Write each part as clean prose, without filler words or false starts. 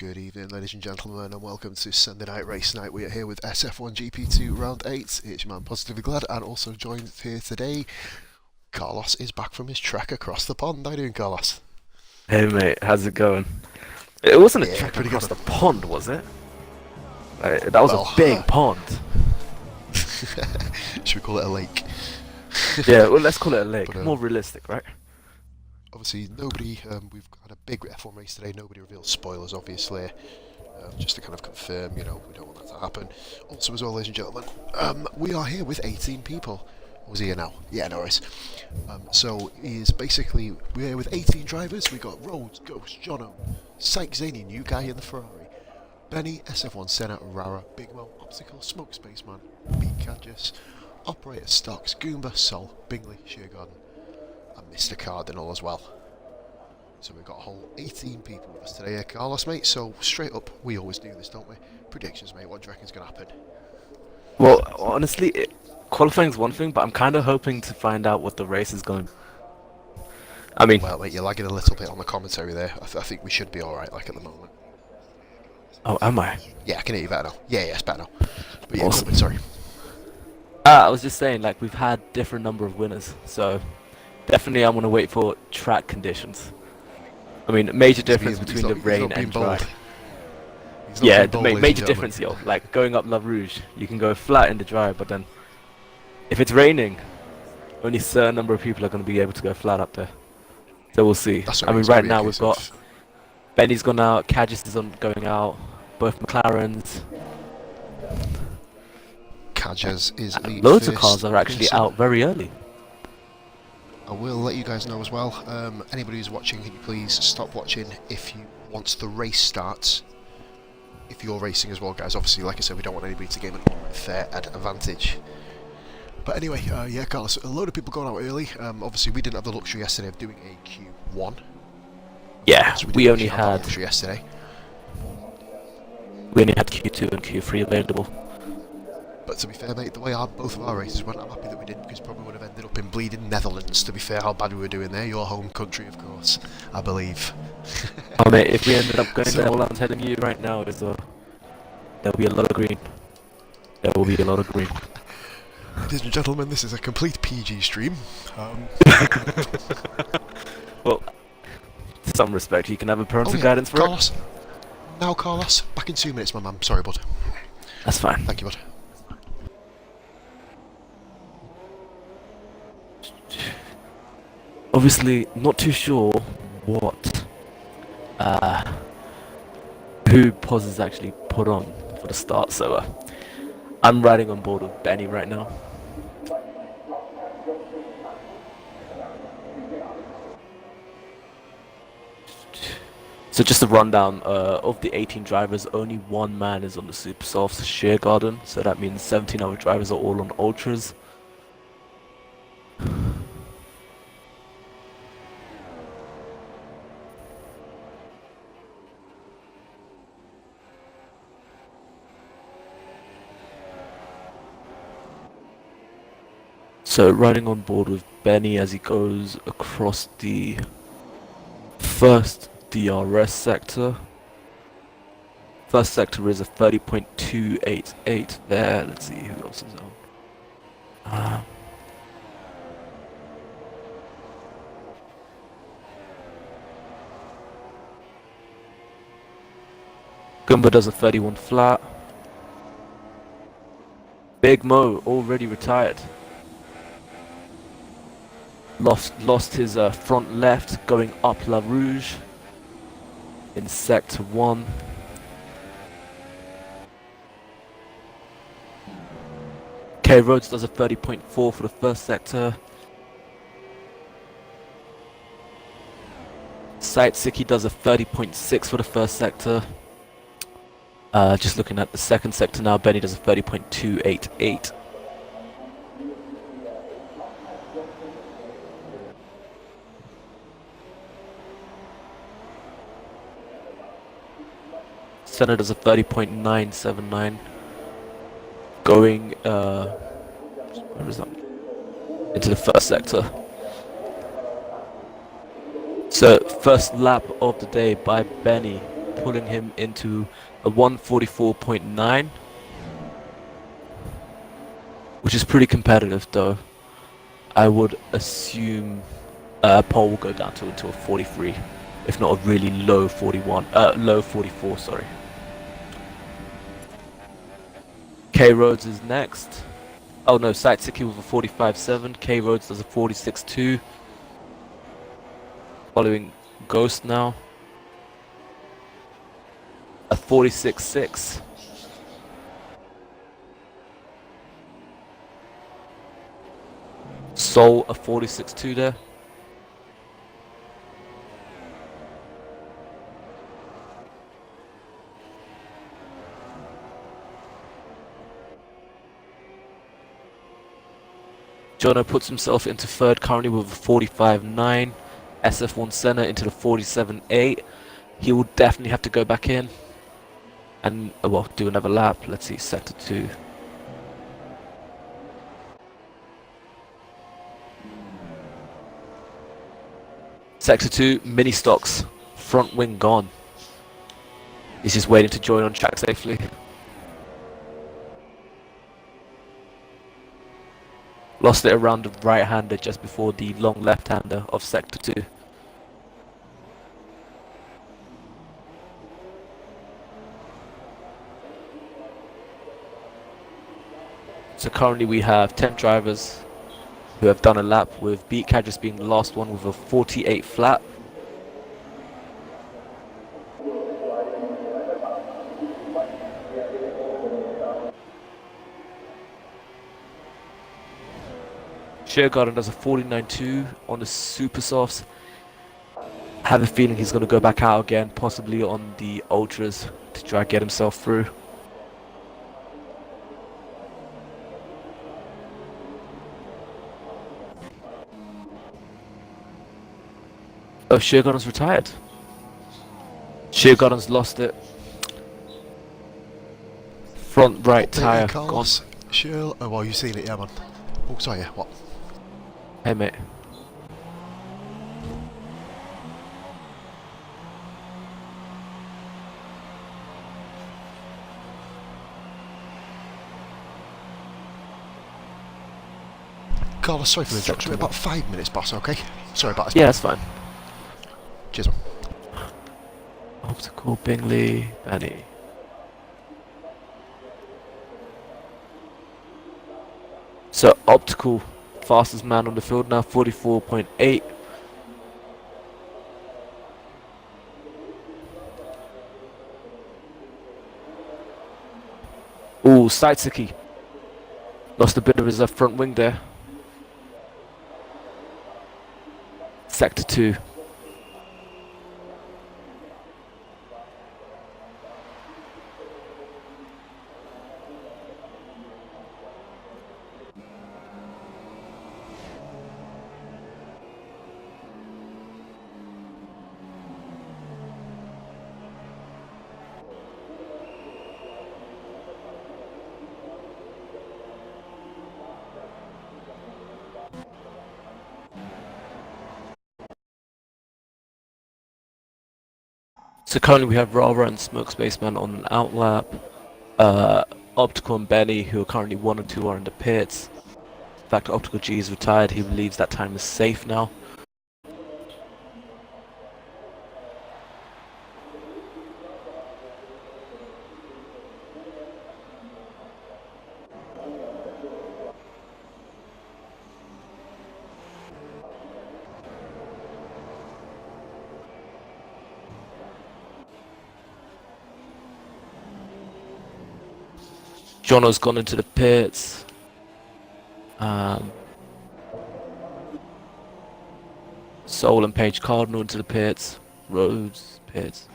Good evening, ladies and gentlemen, and welcome to Sunday Night Race Night. We are here with SF1 GP2 Round 8. It's your man Positively Glad, and also joined here today, Carlos is back from his trek across the pond. How you doing, Carlos? Hey mate, how's it going? It wasn't a Yeah, trek pretty across good. the pond, was it? That was a Well, big pond. should we call it a lake? Yeah, well, let's call it a lake. But More realistic, right? obviously, nobody. We've had a big F1 race today. Nobody revealed spoilers, obviously. Just to kind of confirm, we don't want that to happen. Also, as well, ladies and gentlemen, we are here with 18 people. Was he here now? Yeah, no worries. So is basically we're here with 18 drivers. We got Rhodes, Ghost, Jono, Syke Zany, new guy in the Ferrari, Benny, SF1 Senna, Rara, Big Mo, Obstacle, Smoke Spaceman, Beat Cadges, Operator Stocks, Goomba, Sol, Bingley, Sheargarden, and Mr. Cardinal as well. So we've got a whole 18 people with us today, Carlos, mate. So straight up, we always do this, don't we? Predictions, mate. What do you reckon's going to happen? Well, honestly, qualifying's one thing, but I'm kind of hoping to find out what the race is going. I mean, Well, mate, you're lagging a little bit on the commentary there. I think we should be all right, like at the moment. oh, am I? Yeah, I can hear you better now. Yeah, it's better now. But yeah, Awesome. sorry. I was just saying, like, we've had different number of winners, so definitely I'm gonna wait for track conditions. I mean, major difference between the rain and dry. Yeah, the major difference, yo. Like going up La Rouge, you can go flat in the dry, but then if it's raining, only a certain number of people are going to be able to go flat up there. So we'll see. That's I mean, it's gonna right be a now case we've got of Benny's gone out, Cadges is going out, both McLarens. Cadges is the Loads of first cars are actually person. out very early. I will let you guys know as well. Anybody who's watching, can you please stop watching once the race starts. If you're racing as well, guys. Obviously, like I said, we don't want anybody to gain an unfair advantage. But anyway, yeah, Carlos, a load of people going out early. Obviously, we didn't have the luxury yesterday of doing a Q1. Yeah, So we didn't only actually have that had luxury yesterday. Q2 and Q3 available. But to be fair, mate, the way both of our races went, I'm happy that we didn't, because probably would have ended up in bleeding Netherlands. To be fair, how bad we were doing there. Your home country, of course, I believe. Oh mate, if we ended up going So- there, all I'm telling you right now is there'll be a lot of green. There will be a lot of green. Ladies and gentlemen, this is a complete PG stream. Well, some respect, you can have a parental Oh yeah, guidance for Carlos. Now, Carlos, back in 2 minutes, my man. Sorry, bud. it. That's fine. Thank you, bud. Obviously, not too sure what who Poz has actually put on for the start, so I'm riding on board with Benny right now. So just a rundown of the 18 drivers, only one man is on the Super Softs Sheargarden, so that means 17 other drivers are all on Ultras. So riding on board with Benny as he goes across the first DRS sector. First sector is a 30.288 there. Let's see who else is on. Gumba does a 31 flat. Big Mo already retired. Lost his front left going up La Rouge in sector 1. K Rhodes does a 30.4 for the first sector. Siki does a 30.6 for the first sector. Just looking at the second sector now, Benny does a 30.288. Senna does a 30.979. Going, where is that? Into the first sector. So, first lap of the day by Benny. pulling him into a 144.9, which is pretty competitive though. I would assume pole will go down to a 43, if not a really low 41, low 44, sorry. K Rhodes is next. Oh no, Satsiki with a 45.7, K Rhodes does a 46.2, following Ghost now, a 46.6. Soul a 46.2 there. Jono puts himself into third currently with a 45.9. SF1 Senna into the 47.8. He will definitely have to go back in and, well, do another lap. Let's see, sector 2. Sector 2, mini stocks. Front wing gone. He's just waiting to join on track safely. Lost it around the right-hander just before the long left-hander of sector 2. So currently we have 10 drivers who have done a lap, with Beat Cadris being the last one with a 48 flat. Sheargarden does a 49.2 on the super softs. Have a feeling he's going to go back out again, possibly on the ultras, to try and get himself through. Oh, Sheargarden's retired. Sheargarden's lost it. Front right tyre gone. Sure. Oh, well, you've seen it, yeah, man. Oh, sorry, yeah, what? Hey, mate. Carlos, sorry for the interruption. About 5 minutes, boss, okay? Sorry about this. Yeah, that's fine. Cheers, man. Optical, Bingley, Benny. So, Optical, fastest man on the field now, 44.8. Ooh, Saitsiki. Lost a bit of his front wing there. Sector 2. So currently we have Rara and Smoke Spaceman on an outlap. Optical and Benny, who are currently 1 and 2, are in the pits. In fact, Optical G is retired. He believes that time is safe now. Jono's gone into the pits. Soul and Page Cardinal into the pits. Rhodes, pits.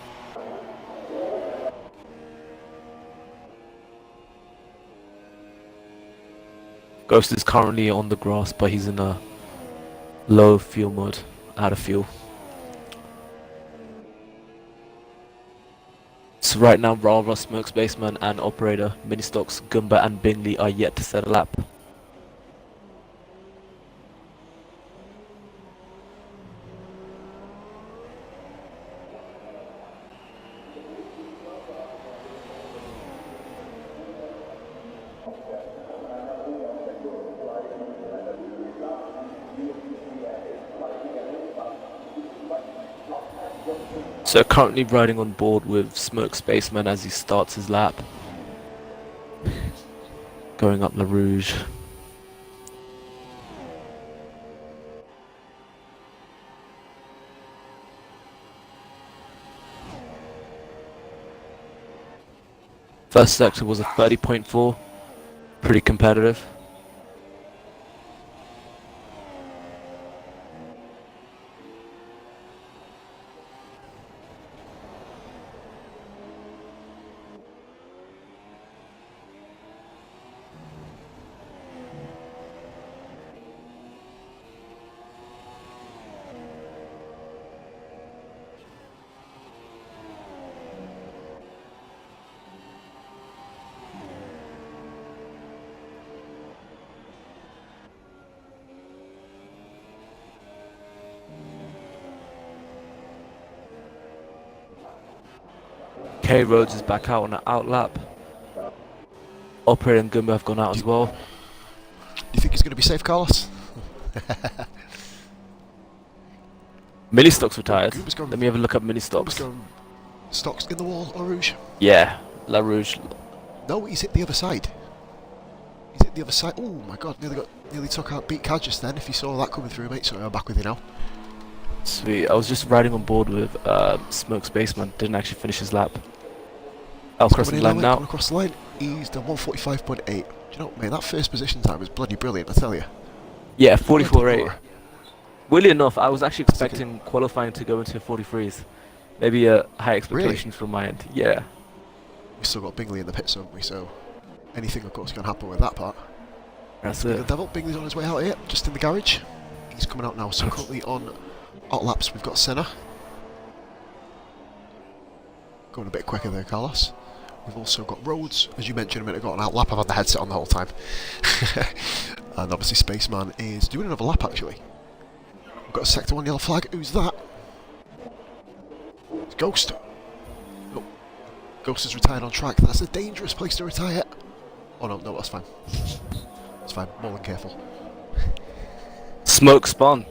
Ghost is currently on the grass, but he's in a low fuel mode, out of fuel. So right now, Rara, Smoke Spaceman and Operator, Ministocks, Gumba and Bingley are yet to set a lap. So currently riding on board with Smoke Spaceman as he starts his lap. Going up La Rouge. First sector was a 30.4. Pretty competitive. K Rhodes is back out on an out lap. Operator and Gumbo have gone out as well. Do you think he's going to be safe, Carlos? Mini Stock's retired. Let me have a look at Mini Stocks. Stocks in the wall, La Rouge? Yeah, La Rouge. No, he's hit the other side. He's hit the other side. Oh my god, nearly took out beat Cad just then. If you saw that coming through, mate. Sorry, I'm back with you now. Sweet. I was just riding on board with Smoke Spaceman. Didn't actually finish his lap. I'll cross the line now. Across the line. He's done 1:45.8. Do you know, mate, that first position time was bloody brilliant, I tell you. Yeah, 44.8. Weirdly enough, I was actually expecting qualifying to go into 43s. Maybe high expectations from my end. Yeah. We've still got Bingley in the pits, haven't we? So anything, of course, can happen with that part. That's The it. Devil, Bingley's on his way out here, just in the garage. He's coming out now. So currently on hot laps, we've got Senna. Going a bit quicker there, Carlos. We've also got Rhodes, as you mentioned a minute ago, on out lap. I've had the headset on the whole time. And obviously Spaceman is doing another lap, actually. We've got a Sector 1 yellow flag. Who's that? It's Ghost. Oh. Ghost is retired on track. That's a dangerous place to retire. Oh no, that's fine. It's fine, more than careful. Smoke Spawn.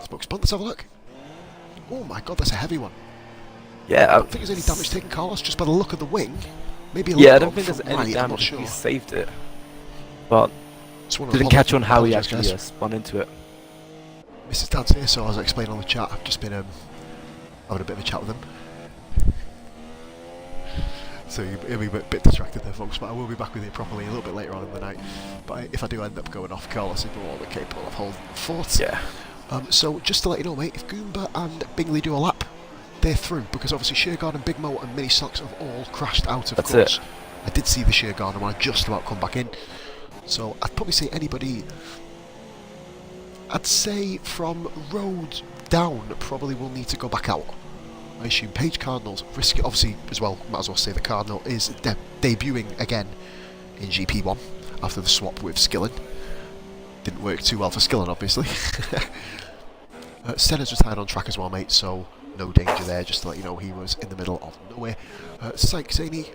Smoke Spawn, let's have a look. Oh my god, that's a heavy one. Yeah, I don't think there's any damage taken, Carlos, just by the look of the wing. Maybe a yeah, I little don't think there's any right, damage. sure. He saved it, but Didn't didn't catch on how he actually spun into it. Mrs. Dad's here, so as I explained on the chat, I've just been having a bit of a chat with him. So you'll be a bit distracted there, folks, but I will be back with you properly a little bit later on in the night. But if I do end up going off, Carlos is more than capable of holding the fort. Yeah. So just to let you know, mate, if Goomba and Bingley do a lap, they're through, because obviously Shearguard and Big Mo and Mini Stocks have all crashed out of course. I did see the Shearguard and I just about come back in. So I'd probably say anybody, I'd say from Rhodes down, probably will need to go back out. I assume Page Cardinals risk it, obviously as well, might as well say the Cardinal is debuting again in GP1 after the swap with Skillen. Didn't work too well for Skillen, obviously. Senna's retired on track as well, mate, so no danger there, just to let you know he was in the middle of nowhere. Syke Zaney,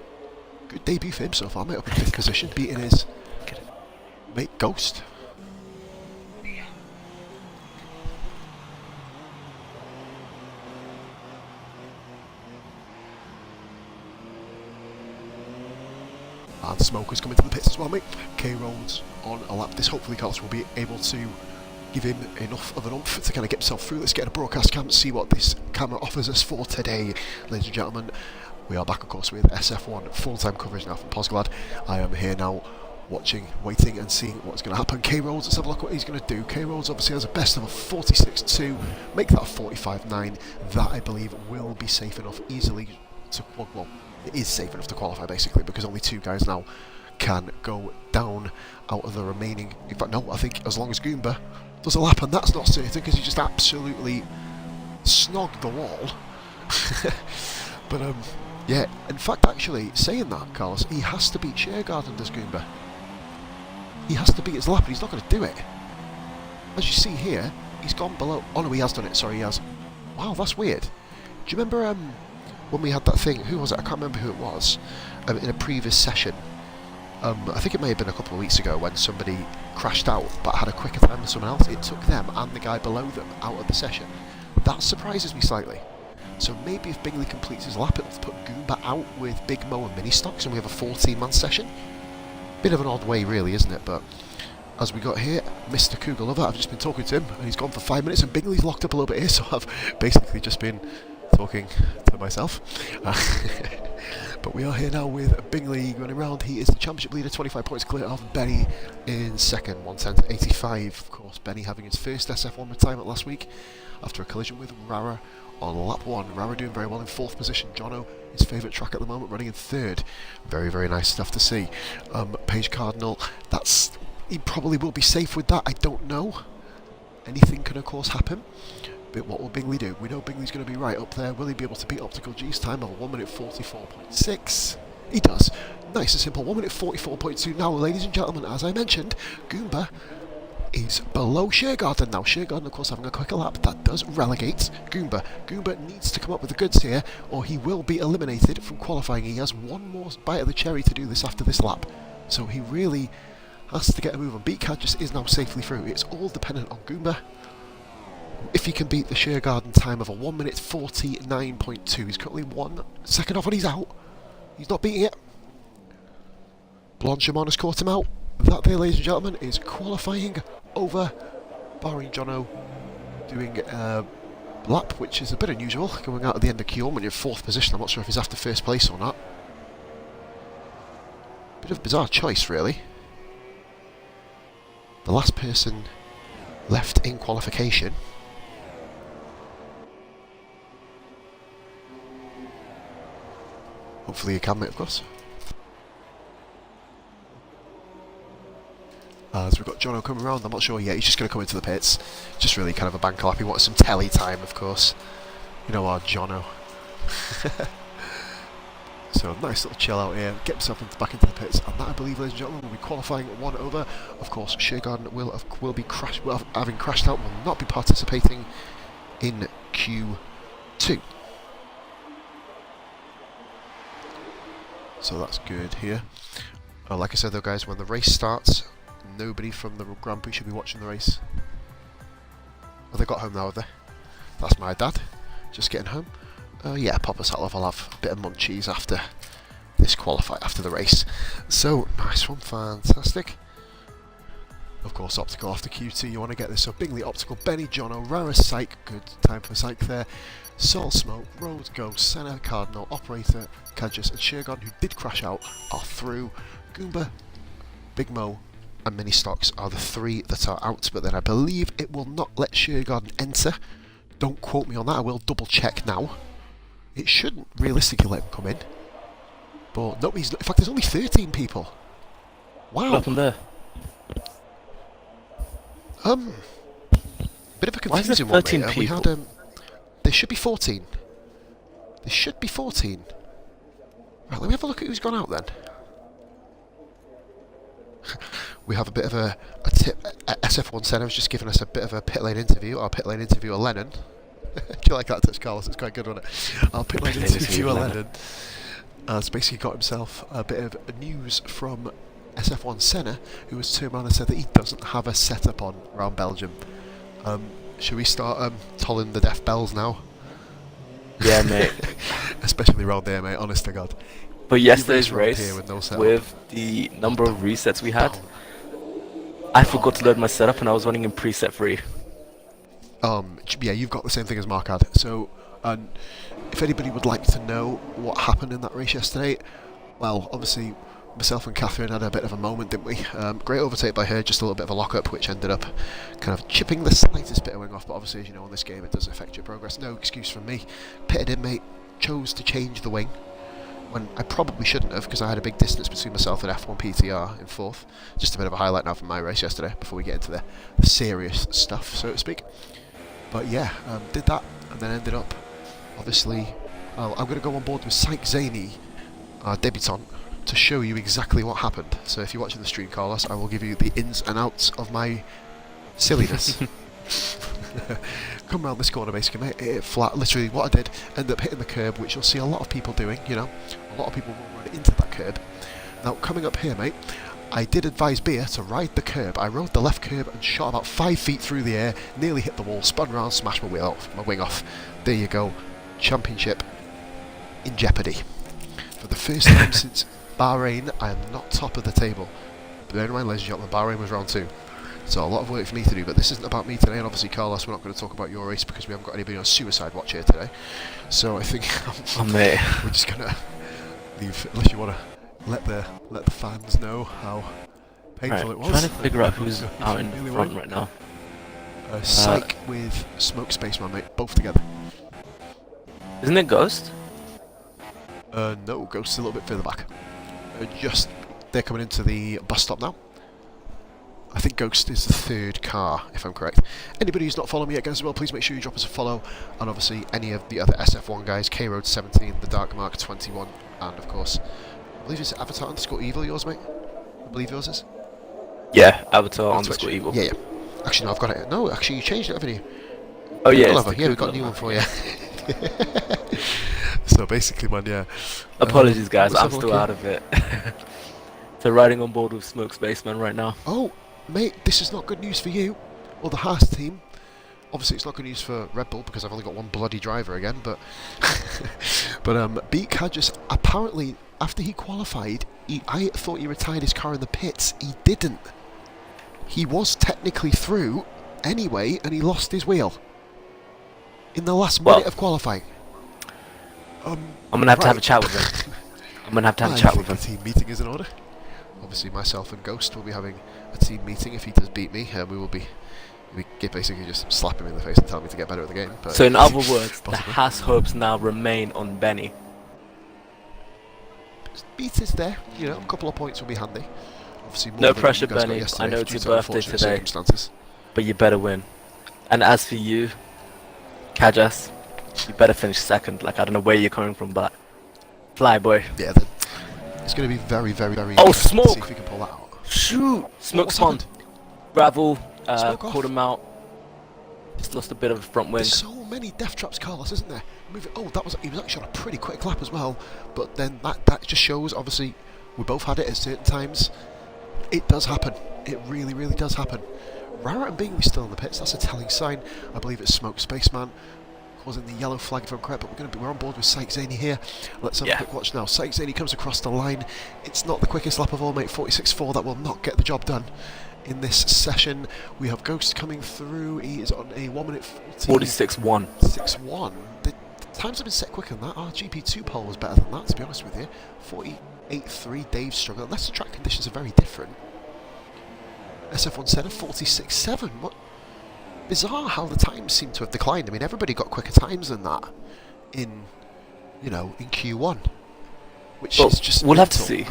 good debut for him so far, mate, up in 5th position, beating his mate Ghost. And Smoker's coming to the pits as well, mate. K Rhodes on a lap. This hopefully Carlos will be able to give him enough of an oomph to kind of get himself through. Let's get a broadcast cam, see what this camera offers us for today, ladies and gentlemen. We are back, of course, with SF1 full-time coverage now from Posglad. I am here now, watching, waiting, and seeing what's going to happen. K Rhodes, let's have a look what he's going to do. K Rhodes obviously has a best of a 46.2, make that a 45.9. That, I believe, will be safe enough easily to, well, it is safe enough to qualify, basically, because only 2 guys now can go down out of the remaining. In fact, no, I think as long as Goomba does a lap, and that's not certain because he just absolutely snogged the wall. But yeah, in fact, actually, saying that, Carlos, he has to beat Shearguard and does Goomba. He has to beat his lap, and he's not going to do it. As you see here, he's gone below. Oh no, he has done it. Sorry, he has. Wow, that's weird. Do you remember when we had that thing? Who was it? I can't remember who it was. In a previous session. I think it may have been a couple of weeks ago when somebody crashed out but had a quicker time than someone else. It took them and the guy below them out of the session. That surprises me slightly. So maybe if Bingley completes his lap, it'll put Goomba out with Big Mo and Mini Stocks, and we have a 14-man session. Bit of an odd way, really, isn't it? But as we got here, Mr. Cougar Lover, I've just been talking to him, and he's gone for 5 minutes, and Bingley's locked up a little bit here, so I've basically just been talking to myself. But we are here now with Bingley running around. He is the championship leader, 25 points clear of Benny in second, 110 to 85. Of course, Benny having his first SF1 retirement last week after a collision with Rara on lap 1. Rara doing very well in 4th position. Jono, his favourite track at the moment, running in 3rd. Very, very nice stuff to see. Page Cardinal, he probably will be safe with that. I don't know. Anything can, of course, happen. But what will Bingley do? We know Bingley's going to be right up there. Will he be able to beat Optical G's time of 1 minute 44.6? He does. Nice and simple. 1 minute 44.2. Now, ladies and gentlemen, as I mentioned, Goomba is below Sheargarden now. Sheargarden, of course, having a quicker lap. That does relegate Goomba. Goomba needs to come up with the goods here, or he will be eliminated from qualifying. He has one more bite of the cherry to do this after this lap. So he really has to get a move on. Beatcat just is now safely through. It's all dependent on Goomba. If he can beat the Sheargarden time of a 1 minute 49.2, he's currently 1 second off and he's out. He's not beating it. Blanchimon has caught him out. That there, ladies and gentlemen, is qualifying over, barring Jono doing a lap, which is a bit unusual, going out at the end of Q1 when you're in 4th position. I'm not sure if he's after first place or not. Bit of a bizarre choice, really. The last person left in qualification. Hopefully you can, mate, of course. As we've got Jono coming around, I'm not sure yet, he's just going to come into the pits. Just really kind of a bank lap. He wants some telly time, of course. You know our Jono. So nice little chill out here, get himself back into the pits, and that, I believe, ladies and gentlemen, will be qualifying 1 over. Of course, Sheargarden will be having crashed out, will not be participating in Q2. So that's good here. Like I said though, guys, when the race starts, nobody from the Grand Prix should be watching the race. Oh, they got home now, have they? That's my dad, just getting home. Yeah, Papa Salov, I'll have a bit of munchies after this after the race. So, nice one, fantastic. Of course, Optical after Q2, you want to get this. So, Bingley, Optical, Benny, Jono, Rara, Psych, good time for Psych there. Soul Smoke, Road, Ghost, Senna, Cardinal, Operator, Cadges, and Sheargarden, who did crash out, are through. Goomba, Big Mo, and Mini Stocks are the 3 that are out, but then I believe it will not let Sheargarden enter. Don't quote me on that, I will double check now. It shouldn't realistically let him come in. But no, in fact, there's only 13 people. Wow. What happened there? Bit of a Why is there confusing one, 13 mate. people? We had, there should be 14. There should be 14. Right, let me have a look at who's gone out then. We have a bit of a tip. SF1 Senna has just given us a bit of a pit lane interview. Our pit lane interviewer, Lennon. Do you like that touch, Carlos? It's quite good, wasn't it? Our pit lane interviewer, Lennon, has basically got himself a bit of news from SF1 Senna, who has turned around and said that he doesn't have a setup on around Belgium. Should we start tolling the deaf bells now? Yeah, mate. Especially around there, mate, honest to God. But yesterday's race, with, no with the number of resets we had, I forgot to load my setup and I was running in preset 3. Yeah, you've got the same thing as Mark had. So, if anybody would like to know what happened in that race yesterday, well, obviously, myself and Catherine had a bit of a moment, didn't we? Great overtake by her, just a little bit of a lock-up, which ended up kind of chipping the slightest bit of wing off, but obviously, as you know, in this game, it does affect your progress. No excuse from me. Pitted in, mate, chose to change the wing, when I probably shouldn't have, because I had a big distance between myself and F1 PTR in 4th. Just a bit of a highlight now from my race yesterday, before we get into the serious stuff, so to speak. But yeah, did that, and then ended up, obviously, I'm going to go on board with Syke Zaney, our debutant, to show you exactly what happened. So if you're watching the stream, Carlos, I will give you the ins and outs of my silliness. Come around this corner, basically, mate, hit it flat. Literally, what I did, ended up hitting the curb, which you'll see a lot of people doing, you know. A lot of people will run into that curb. Now, coming up here, mate, I did advise Beer to ride the curb. I rode the left curb and shot about 5 feet through the air, nearly hit the wall, spun around, smashed my wing off. There you go. Championship in jeopardy. For the first time since Bahrain, I am not top of the table. But bear in mind, ladies and gentlemen, Bahrain was round 2. So a lot of work for me to do, but this isn't about me today, and obviously, Carlos, we're not going to talk about your race because we haven't got anybody on suicide watch here today. So I think mate. we're just going to leave, unless you want to let the fans know how painful it was. Trying to figure out who's out in front right now. Psych with Smoke Spaceman, mate, both together. Isn't it Ghost? No, Ghost's a little bit further back. They're coming into the bus stop now. I think Ghost is the 3rd car, if I'm correct. Anybody who's not following me yet, guys, as well, please make sure you drop us a follow. And obviously, any of the other SF1 guys, K-Road 17, the Dark Mark 21, and of course, I believe it's Avatar _ Evil, yours, mate? I believe yours is? Yeah, Avatar _ Evil. Yeah. Actually, no, I've got it. No, actually, you changed it, haven't you? Oh, yeah. Yeah, we've got a new one for you. So basically, man, yeah. Apologies, guys, I'm still out of it. So riding on board with Smoke Spaceman right now. Oh, mate, this is not good news for you or the Haas team. Obviously, it's not good news for Red Bull because I've only got one bloody driver again. But Beak had just apparently after he qualified, I thought he retired his car in the pits. He didn't. He was technically through anyway, and he lost his wheel in the last minute of qualifying. I'm gonna have to have a chat with him. I'm gonna have to have a chat with him. The team meeting is in order. Obviously, myself and Ghost will be having a team meeting if he does beat me. We basically just slap him in the face and tell me to get better at the game. But so in other words, the Haas hopes now remain on Benny. Beat is there, you know, a couple of points will be handy. Obviously, more no than pressure, you guys got Benny. yesterday I know it's due your to birthday unfortunate today, circumstances. but you better win. And as for you, Kajas, you better finish 2nd. Like, I don't know where you're coming from, but fly, boy. Yeah, it's going to be very, very, very. Oh, Smoke! See if we can pull that out. Shoot! Smoke spawned. Gravel, caught him out. Just lost a bit of a front wing. There's so many death traps, Carlos, isn't there? Oh, he was actually on a pretty quick lap as well. But then that just shows, obviously, we both had it at certain times. It does happen. It really, really does happen. Rara and Bingley still in the pits. That's a telling sign. I believe it's Smoke Spaceman causing the yellow flag, if I'm correct. But we're on board with Psych Zaney here. Let's have a quick watch now. Psych Zaney comes across the line. It's not the quickest lap of all, mate. 46.4. That will not get the job done. In this session, we have Ghost coming through. He is on a 1 minute 46.1. 6.1. The times have been set quicker than that. Our GP2 pole was better than that, to be honest with you. 48.3. Dave's struggling. Unless the track conditions are very different. SF1 said a 46.7. What? Bizarre how the times seem to have declined. I mean, everybody got quicker times than that in Q1, which is just. We'll have to see.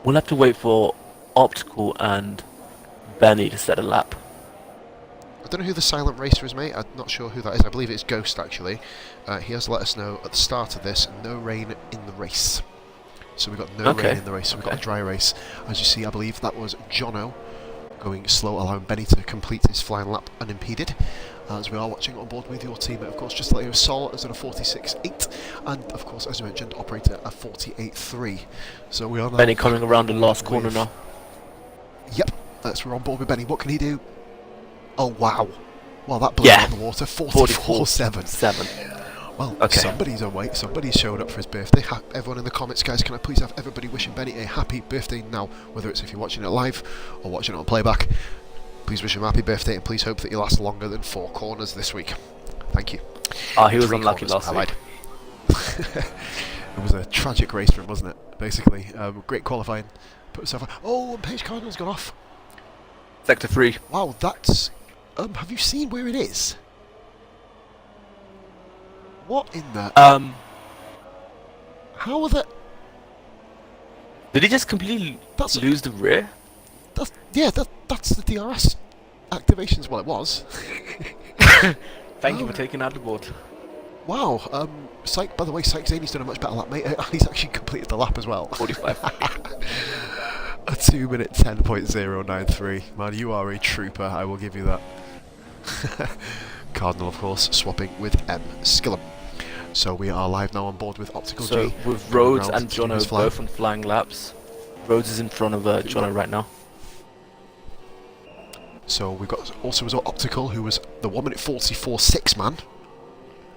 We'll have to wait for Optical and Benny to set a lap. I don't know who the silent racer is, mate. I'm not sure who that is. I believe it's Ghost, actually. He has let us know at the start of this, no rain in the race. So we got no rain in the race. So we got a dry race. As you see, I believe that was Jono going slow, allowing Benny to complete his flying lap unimpeded. As we are watching on board with your teammate, of course, just to let you know, Sol is at a 46.8, and of course, as you mentioned, Operator a 48.3. So we are now Benny coming around the last corner now. Yep, we're on board with Benny. What can he do? Oh wow! Well, that blew out the water. 44.7. Well, somebody's on weight. Somebody's showing up for his birthday. Everyone in the comments, guys, can I please have everybody wishing Benny a happy birthday now? Whether it's if you're watching it live or watching it on playback, please wish him a happy birthday and please hope that he lasts longer than 4 corners this week. Thank you. Oh, he was unlucky last week. It was a tragic race for him, wasn't it? Basically, great qualifying. Put himself. Oh, and Paige Cardinal's gone off. Sector 3. Wow, that's. Have you seen where it is? What in the? How are the? Did he just completely lose the rear? That's the DRS activations. Well, it was. Thank you for taking out the board. Wow. Psych. By the way, Psych Zaney's done a much better lap, mate. He's actually completed the lap as well. 45. A 2 minute 10.093. Man, you are a trooper. I will give you that. Cardinal, of course, swapping with M. Skillum. So we are live now on board with Optical G. So with Rhodes and Jono both on flying laps, Rhodes is in front of Jono right now. So we've got also was Optical, who was the 1 minute 44.6 man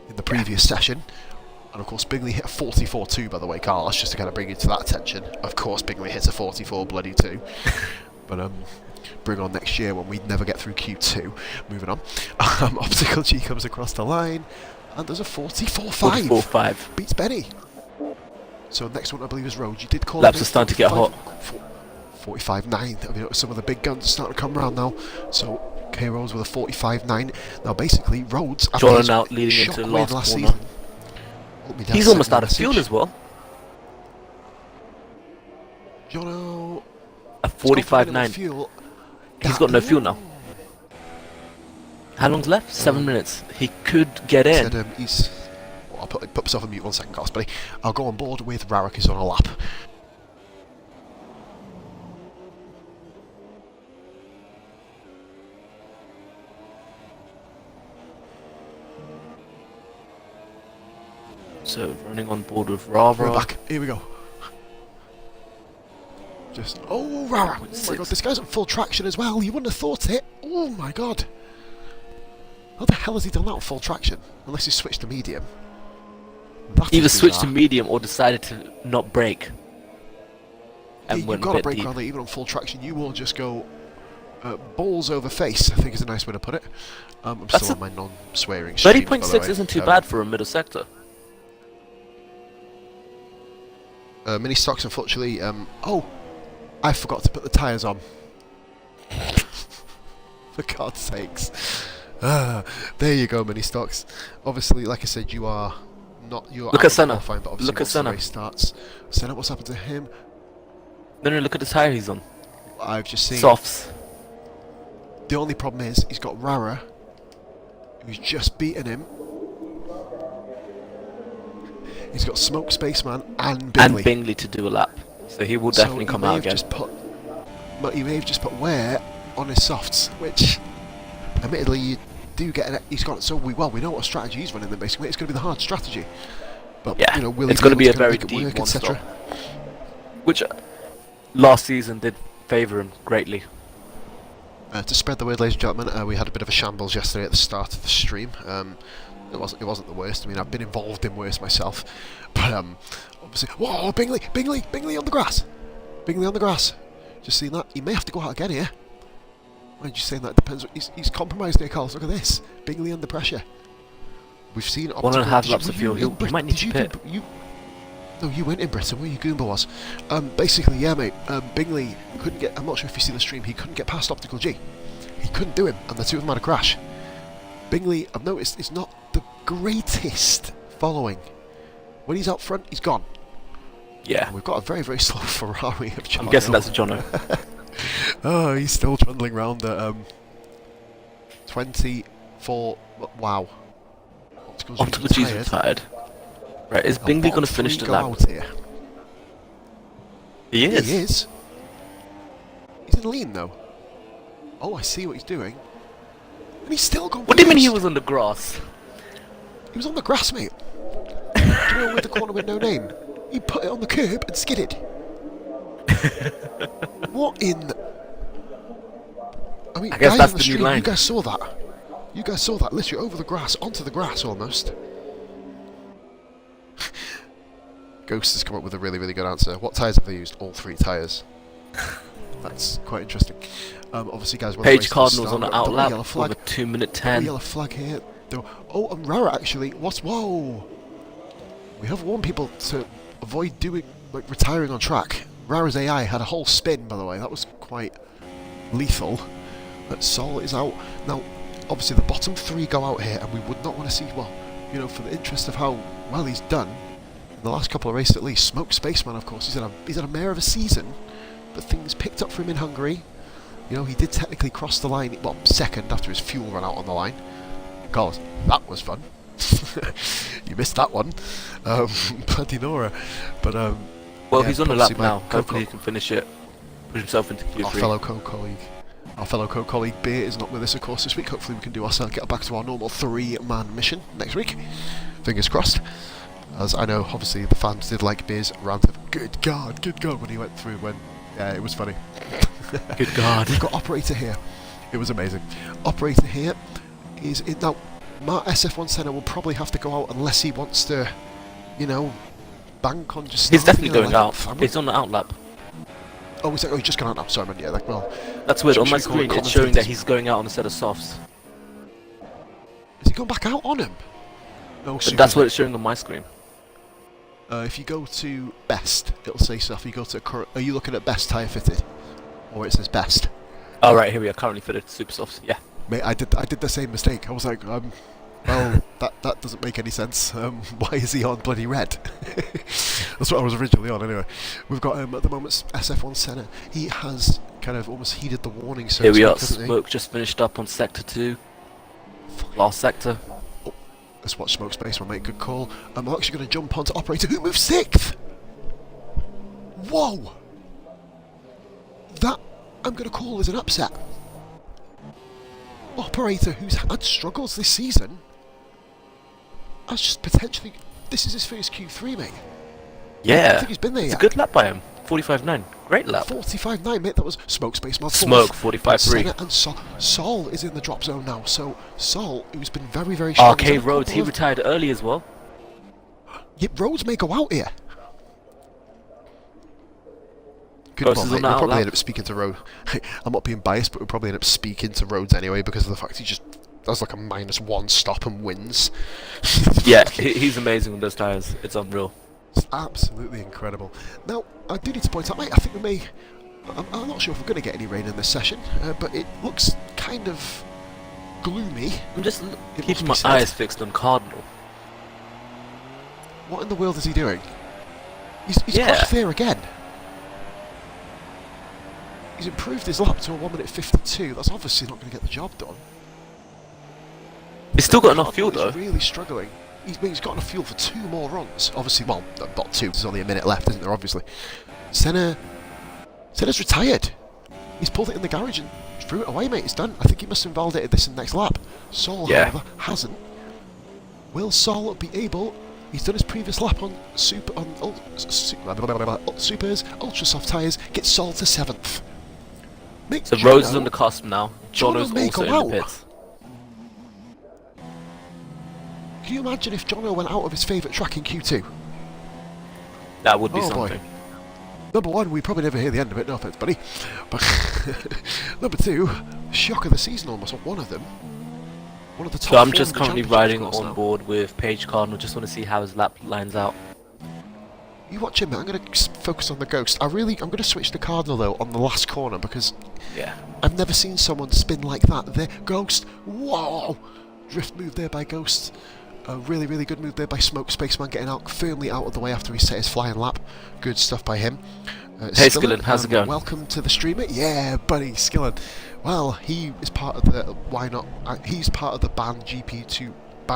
in the previous session. And of course Bingley hit a 44.2, by the way, Carl. That's just to kind of bring you to that attention. Of course Bingley hits a 44 bloody 2. But bring on next year when we never get through Q2. Moving on. Optical G comes across the line, and there's a 44.5. 44.5. Beats Benny. So next one I believe is Rhodes. You did call Laps it are starting to get hot. 45.9. I mean, some of the big guns are starting to come around now. So K Rhodes with a 45.9. Now basically Rhodes Jono now leading into the last corner. Season, he's almost out of fuel as well. Jono a 45.9. He's got no fuel now. How long's left? 7 minutes. He could get in. Said, well, I'll put myself on mute 1 second, Carlos, buddy. I'll go on board with Rarak is on a lap. So running on board with Rara. We're back. Here we go. Just Rarak! Oh my god, this guy's on full traction as well. You wouldn't have thought it. Oh my god. How the hell has he done that on full traction? Unless he switched to medium. Either switched to medium or decided to not brake. And you've got to brake around there even on full traction. You will just go balls over face, I think is a nice way to put it. I'm still on my non-swearing stream. 30.6 isn't too bad for a middle sector. Mini stocks, unfortunately. I forgot to put the tyres on. For God's sakes. There you go, mini stocks. Obviously, like I said, you are not. Look at Senna. But obviously Look at Senna. The race starts. Senna, what's happened to him? No, look at the tyre he's on. I've just seen. Softs. The only problem is he's got Rara, who's just beaten him. He's got Smoke Spaceman and Bingley. To do a lap. So he will definitely come out again. He may have just put Ware on his softs, which, admittedly, you do get. He's got so we know what strategy he's running. Then basically, it's going to be the hard strategy. But yeah, it's going to be a very deep one stop, which last season did favour him greatly. To spread the word, ladies and gentlemen, we had a bit of a shambles yesterday at the start of the stream. It wasn't the worst. I mean, I've been involved in worse myself, but obviously, whoa, Bingley on the grass, Bingley on the grass. Just seen that. He may have to go out again here. Why are you saying that? It depends. He's compromised there, Carlos. Look at this. Bingley under pressure. We've seen 1.5 laps of fuel. He might need to pit. No, you weren't in Britain, where your Goomba was. Basically, yeah, mate. Bingley couldn't get. I'm not sure if you see the stream. He couldn't get past Optical G. He couldn't do him, and the two of them had a crash. Bingley, I've noticed, is not the greatest following. When he's out front, he's gone. Yeah. And we've got a very, very slow Ferrari of Jono. I'm guessing that's a Jono. Oh, he's still trundling round at 24. Wow. Optical G's retired. Right, is Bingley going to finish the lap? Here. He is. He is. He's in lean though. Oh, I see what he's doing. And he's still gone. What do you mean he was on the grass? He was on the grass, mate. Do you know, with the corner with no name? He put it on the curb and skidded. What in? I mean, I guess guys that's on the stream, new line. You guys saw that. You guys saw that, literally over the grass, onto the grass almost. Ghost has come up with a really, really good answer. What tyres have they used? All 3 tyres. That's quite interesting. Obviously, guys, Page Cardinals on the out lap with a 2-minute 10. Yellow flag here. Oh, and Rara actually. Whoa! We have warned people to avoid retiring on track. Rara's AI had a whole spin, by the way. That was quite lethal. But Sol is out now. Obviously, the bottom 3 go out here, and we would not want to see. Well, for the interest of how well he's done in the last couple of races, at least. Smoke Spaceman, of course, he's had a mare of a season, but things picked up for him in Hungary. He did technically cross the line, well, second after his fuel ran out on the line. God, that was fun. You missed that one. Bloody Nora. But, well, he's on the lap now. Hopefully he can finish it. Push himself into Q3. Our fellow co-colleague Beer is not with us, of course, this week. Hopefully we can get back to our normal 3-man mission next week. Fingers crossed. As I know, obviously, the fans did like Beer's rant of, good God, when he went through when Yeah, it was funny. Good God. We've got operator here. It was amazing. Operator here is in now. My SF1 Senna will probably have to go out unless he wants to, you know, bank on just. He's definitely going 11th. out. He's on the out lap. Oh, he's just gone out now. Sorry, man. Yeah, like well. That's weird. On my should we call it screen, it's showing that he's going out on a set of softs. Has he gone back out on him? No, But that's what it's showing on my screen. If you go to best, it'll say stuff. You go to current. Are you looking at best tyre fitted, or it says best? Oh right, here we are. Currently fitted super softs. Yeah. Mate, I did the same mistake. I was like, well, that doesn't make any sense. Why is he on bloody red? That's what I was originally on. Anyway, we've got at the moment SF1 Senna. He has kind of almost heeded the warning. So here we are. Smoke just finished up on sector 2. Last sector. Let's watch Smoke Space, my mate. Good call. I'm actually going to jump onto operator who moves 6th. Whoa! That I'm going to call as an upset. Operator, who's had struggles this season, has just potentially. This is his first Q3, mate. Yeah. I think he's been there It's yet. a good lap by him. 45.9. Great lap. 45.9, mate. That was Smoke Space. Smoke 45.3. And Sol is in the drop zone now. So Sol, who's been very, very strong. RK Rhodes, he retired early as well. Yep, Rhodes may go out here. Good Rhodes one, is mate. on the We'll out probably lap. end up speaking to Rhodes. I'm not being biased, but we'll probably end up speaking to Rhodes anyway because of the fact he just does like a -1 stop and wins. Yeah, he's amazing with those tyres. It's unreal. It's absolutely incredible. Now, I do need to point out, mate, I think we may. I'm not sure if we're going to get any rain in this session, but it looks kind of gloomy. I'm just It must keeping be my said. eyes fixed on Cardinal. What in the world is he doing? He's Yeah. crashed there again. He's improved his lap to a 1:52. That's obviously not going to get the job done. He's still got enough fuel Cardinal though. is really struggling. He's got enough fuel for 2 more runs. Obviously, well, not 2. There's only a minute left, isn't there? Obviously, Senna's retired. He's pulled it in the garage and threw it away, mate. It's done. I think he must have invalidated this in the next lap. Sol, Yeah. however, hasn't. Will Sol be able? He's done his previous lap on Super's ultra soft tyres. Get Sol to 7th. Make So Rhodes is on the cusp now. Jono's may also go in the out. pits. Can you imagine if Jono went out of his favourite track in Q2? That would be Oh, boy. something. Number 1, we probably never hear the end of it, no offence, buddy. But number 2, shock of the season almost on one of them. One of the top So I'm 4 just in the currently championship, riding of course, on now. board with Paige Cardinal. Just want to see how his lap lines out. You watch him, mate. I'm going to focus on the Ghost. I'm going to switch to Cardinal, though, on the last corner, because Yeah. I've never seen someone spin like that. There, Ghost, whoa! Drift move there by Ghost. A really, really good move there by Smoke Spaceman, getting out firmly out of the way after he set his flying lap. Good stuff by him. Hey Skillen, how's it going? Welcome to the streamer. Yeah, buddy, Skillen. Well, he is part of the why not? He's part of the ban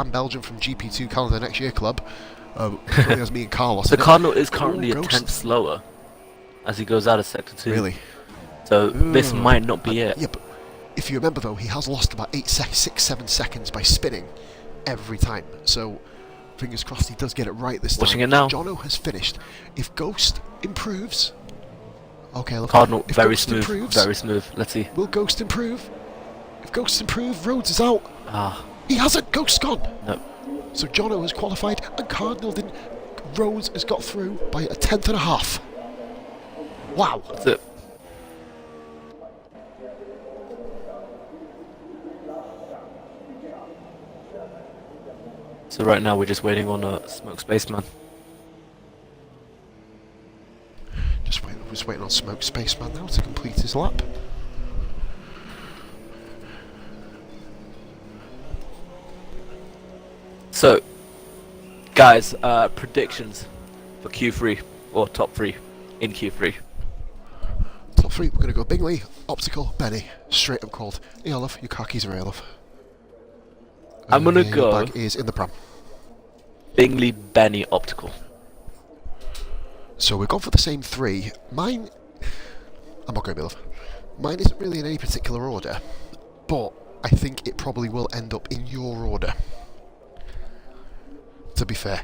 Belgium from GP2 calendar next year club. Currently has me and Carlos. The Cardinal is currently a Ghost. 10th slower as he goes out of sector 2. Really? So this might not be it. Yeah, but if you remember though, he has lost about 6, 7 seconds by spinning every time. So fingers crossed he does get it right this time. Watching it now. Jono has finished. If Ghost improves, okay, look. Cardinal, if very Ghost smooth, improves, very smooth. Let's see. will Ghost improve? If Ghost improve, Rhodes is out. Ah, He hasn't. Ghost's gone. no. So Jono has qualified, and Cardinal didn't. Rhodes has got through by a 10th and a half. Wow. That's it. So right now we're just waiting on a Smoke Spaceman. Just waiting on Smoke Spaceman now to complete his lap. So, guys, predictions for Q3 or top 3 in Q3. Top 3, we're going to go Bingley, Optical, Benny. Straight up called. Yeah, love, your car keys are here, love. I'm gonna Your go bag is in the pram. Bingley, Benny, Optical. So we've gone for the same 3. Mine, I'm not going to be love. Mine isn't really in any particular order, but I think it probably will end up in your order. To be fair.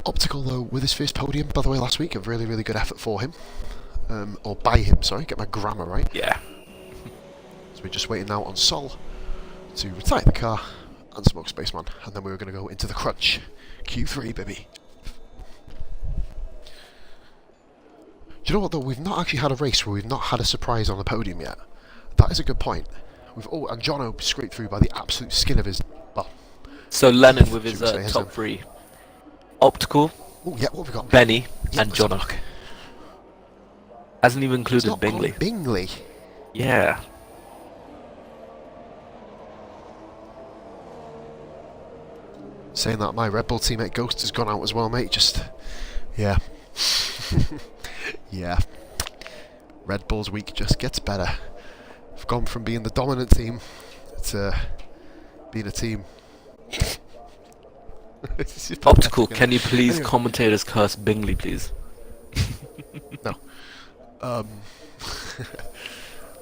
Optical though, with his first podium, by the way, last week, a really, really good effort for him. or by him, sorry, get my grammar right. Yeah. So we're just waiting now on Sol to retire the car and smoke Spaceman, and then we were going to go into the crunch. Q3, baby. Do you know what though? We've not actually had a race where we've not had a surprise on the podium yet. That is a good point. And Jono scraped through by the absolute skin of his butt. So Lennon with his top three. Optical, oh yeah, what have we got? Benny, yeah, and Jono. Hasn't even included Bingley. Bingley. Yeah. Saying that, my Red Bull teammate Ghost has gone out as well, mate. Just, yeah. Yeah. Red Bull's week just gets better. I've gone from being the dominant team to being a team. Optical, can you please commentators curse Bingley, please? No.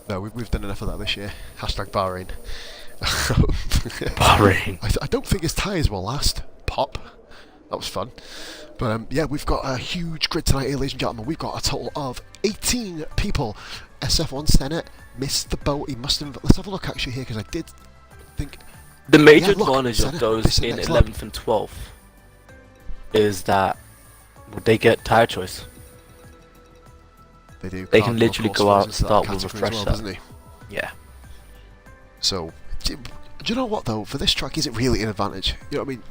No, we've done enough of that this year. Hashtag Bahrain. Bahrain. I don't think his tyres will last. Pop. That was fun. But yeah, we've got a huge grid tonight here, ladies and gentlemen. We've got a total of 18 people. SF1 Senate missed the boat. He must have... Let's have a look actually here, because I did think... The major advantage of those in 11th and 12th is that they get tyre choice. They do. They can literally go out and start with refresh well, set. doesn't he? Yeah. So, do you know what though? For this track, is it really an advantage? You know what I mean?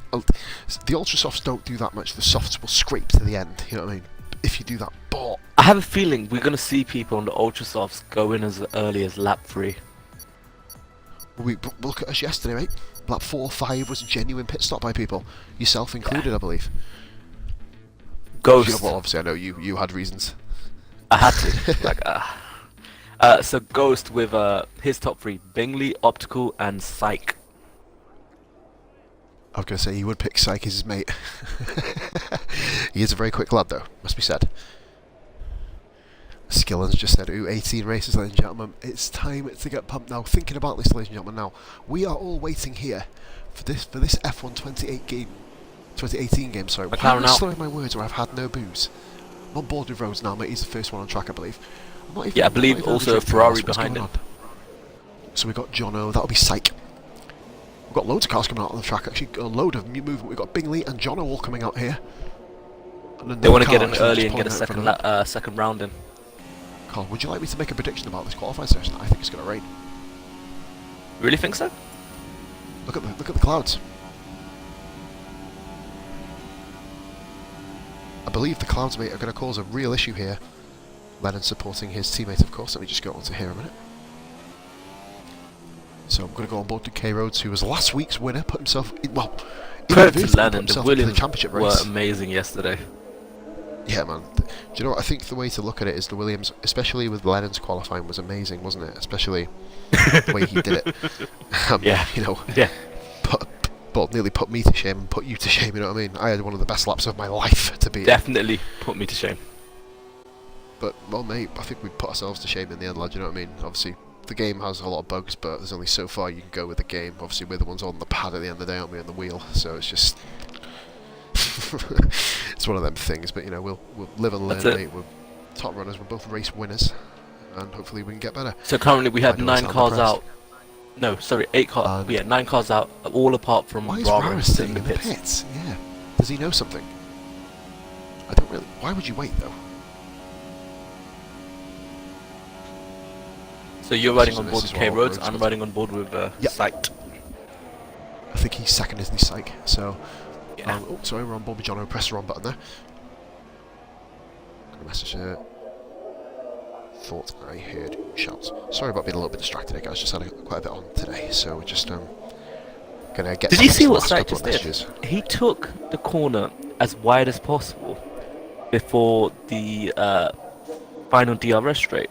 The ultra softs don't do that much. The softs will scrape to the end. You know what I mean? If you do that, but I have a feeling we're gonna see people on the ultra softs go in as early as lap 3. Look at us yesterday, mate. Lap 4 or 5 was a genuine pit stop by people, yourself included, I believe. Ghost. Yeah, well, obviously, I know you had reasons. I had to. So Ghost with his top 3: Bingley, Optical, and Psych. I was going to say he would pick Psyche as his mate. He is a very quick lad, though, must be said. Skillen's just said, ooh, 18 races, ladies and gentlemen. It's time to get pumped now. Thinking about this, ladies and gentlemen, now. We are all waiting here for this F1 2018 game, sorry. Why am I slurring my words where I've had no booze? I'm on board with Rhodes now, mate. He's the first one on track, I believe. Yeah, I believe also a Ferrari behind him. So we've got Jono, that'll be Psych. We've got loads of cars coming out on the track, actually. A load of new movement. We've got Bingley and Jono all coming out here. They want to get in early and get a second round in. Carl, would you like me to make a prediction about this qualifying session? I think it's going to rain. Really think so? Look at the clouds. I believe the clouds, mate, are going to cause a real issue here. Lennon supporting his teammate, of course. Let me just go on to here a minute. So I'm going to go on board to K Rhodes, who was last week's winner, put himself in, well, credit to Lennon. The Williams championship race. Were amazing yesterday. Yeah, man. Do you know what? I think the way to look at it is the Williams, especially with Lennon's qualifying, was amazing, wasn't it? Especially the way he did it. Yeah. You know. Yeah. But nearly put me to shame and put you to shame. You know what I mean? I had one of the best laps of my life to be. Definitely put me to shame. But well, mate, I think we put ourselves to shame in the end, lad. You know what I mean? Obviously, the game has a lot of bugs, but there's only so far you can go with the game. Obviously, we're the ones on the pad at the end of the day, aren't we, on the wheel? So it's just. It's one of them things, but you know, we'll live and learn, mate. We're top runners, we're both race winners, and hopefully we can get better. So currently we have 9 cars out. No, sorry, 8 cars. Yeah, 9 cars out, all apart from Bravo sitting in the pits. Yeah. Does he know something? I don't really. Why would you wait though? So you're riding on board with K Rhodes, I'm riding on board with Psych. I think he's second, isn't he, Psych? So. Yeah. Oh, sorry, we're on board with Jono. Press the wrong button there. Got a message here. Thought I heard shouts. Sorry about being a little bit distracted, guys. Just had quite a bit on today, so we're just gonna get. Did you see what Psych just did? He took the corner as wide as possible before the final DRS straight,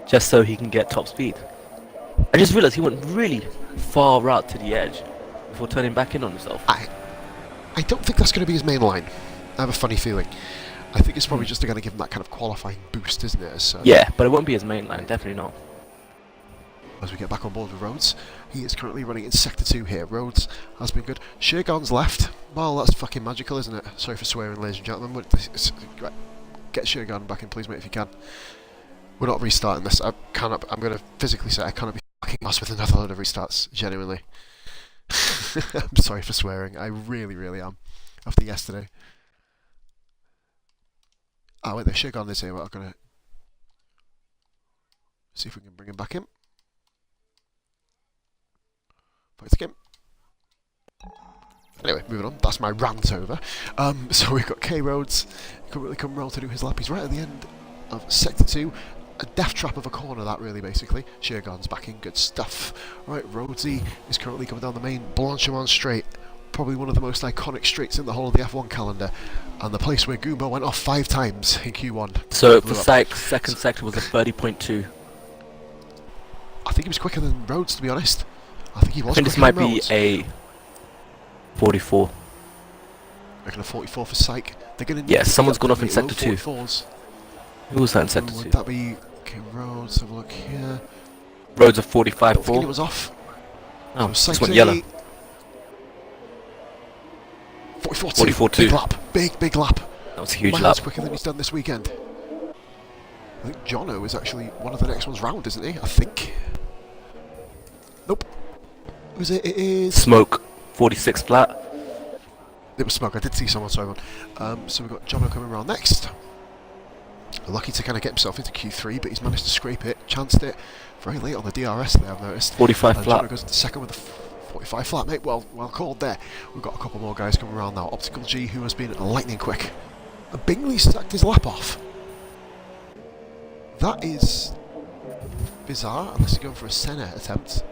just so he can get top speed. I just realised he went really far out to the edge before turning back in on himself. I don't think that's going to be his main line. I have a funny feeling. I think it's probably just going to give him that kind of qualifying boost, isn't it? Yeah, but it won't be his main line, definitely not. As we get back on board with Rhodes, he is currently running in Sector 2 here. Rhodes has been good. Shergon's left. Well, that's fucking magical, isn't it? Sorry for swearing, ladies and gentlemen. But Get Shergarden back in, please, mate, if you can. We're not restarting this. I'm going to physically say I cannot be fucking asked with another load of restarts, genuinely. I'm sorry for swearing. I really, really am. After yesterday. Oh, wait, the Shergarden is here. Well, I'm going to see if we can bring him back in. Back to game. Anyway, moving on. That's my rant over. So we've got K Rhodes. He couldn't really come round to do his lap. He's right at the end of Sector 2. A death trap of a corner, that really, basically. Shergarden's back in. Good stuff. Right, Rhodesy is currently coming down the main Blanchimont Straight. Probably one of the most iconic straights in the whole of the F1 calendar. And the place where Goomba went off 5 times in Q1. So for Sykes, second sector was a 30.2. I think he was quicker than Rhodes, to be honest. I think he was. I think this might be a 44. Making a 44 for Syke. They're going to need. Yeah, someone's gone off in sector 2. Who was that in sector 2? Would that be? Okay, Rhodes. Have a look here. Rhodes of I 45.4. think it was off. Oh, so this went yellow. 44.2. Big lap. Big lap. That was a huge lap. Miles quicker than he's done this weekend. I think Jono is actually one of the next ones round, isn't he? I think. Nope. Who's it? It is Smoke. 46 flat. It was Smoke. I did see someone. Sorry, so we've got Jono coming around next. Lucky to kind of get himself into Q3, but he's managed to scrape it, chanced it very late on the DRS there, I've noticed. 45 flat. Jono goes into second with a 45 flat, mate. Well called there. We've got a couple more guys coming around now. Optical G, who has been lightning quick. Bingley sacked his lap off. That is bizarre, unless you're going for a Senna attempt.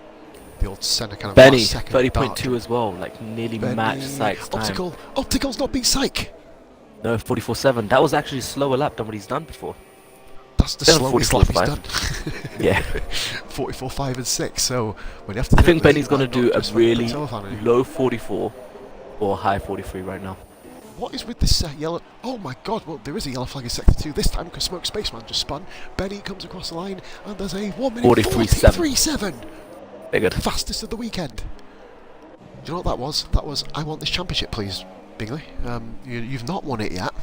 The old Senna kind of Benny, last second 30.2 as well, like nearly matched Sykes' time. Optical's not beat Syke. No, 44.7. That was actually a slower lap than what he's done before. That's the slowest lap he's done. Yeah. 44.5 and 6. So when you have to I think Benny's going to do a really low low 44 or high 43 right now. What is with this yellow? Oh my god, well, there is a yellow flag in sector 2 this time because Smoke Spaceman just spun. Benny comes across the line and there's a 1 minute 43.7. Very good. Fastest of the weekend. Do you know what that was? That was, I want this championship, please, Bingley. You've not won it yet.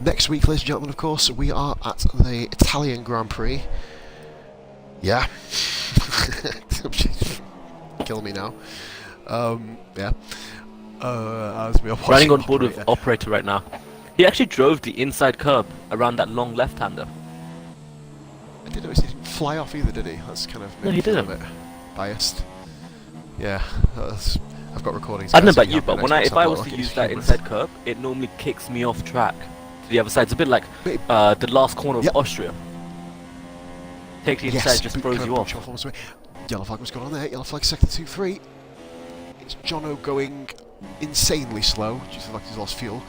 Next week, ladies and gentlemen, of course, we are at the Italian Grand Prix. Yeah. Kill me now. Yeah. As we are running on board with Operator right now. He actually drove the inside curb around that long left-hander. I didn't notice he didn't fly off either, did he? That's kind of made me feel a bit biased. Yeah, I've got recordings. I don't know about you, but if I was to use that inside curb, it normally kicks me off track to the other side. It's a bit like the last corner of Austria. Takes you inside, just throws you off. Yellow flag was going on there. Yellow flag sector 2-3. It's Jono going insanely slow due to the fact he's lost fuel.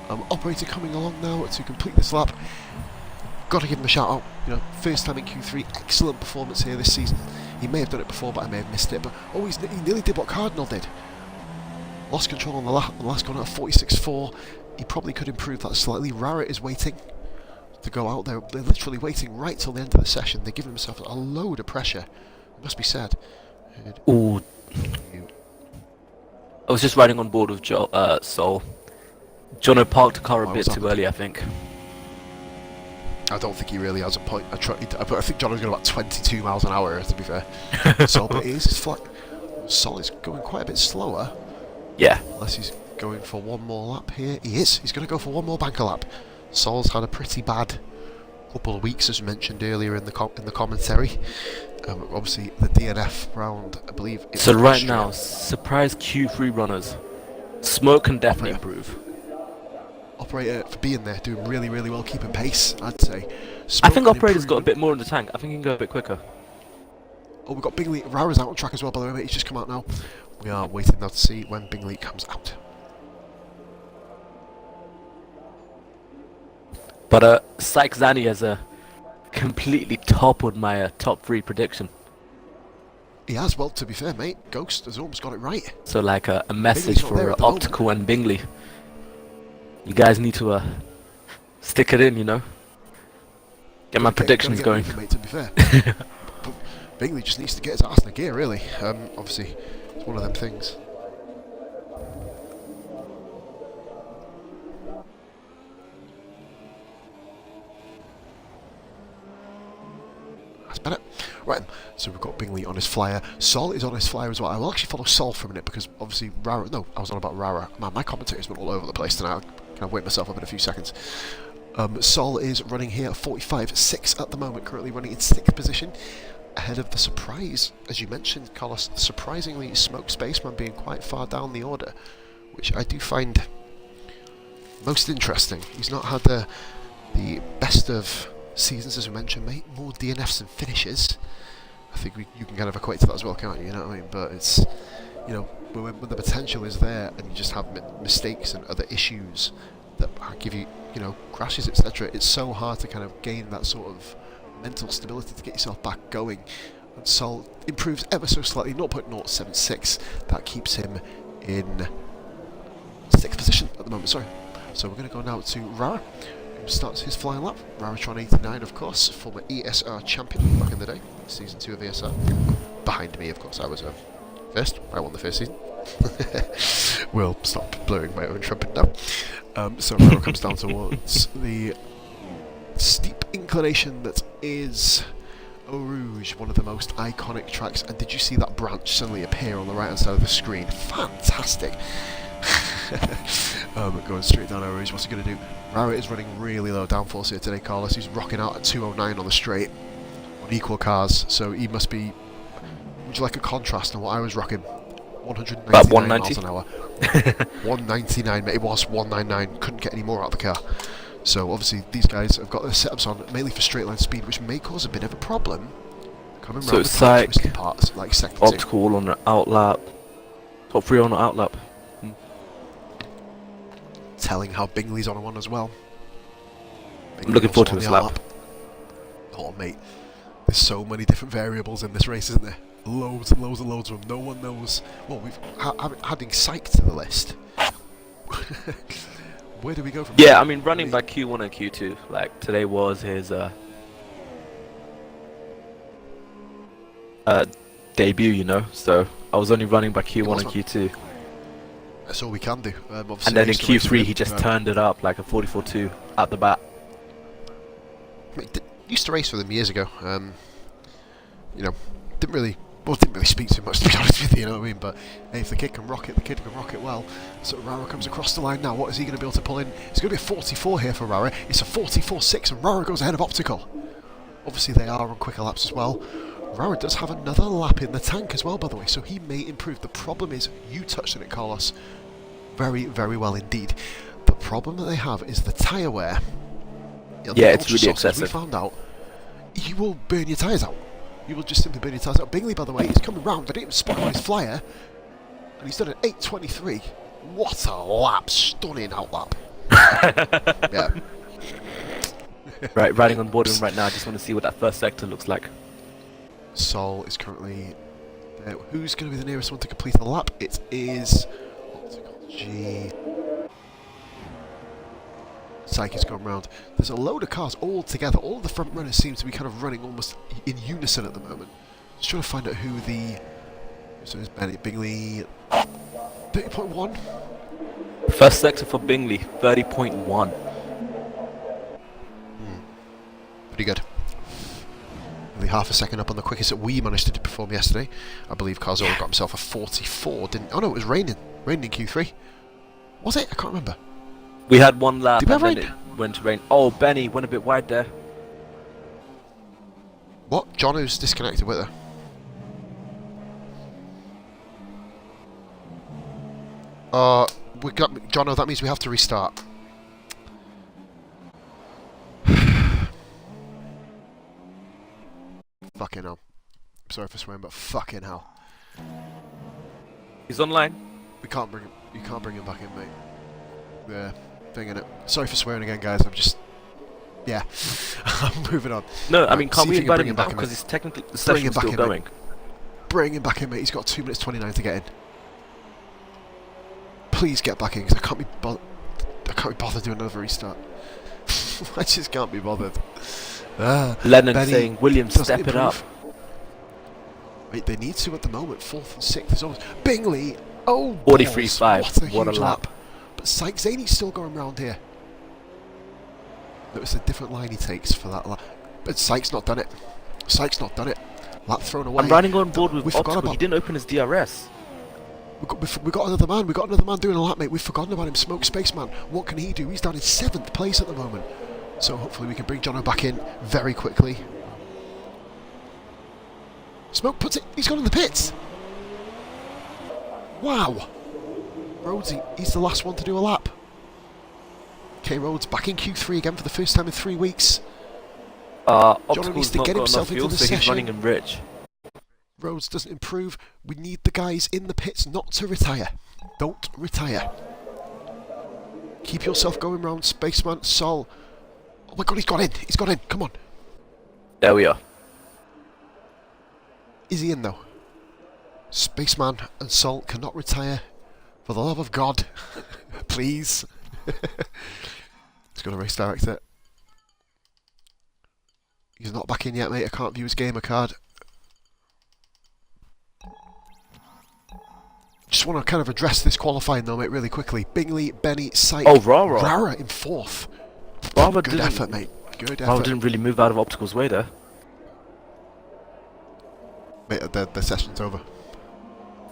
Operator coming along now to complete this lap. Got to give him a shout out. You know, first time in Q3, excellent performance here this season. He may have done it before, but I may have missed it. But he nearly did what Cardinal did. Lost control on the last corner at 46.4. He probably could improve that slightly. Rarrett is waiting to go out there. They're literally waiting right till the end of the session. They're giving themselves a load of pressure. It must be said. Ooh. I was just riding on board with Sol. Jono parked the car a bit too early, I think. I don't think he really has a point. I think Jono's going about 22 miles an hour, to be fair. Sol, but his flat. Sol is going quite a bit slower. Yeah. Unless he's going for one more lap here. He is. He's going to go for one more banker lap. Sol's had a pretty bad couple of weeks, as mentioned earlier in the commentary. Obviously, the DNF round, I believe. So right now, surprise Q3 runners. Smoke can definitely improve. Operator for being there, doing really, really well, keeping pace, I'd say. I think Operator's got a bit more in the tank. I think he can go a bit quicker. Oh, we've got Bingley. Rara's out on track as well, by the way, mate. He's just come out now. We are waiting now to see when Bingley comes out. But Sykes Zanny has completely toppled my top 3 prediction. He has, well, to be fair, mate. Ghost has almost got it right. So like a message for Optical and Bingley. You guys need to stick it in, you know. Get my predictions going. Mate, to be fair. But Bingley just needs to get his ass in the gear, really. Obviously, it's one of them things. better. Right, so we've got Bingley on his flyer. Sol is on his flyer as well. I will actually follow Sol for a minute because obviously Rara... No, I was on about Rara. Man, my commentator's been all over the place tonight. I'll kind of wake myself up in a few seconds. Sol is running here at 45.6 at the moment, currently running in 6th position. Ahead of the surprise, as you mentioned, Carlos, surprisingly Smoke Spaceman being quite far down the order, which I do find most interesting. He's not had the best of seasons, as we mentioned, mate. More DNFs than finishes. I think you can kind of equate to that as well, can't you? You know what I mean? But it's, you know, when the potential is there and you just have mistakes and other issues that give you, you know, crashes, etc. It's so hard to kind of gain that sort of mental stability to get yourself back going. And Sol improves ever so slightly, 0.076. That keeps him in 6th position at the moment. Sorry. So we're going to go now to Rara, who starts his flying lap. Raratron 89, of course, former ESR champion back in the day, season 2 of ESR. Behind me, of course, I was first. I won the first season. We'll stop blowing my own trumpet now. So Rara comes down towards the steep inclination that is Eau Rouge, one of the most iconic tracks. And did you see that branch suddenly appear on the right hand side of the screen? Fantastic. Going straight down Eau Rouge. What's he going to do? Rara is running really low downforce here today, Carlos. He's rocking out at 209 on the straight on equal cars, so he must be, would you like a contrast on what I was rocking? 199 miles an hour. 199, mate. It was 199. Couldn't get any more out of the car. So obviously these guys have got their setups on mainly for straight line speed, which may cause a bit of a problem coming so around it's like parts, like sector 2. optical on the outlap, top 3 on the outlap. Telling how Bingley's on one as well. I'm looking forward to his lap. Oh mate, there's so many different variables in this race, isn't there? Loads and loads and loads of them. No one knows. Well, we've adding Psych to the list. Where do we go from Yeah, there? I mean, running by Q1 and Q2. Like, today was his debut, you know, so I was only running by Q1 and Q2. That's all we can do. And then in Q3 he just turned it up like a 44.2 at the bat. I mean, used to race with him years ago. You know, didn't really speak too much, to be honest with you, you know what I mean? But hey, if the kid can rock it, the kid can rock it well. So Rara comes across the line now. What is he going to be able to pull in? It's going to be a 44 here for Rara. It's a 44.6 and Rara goes ahead of Optical. Obviously they are on quicker laps as well. Rara does have another lap in the tank as well, by the way, so he may improve. The problem is, you touched on it, Carlos, very, very well indeed. The problem that they have is the tyre wear. Yeah, it's really excessive. We found out, you will burn your tyres out. You will just simply burn your tyres out. Bingley, by the way, is coming round. I didn't even spot on his flyer, and he's done an 8.23. What a lap! Stunning out lap. Yeah. Right, riding on board with him right now. I just want to see what that first sector looks like. Sol is currently there. Who's going to be the nearest one to complete the lap? It is... what's it called? G... Psyche is going round. There's a load of cars all together. All of the front runners seem to be kind of running almost in unison at the moment. Just trying to find out who the... So it's Bennett, Bingley... 30.1? First sector for Bingley, 30.1. Pretty good. Only half a second up on the quickest that we managed to perform yesterday. I believe Carzola got himself a 44, didn't... Oh no, it was raining. Raining in Q3. Was it? I can't remember. We had one lap Did we and have then rain? it went to rain. Oh, Benny went a bit wide there. What? Jono's disconnected with her. We got Jono. That means we have to restart. Fucking hell. Sorry for swearing, but fucking hell. He's online. We can't bring him. You can't bring him back in, mate. Yeah, thing in it. Sorry for swearing again, guys. I'm just. Yeah, I'm moving on. No, right, I mean, can't we invite him back back because he's technically the bring session's him back still in, going. mate. Bring him back in, mate. He's got 2 minutes 29 to get in. Please get back in, because I can't be bothered doing another restart. I just can't be bothered. Lennon Benny saying, William, step it up. Mate, they need to at the moment. 4th and 6th is almost... Bingley! Oh, 43.5. What a huge lap. But Sykes Zaney's still going round here. Notice a different line he takes for that lap. But Sykes not done it. Sykes not done it. Lap thrown away. I'm running on board with We forgot Optical. about. He didn't open his DRS. We got another man. We got another man doing a lap, mate. We've forgotten about him. Smoke Spaceman. What can he do? He's down in 7th place at the moment. So hopefully we can bring Jono back in very quickly. Smoke puts it. He's gone in the pits. Wow. Rhodes, he's the last one to do a lap. Okay, Rhodes back in Q3 again for the first time in 3 weeks. Jono needs Optical's to not get got himself enough fuel, into the so session. he's running him rich. Rhodes doesn't improve. We need the guys in the pits not to retire. Don't retire. Keep yourself going round, Spaceman, Sol. Oh my god, he's got in. He's got in. Come on. There we are. Is he in though? Spaceman and Sol cannot retire. For the love of God. Please. He's got to race direct it. He's not back in yet, mate. I can't view his gamer card. Just want to kind of address this qualifying though, mate, really quickly. Bingley, Benny, Syke. Oh, Rara. Rara in 4th. Rara Good effort, mate. Good Rara effort. didn't really move out of Optical's way there. Mate, the session's over.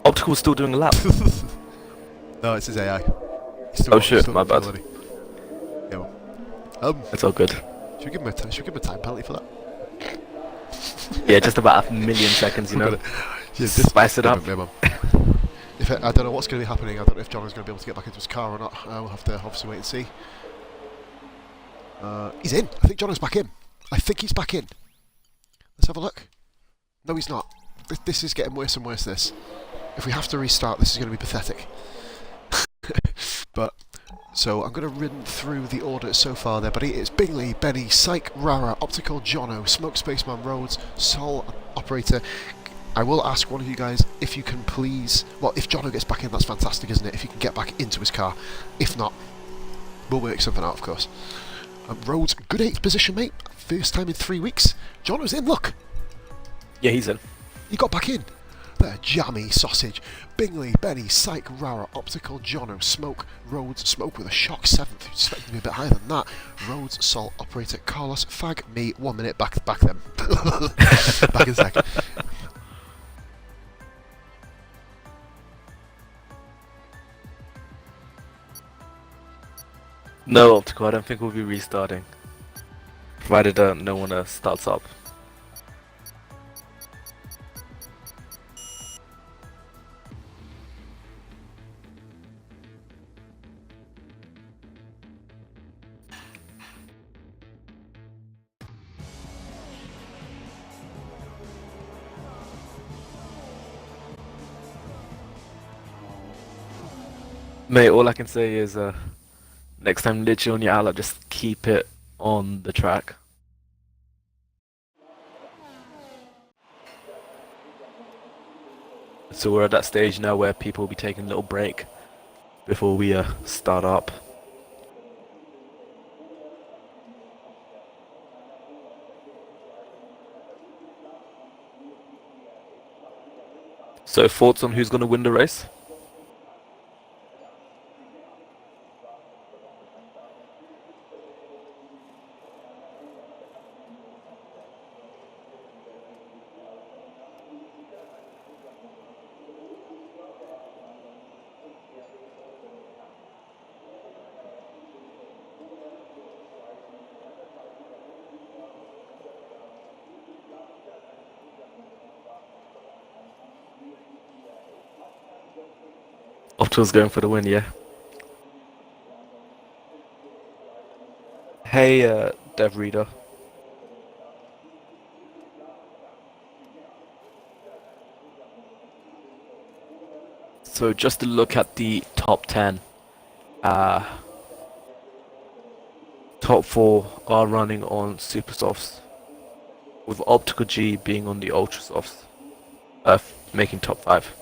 Optical's still doing a lap. No, it's his AI. Oh shit, my bad. Yeah, It's all good. should we give him a time penalty for that? Yeah, just about 1,000,000 seconds, you know. Yeah, Spice it up. If I don't know what's going to be happening. I don't know if John is going to be able to get back into his car or not. We'll have to obviously wait and see. He's in. I think John is back in. I think he's back in. Let's have a look. No, he's not. This is getting worse and worse, this. If we have to restart, this is going to be pathetic. But, so I'm going to run through the order so far there, buddy. It's Bingley, Benny, Syke, Rara, Optical, Jono, Smoke Spaceman, Rhodes, Sol, Operator. I will ask one of you guys if you can please... Well, if Jono gets back in, that's fantastic, isn't it? If you can get back into his car. If not, we'll work something out, of course. Rhodes, good 8th position, mate. First time in 3 weeks. Jono's in, look. Yeah, he's in. He got back in. There, Jammy, Sausage, Bingley, Benny, Syke, Rara, Optical, Jono, Smoke, Rhodes, Smoke with a shock 7th, expecting to be a bit higher than that. Rhodes, Sol, Operator, Carlos, Fag, me, 1 minute, back them. Back in a sec. No, Optical, I don't think we'll be restarting. Provided no one starts up. Mate, all I can say is next time literally on your outlet, just keep it on the track. So we're at that stage now where people will be taking a little break before we start up. So thoughts on who's going to win the race? Optimal's going for the win, yeah. Hey, Dev Reader. So just to look at the top 10, top 4 are running on Super Softs, with Optical G being on the Ultra Softs, making top 5.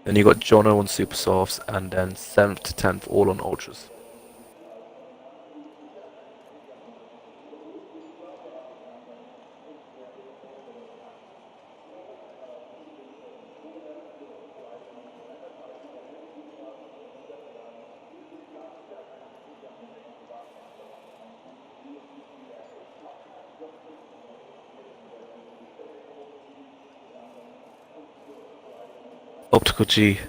Then you got Jono on Super Softs, and then 7th to 10th all on Ultras. Optical G,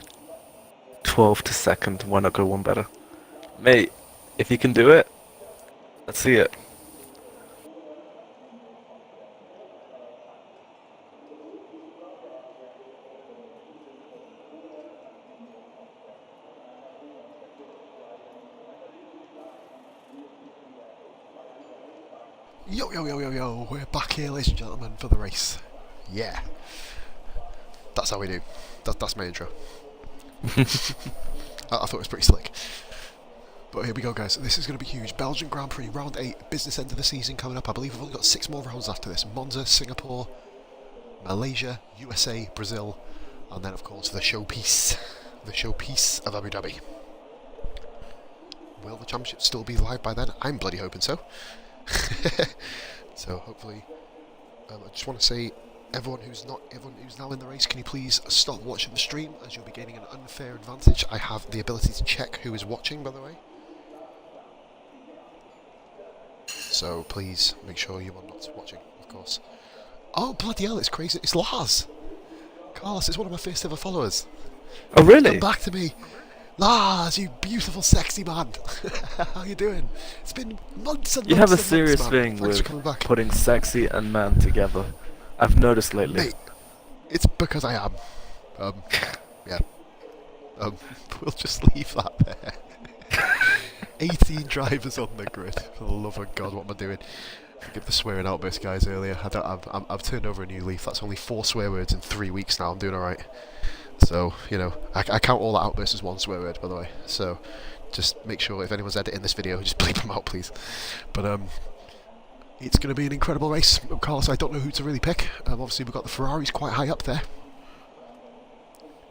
12 to second. Why not go one better? Mate, if you can do it, let's see it. Yo, yo, yo, yo, yo, we're back here, ladies and gentlemen, for the race. Yeah. That's how we do. That's my intro. I thought it was pretty slick. But here we go, guys. This is going to be huge. Belgian Grand Prix, round 8, business end of the season coming up. I believe we've only got 6 more rounds after this. Monza, Singapore, Malaysia, USA, Brazil, and then, of course, the showpiece. The showpiece of Abu Dhabi. Will the championship still be live by then? I'm bloody hoping so. So hopefully, I just want to say, everyone who's now in the race, can you please stop watching the stream, as you'll be gaining an unfair advantage. I have the ability to check who is watching, by the way. So please make sure you are not watching, of course. Oh bloody hell! It's crazy. It's Lars. Carlos, it's one of my first ever followers. Oh really? Come back to me. Lars, you beautiful, sexy man. How you doing? It's been months and months. You have a and serious months, man. thing Thanks with for coming back. putting sexy and man together. I've noticed lately. Mate, it's because I am. Yeah. We'll just leave that there. 18 drivers on the grid. For the love of God, what am I doing? Forgive the swearing outburst, guys, earlier. I've turned over a new leaf. That's only 4 swear words in 3 weeks now. I'm doing alright. So, you know, I count all that outbursts as 1 swear word, by the way. So, just make sure if anyone's editing this video, just bleep them out, please. But, it's going to be an incredible race. Carlos, I don't know who to really pick. Obviously, we've got the Ferraris quite high up there.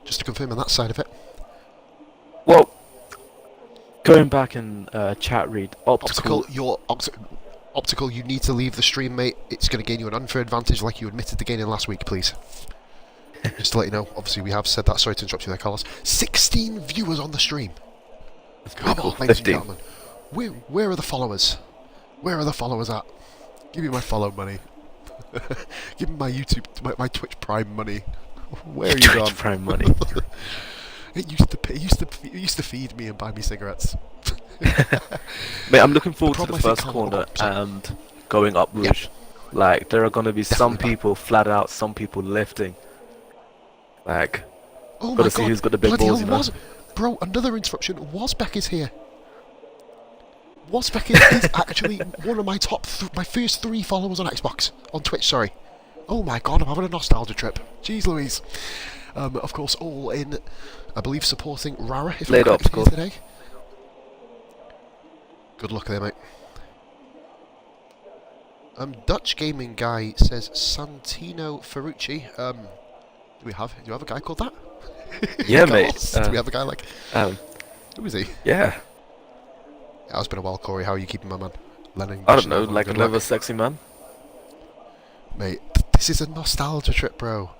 Just to confirm on that side of it. Well, going back in chat read, optical. Optical, you need to leave the stream, mate. It's going to gain you an unfair advantage like you admitted to gaining last week, please. Just to let you know, obviously we have said that. Sorry to interrupt you there, Carlos. 16 viewers on the stream. Come on, ladies and gentlemen. Where are the followers? Where are the followers at? Give me my follow money. Give me my YouTube, my Twitch Prime money. Where are you gone? Twitch Prime money. It used to feed me and buy me cigarettes. Mate, I'm looking forward to the first corner and going up Rouge. Yeah. Like, there are going to be some Definitely. people flat out, some people lifting. Like, Oh gotta my see God, who's got the big bloody balls, hell, you know. Bro, another interruption. Wasbeck is here. Wasbeck is actually one of my my first 3 followers on Xbox, on Twitch, sorry. Oh my God, I'm having a nostalgia trip. Jeez Louise. Of course, all in, I believe, supporting Rara, if I'm correct here today. Good luck there, mate. Dutch gaming guy says Santino Ferrucci. Do you have a guy called that? Yeah, mate. Do we have a guy like? Who is he? Yeah. Yeah, it's been a while, Corey. How are you keeping, my man? Lennon, I don't know, like another sexy man. Mate, this is a nostalgia trip, bro.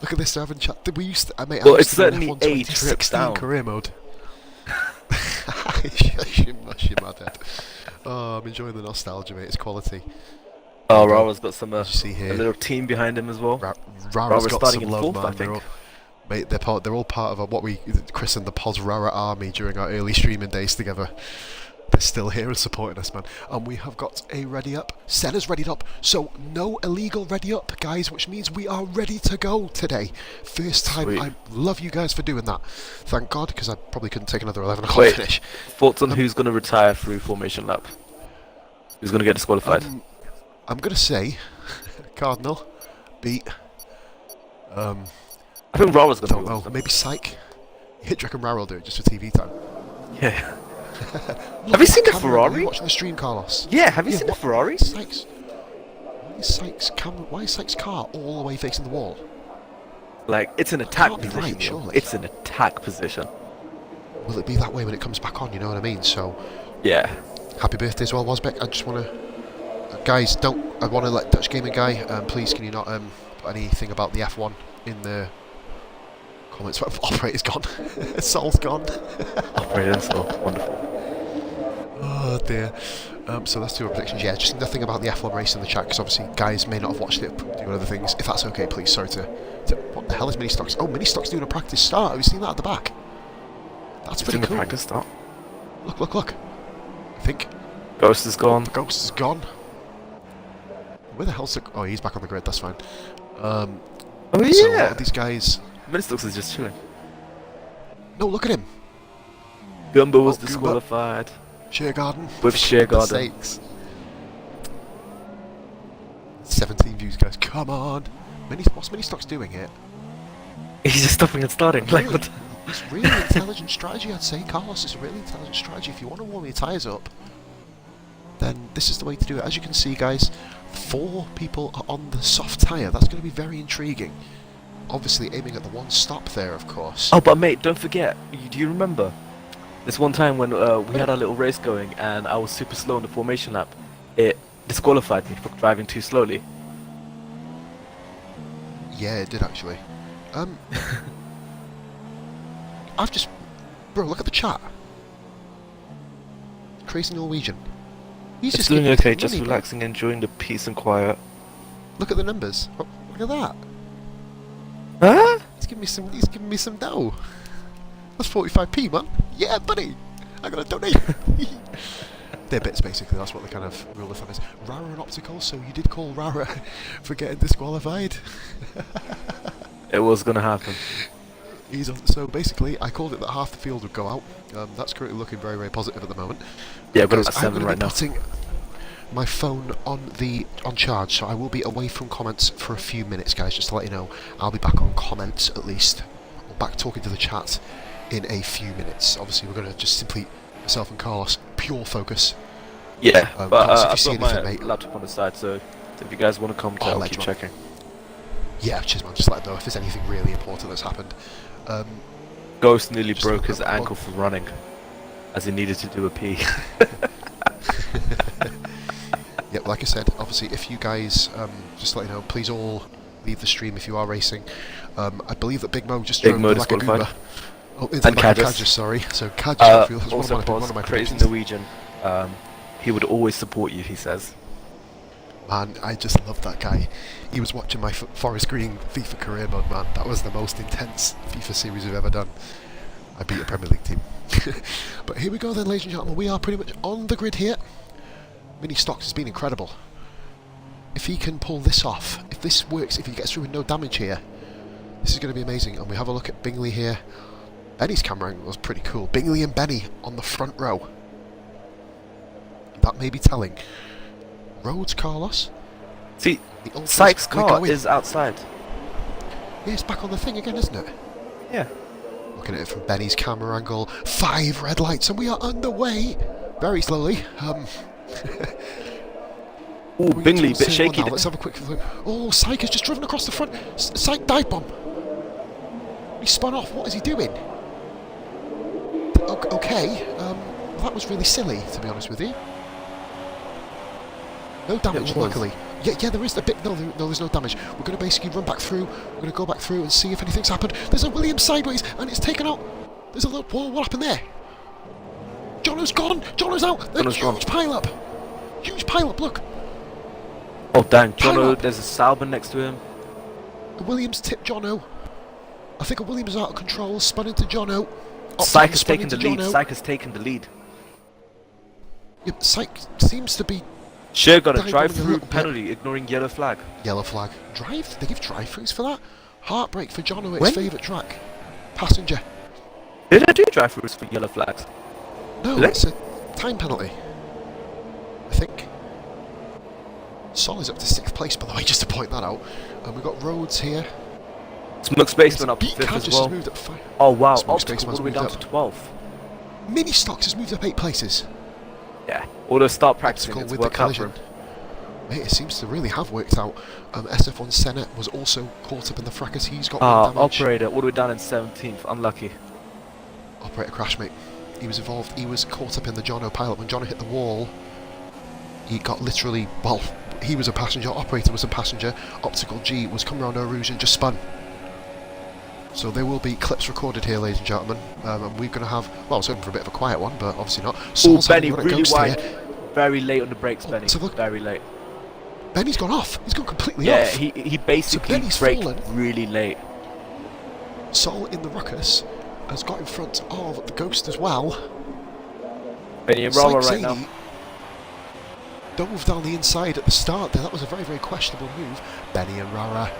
Look at this, I haven't chat. We used to, mate, Well, I used it's to certainly F1 aged 2016 down. career mode. Shush him, my dad. Oh, I'm enjoying the nostalgia, mate. It's quality. Oh, Rara's got some You see here, a little team behind him as well. Rara's got starting some in love, 4th, I man. think. Mate, they're all part of what we christened the Pos Rara army during our early streaming days together. They're still here and supporting us, man. And we have got a ready up. Senna's readied up. So no illegal ready up, guys, which means we are ready to go today. First time. Sweet. I love you guys for doing that. Thank God, because I probably couldn't take another 11 o'clock finish. Thoughts on who's going to retire through formation lap? Who's going to get disqualified? I'm going to say Cardinal beat... I think Rara's going to don't know, maybe Psych. Do you reckon Rara will do it just for TV time? Yeah. Have you seen the Ferrari? Are you watching the stream, Carlos? Yeah, have you seen the Ferrari? Sykes. Why is Sykes' car all the way facing the wall? Like, it's an attack can't be position. right, surely. It's an attack position. Will it be that way when it comes back on, you know what I mean? So, Yeah. happy birthday as well, Wasbeck. I just want to... guys, I want to let Dutch Gaming Guy, please can you not put anything about the F1 in the comments? Operator's gone. Sol's gone. Operator, so wonderful. Oh dear. So let's do our predictions. Yeah, just nothing about the F1 race in the chat, because obviously guys may not have watched it, doing other things. If that's okay, please. Sorry to... What the hell is Mini Stocks? Oh, Mini Stocks doing a practice start. Have you seen that at the back? That's It's pretty in the cool. practice start. Look, look, look. I think Ghost is gone. the Ghost is gone. Where the hell's the... Oh, he's back on the grid. That's fine. Oh So a lot yeah! of these guys... Ministox is just chilling. No, look at him. Gumbo was Oh, Goomba. disqualified. Sheergarden. With Sheergarden. Sakes. 17 views, guys. Come on. What's Mini Stocks doing here? He's just stopping and starting. Like Really? what? It's really intelligent strategy, I'd say, Carlos. It's a really intelligent strategy. If you want to warm your tyres up, then this is the way to do it. As you can see, guys, 4 people are on the soft tyre. That's going to be very intriguing. Obviously, aiming at the one stop there, of course. Oh, but mate, don't forget. Do you remember this one time when we had our little race going and I was super slow in the formation lap? It disqualified me for driving too slowly. Yeah, it did actually. I've just... Bro, look at the chat. Crazy Norwegian. He's It's just doing giving me okay, some just money, bro. relaxing, enjoying the peace and quiet. Look at the numbers. Oh, look at that. Huh? He's giving me some dough. That's 45p, man. Yeah, buddy. I'm gonna donate. They're bits, basically. That's what the kind of rule of thumb is. Rara and Optical. So you did call Rara for getting disqualified. It was gonna happen. So basically, I called it that half the field would go out. That's currently looking very, very positive at the moment. Yeah, I've got Because about I'm 7 gonna right be now. putting my phone on charge, so I will be away from comments for a few minutes, guys. Just to let you know, I'll be back on comments at least, or back talking to the chat in a few minutes. Obviously, we're gonna just simply myself and Carlos pure focus. Yeah, but Carlos, if you I've see got my anything, mate, laptop on the side, so if you guys want to comment, Oh, I'll legend. keep checking. yeah, cheers, man. Just let them know if there's anything really important that's happened. Ghost nearly Just broke look his up- ankle for running, as he needed to do a pee. Yeah, like I said, obviously, if you guys, just to let you know, please all leave the stream if you are racing. I believe that Big Mo just Big drove Mo the Laka disqualified. Gooba. Oh, into And the back of Kadjas. Kadjas, sorry. So Kadjas, I feel, that's Also, one of my crazy predictions. Norwegian. He would always support you, he says. Man, I just love that guy. He was watching my Forest Green FIFA career mode, man. That was the most intense FIFA series we've ever done. I beat a Premier League team. But here we go then, ladies and gentlemen. We are pretty much on the grid here. Mini Stocks has been incredible. If he can pull this off, if this works, if he gets through with no damage here, this is going to be amazing. And we have a look at Bingley here. Benny's camera angle was pretty cool. Bingley and Benny on the front row. That may be telling. Rhodes, Carlos. See, The Ultras, Sykes' we're car going. is outside. Yeah, it's back on the thing again, isn't it? Yeah. Looking at it from Benny's camera angle. 5 red lights and we are underway. Very slowly. Ooh, We're Bingley, towards bit turn shaky. one now. Let's have a quick look. Oh, Syke has just driven across the front. Syke dive bomb. He spun off. What is he doing? Okay. That was really silly, to be honest with you. No damage, It was. luckily. Yeah, there is a bit. No, there's no damage. We're going to basically run back through. We're going to go back through and see if anything's happened. There's a Williams sideways, and it's taken out. There's a little. Whoa, what happened there? Jono's gone. Jono's out. Jono's gone. Huge pile up. Huge pile up. Look. Oh, dang. Pile Jono, up. there's a Salban next to him. A Williams tipped Jono. I think a Williams is out of control. Spun into Jono. Syke has spun taken the into lead. Jono. Syke has taken the lead. Yeah, Syke seems to be Sure got a Dive bombing a drive-through little bit. penalty, ignoring yellow flag. yellow flag. Drive? They give drive-throughs for that? Heartbreak for Jono, its When? favourite track. Passenger. Did I do drive-throughs for yellow flags? No, Did they? it's a time penalty. I think. Sol is up to 6th place, by the way, just to point that out. And we've got Rhodes here. Smoke Spaceman up to Beat 5th Cad as just well. moved up 5. Oh wow, Smoke Optical Spaceman's all the way moved down up. to 12th. Mini Stocks has moved up 8 places. Yeah, although start practicing, Optical it's with the worked out for collision. him. Mate, it seems to really have worked out. SF1 Senna was also caught up in the fracas. He's got Ah, one damage. Operator all the way down in 17th, unlucky. Operator crash, mate. He was involved. He was caught up in the Jono pilot. When Jono hit the wall, he got literally, well, he was a passenger. Operator was a passenger. Optical G was coming around Eau Rouge and just spun. So there will be clips recorded here, ladies and gentlemen, and we're going to have, well, I was hoping for a bit of a quiet one, but obviously not. Oh, Saul's Benny, having a run at really Ghost wide. here. Very late on the brakes, Benny. So look, very late. Benny's gone off. He's gone completely Yeah, off. he basically braked really late. Saul in the ruckus has got in front of the Ghost as well. Benny and Rara right now. Dove down the inside at the start there. That was a very, very questionable move. Benny and Rara.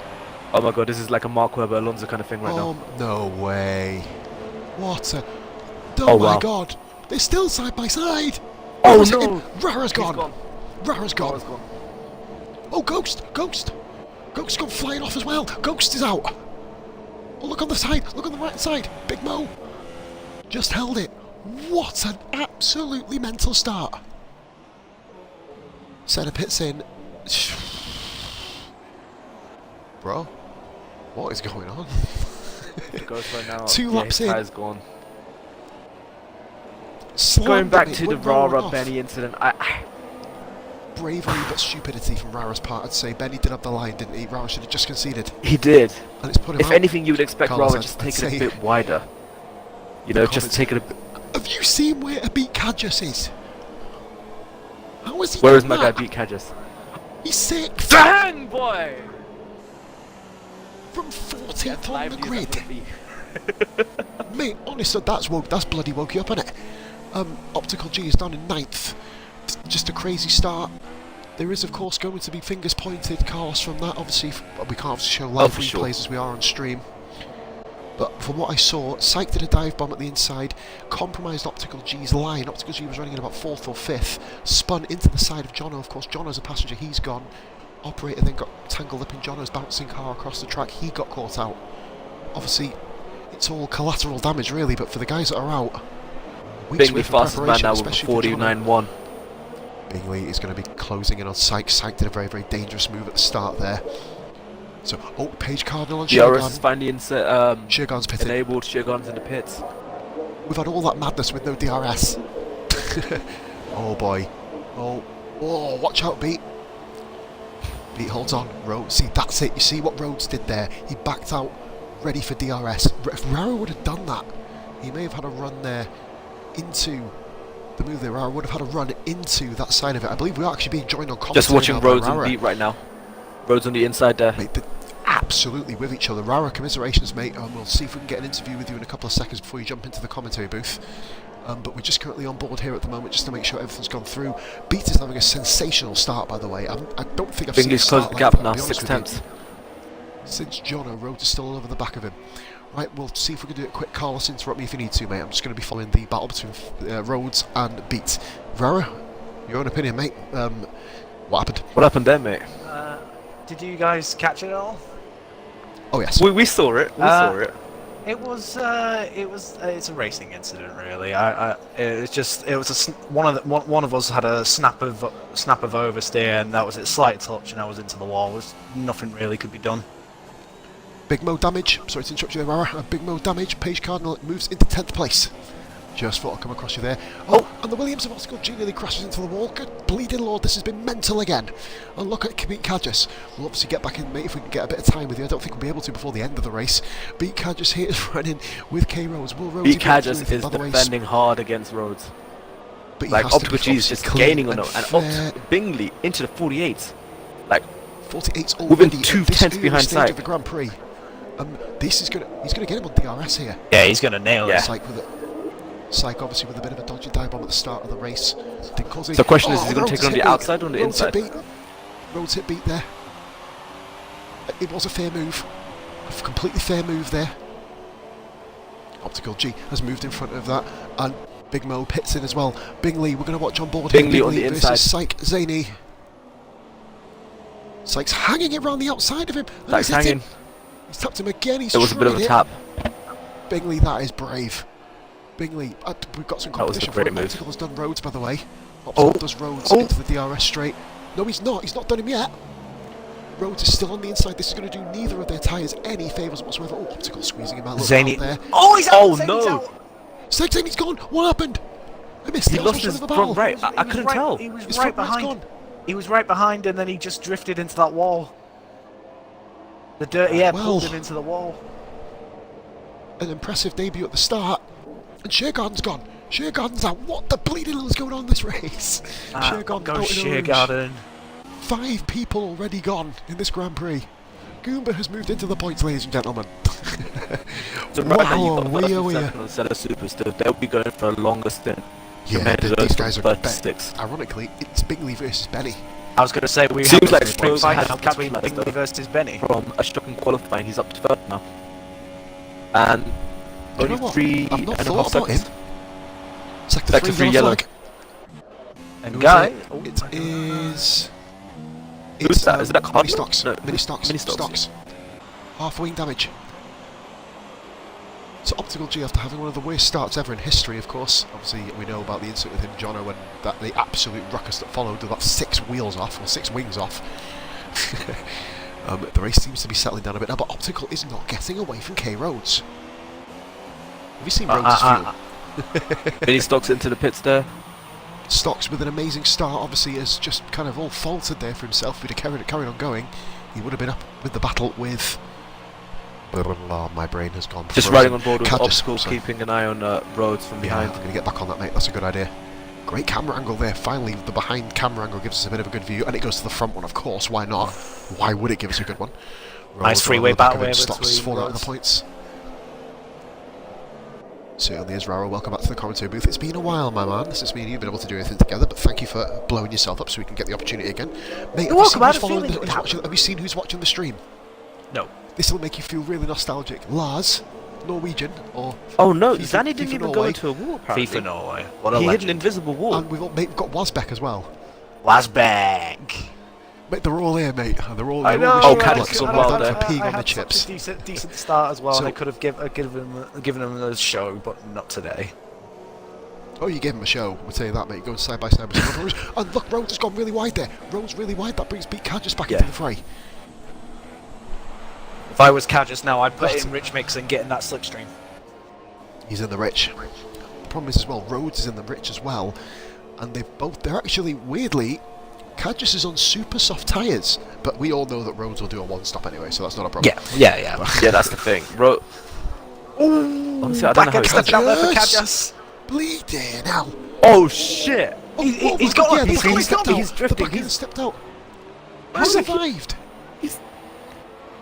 Oh my god, this is like a Mark Webber Alonso kind of thing right now. No way. What a... Oh my wow. god. They're still side by side. Oh no. Rara's gone. Rara's gone. Oh, Ghost. Ghost's gone flying off as well. Ghost is out. Oh, look on the side. Look on the right side. Big Mo. Just held it. What an absolutely mental start. Senna pits in. Bro, what is going on? Right now. 2 laps in. Tire's gone. Going back to the Rara Benny incident. Bravery but stupidity from Rara's part, I'd say. Benny did have the line, didn't he? Rara should have just conceded. He did. And it's put him if out. anything, you would expect Carlos, Rara just take it a bit wider. You know, just take it a bit... Have you seen where Abit Kajas is? How is he Where is my guy Abit Kajas? He's 6th! Dang, boy! From 14th on the grid. Mate, honestly, that's bloody woke you up, innit? Optical G is down in 9th. Just a crazy start. There is, of course, going to be fingers pointed, Carlos, from that. Obviously, we can't obviously show live replays as we are on stream. But from what I saw, Syke did a dive bomb at the inside, compromised Optical G's line. Optical G was running in about 4th or 5th, spun into the side of Jono. Of course, Jono's a passenger, he's gone. Operator then got tangled up in Jono's bouncing car across the track, he got caught out. Obviously, it's all collateral damage really, but for the guys that are out, being the fastest man now with a 49.1. Bingley is going to be closing in on Syke. Syke did a very, very dangerous move at the start there. So, Page Cardinal on Sheargan. DRS is finally Sheargan's pitted. Enabled, Sheargan's in the pits. We've had all that madness with no DRS. Oh boy. Oh, watch out, Beat. Beat holds on. Rhodes, see, that's it. You see what Rhodes did there? He backed out, ready for DRS. If Rara would have done that, he may have had a run there into the move there. Rara would have had a run into that side of it. I believe we are actually being joined on commentary. Just watching Rhodes and Beat right now. Rhodes on the inside there. Mate, absolutely with each other. Rara, commiserations, mate, and we'll see if we can get an interview with you in a couple of seconds before you jump into the commentary booth. But we're just currently on board here at the moment just to make sure everything's gone through. Beat is having a sensational start, by the way. I don't think I've seen Bingley's closed the gap now, 6 tenths. Since Jono, Rhodes is still all over the back of him. Right, we'll see if we can do it quick. Carlos, interrupt me if you need to, mate. I'm just going to be following the battle between Rhodes and Beat. Rara, your own opinion, mate. What happened? What happened there, mate? Did you guys catch it all? Oh yes. We saw it. We saw it. It's a racing incident, really. One of us had a snap of oversteer, and that was it. Slight touch, and I was into the wall. Nothing really could be done. Big Mo damage. Sorry to interrupt you there, Rara. Big Mo damage. Page Cardinal moves into 10th place. Just thought I'd come across you there. And the Williams of Optical G nearly crashes into the wall. Good bleeding lord, this has been mental again. And look at Beat Kajas. We'll obviously get back in, mate, if we can get a bit of time with you. I don't think we'll be able to before the end of the race. Beat Kajas here is running with K Rhodes. Will Rhodes Beat Kajas is defending hard against Rhodes. But like Optical G is just gaining on him, and Bingley into the 48s. Like 48s already within 2 tenths behind Syke Syke. the Grand Prix. He's gonna get him on DRS here. Yeah, he's gonna nail it. Syke obviously with a bit of a dodgy dive bomb at the start of the race. So the question is he going to take it on the outside or on the inside? Rhodes hit Beat there. It was a fair move. A completely fair move there. Optical G has moved in front of that. And Big Mo pits in as well. Bingley, we're going to watch on board Bingley here. on the inside. Syke, Zany. Syke's hanging around the outside of him. Syke's hanging. He's tapped him again. It was a bit of a tap. Bingley, that is brave. Bingley, we've got some competition for it. Optical has done Rhodes, by the way. Optical does Rhodes into the DRS straight. No, he's not. He's not done him yet. Rhodes is still on the inside. This is going to do neither of their tyres any favours whatsoever. Oh, Optical squeezing him out. Zany there. Oh, he's out! Oh, no! Zane's gone. What happened? I missed it. He lost his front right. I couldn't tell. He was right behind. He was right behind, and then he just drifted into that wall. The dirty air pulled him into the wall. an impressive debut at the start, and Sheargarden's gone. Sheargarden's out. What the bleeding hell is going on in this race? Sheargarden Go out in orange. Sheargarden. 5 people already gone in this Grand Prix. Goomba has moved into the points, ladies and gentlemen. So right now Wow, you've got we are. 30 seconds instead of super still. They'll be going for a longer stint. Yeah, compared to these those guys from are 36. ironically, it's Bingley versus Benny. I was going to say we Seems have like a Stroke fight has now catch between flags, Bingley though. versus Benny. From a shocking qualifying, he's up to 3rd now. And You know only what? 3 I've not and a thought half about him. seconds. Sector Sector 3 3 yellow yellow. flag. And Who Guy. is it? It is. Who's that? Is that Mini Cardinal? stocks. No, Mini stocks. Mini stocks. Stocks. Half wing damage. So Optical G, after having one of the worst starts ever in history, of course. Obviously, we know about the incident with him, Jono, and that the absolute ruckus that followed with that 6 wheels off, or 6 wings off. The race seems to be settling down a bit now, but Optical is not getting away from K Rhodes. Have you seen Rhodes' fuel? Mini stocks into the pits there. Stocks with an amazing start, obviously, has just kind of all faltered there for himself. If he'd have carried on going, he would have been up with the battle with. Blah, blah, blah, my brain has gone. Just frozen. riding on board with Can't obstacle, just- keeping an eye on roads from Yeah, behind. I'm going to get back on that, mate. That's a good idea. Great camera angle there. Finally, the behind camera angle gives us a bit of a good view, and it goes to the front one, of course. Why not? Why would it give us a good one? Nice Rhodes freeway on the back battle of him, there Stocks between fall out of Rhodes. the points. Certainly is, Raro. Welcome back to the commentary booth. It's been a while, my man. Since me and you have been able to do anything together, but thank you for blowing yourself up so we can get the opportunity again. Mate, You're welcome. I had a feeling it would have you seen who's watching the stream? No. This will make you feel really nostalgic. Lars, Norwegian, or Oh no, FIFA Zanny didn't even go Norway. into a wall apparently. FIFA Norway. What a He hit an legend. invisible wall. and we've got Wazbek as well. Wasback. Mate, they're all here, mate. They're all. I they're all know. rich Caddick's blokes. on Well wild done there. for peeing I on the had chips. such a decent start as well, So- and I could have given them a show, but not today. Oh, you gave him a show. We'll tell you that, mate. Going side by side with some others. And look, Rhodes has gone really wide there. Rhodes really wide. That brings Pete Cadges back into the fray. If I was Cadges now, I'd put But- in Rich Mix and get in that slipstream. He's in the rich. The problem is as well, Rhodes is in the rich as well, and they're actually weirdly, Cadges is on super soft tyres, but we all know that Rhodes will do a one stop anyway, so that's not a problem. Yeah. Yeah, that's the thing. Honestly, I don't know how he does stepped out there for Cadges. Cadges. Bleeding now. Oh shit! Oh, he's got one, he's got one, stepped out. he's drifting, The back end he's- stepped out. He How did he- survived.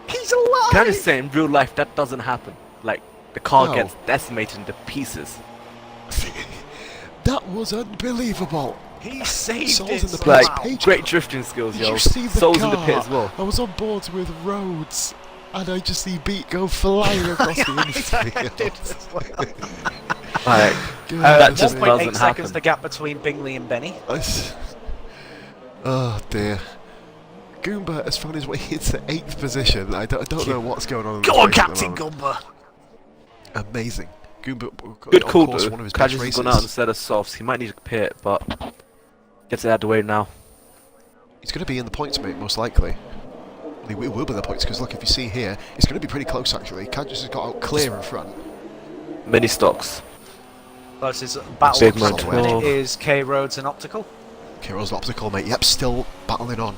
He's alive. Can I just say, in real life, that doesn't happen. Like, the car No. gets decimated into pieces. That was unbelievable. He saved Souls it. in the somehow. Like, Page- great drifting skills, Did yo. you see the Souls car? in the pit as well. I was on board with Rhodes, and I just see Beat go flying across the infield. Like, that just 1.8 doesn't seconds happen. the gap between Bingley and Benny. Oh dear. Goomba has found his way into 8th position. I don't know what's going on. In Go this on, race at the Captain moment. Gumba. Amazing. Goomba, Good of call, course, though. one of his best Cadges has races. gone out instead of softs. He might need a pit, but gets it out of the way now. He's going to be in the points, mate, most likely. He will be in the points because look, if you see here, it's going to be pretty close actually. Cadges has got out clear in front. Mini stocks. Versus battle Big between man. when Oh. it is K Rhodes and Optical. Kiro's optical, mate. Yep, still battling on.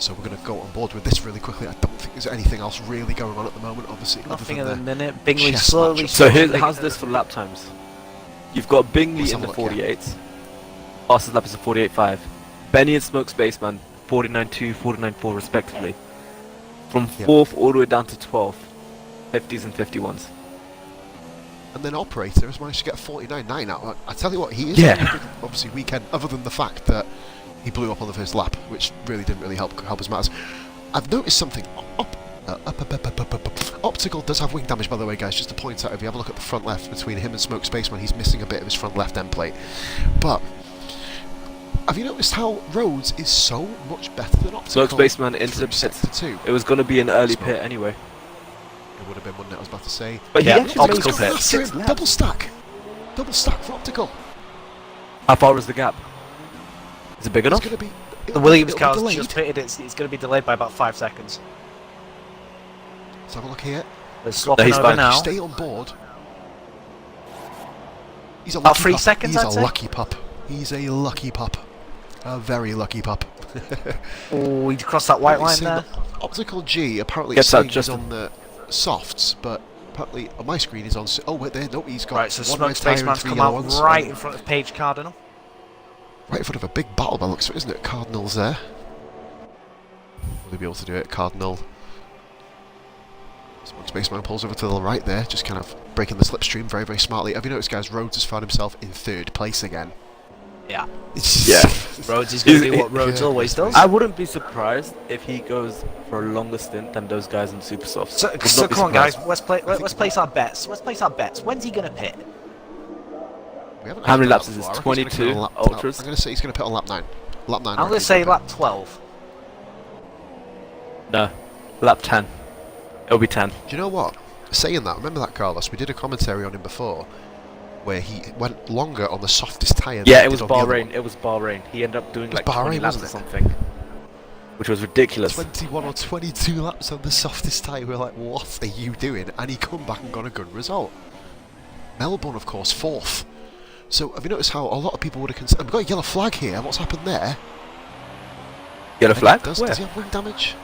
So we're going to go on board with this really quickly. I don't think there's anything else really going on at the moment, obviously. Nothing other at than the minute. Bingley chess slowly. match. So slowly- how's this for lap times? You've got Bingley Let's in have the a look, yeah. 48s. Fastest lap is a 48.5. Benny and Smoke Spaceman 49.2, 49.4 respectively. From Yep. 4th all the way down to 12th. 50s and 51s. And then Operator has managed to get a 49.9 out. I tell you what, he is Yeah. having a good, obviously, weekend, other than the fact that he blew up on the first lap, which really didn't really help us matters. I've noticed something. Optical does have wing damage, by the way, guys, just to point out, if you have a look at the front left between him and Smoke Spaceman, he's missing a bit of his front left end plate. But have you noticed how Rhodes is so much better than Optical? Smoke Spaceman into the from pits. sector 2. It was going to be an early Smoke. pit anyway. It would have been one that I was about to say. But Yeah, he actually Optical made pit. it 6 laps. Double stack. Double stack for Optical. How far is the gap? Is it big It's enough? going to be... The Williams it'll be car's delayed. just pitted. It's going to be delayed by about 5 seconds. Let's have a look here. They're swapping he's over fine. now. Stay on board. He's a About lucky 3 pup. seconds, He's I'd a say. lucky pup. He's a lucky pup. A very lucky pup. Oh, he crossed that white line Saying there. that Optical G apparently Gets saying that just he's on the softs, but apparently on my screen he's on. Oh wait, there. Nope, he's got Right, so one Smoke red tyre and Spaceman's 3 come yellow out ones. right in front of Page Cardinal. Right in front of a big battle by the looks of it, isn't it? Cardinal's there. Will they be able to do it? Cardinal. Smoke Spaceman pulls over to the right there, just kind of breaking the slipstream very, very smartly. Have you noticed, guys, Rhodes has found himself in 3rd place again? Yeah. Yeah. Rhodes is going to do what Rhodes yeah, always does. I wouldn't be surprised if he goes for a longer stint than those guys in Super Softs. So come on, guys. Let's place our bets. Let's place our bets. When's he going to pit? We haven't How many actually laps done is that this? before. I reckon he's gonna 22 pit on lap- ultras? I'm going to say he's going to pit on lap 9. Lap 9. I'm going to say lap 12. No, lap 10. It'll be 10. Do you know what? Saying that, remember that, Carlos? We did a commentary on him before, where he went longer on the softest tyre. Yeah, than it he was did on the other Bahrain. one. It was Bahrain. He ended up doing was like 20 Bahrain, laps or wasn't something, which was ridiculous. 21 or 22 laps on the softest tyre. We're like, what are you doing? And he come back and got a good result. Melbourne, of course, 4th. So have you noticed how a lot of people would have considered? We've got a yellow flag here. What's happened there? Yellow flag? Does he have wing damage?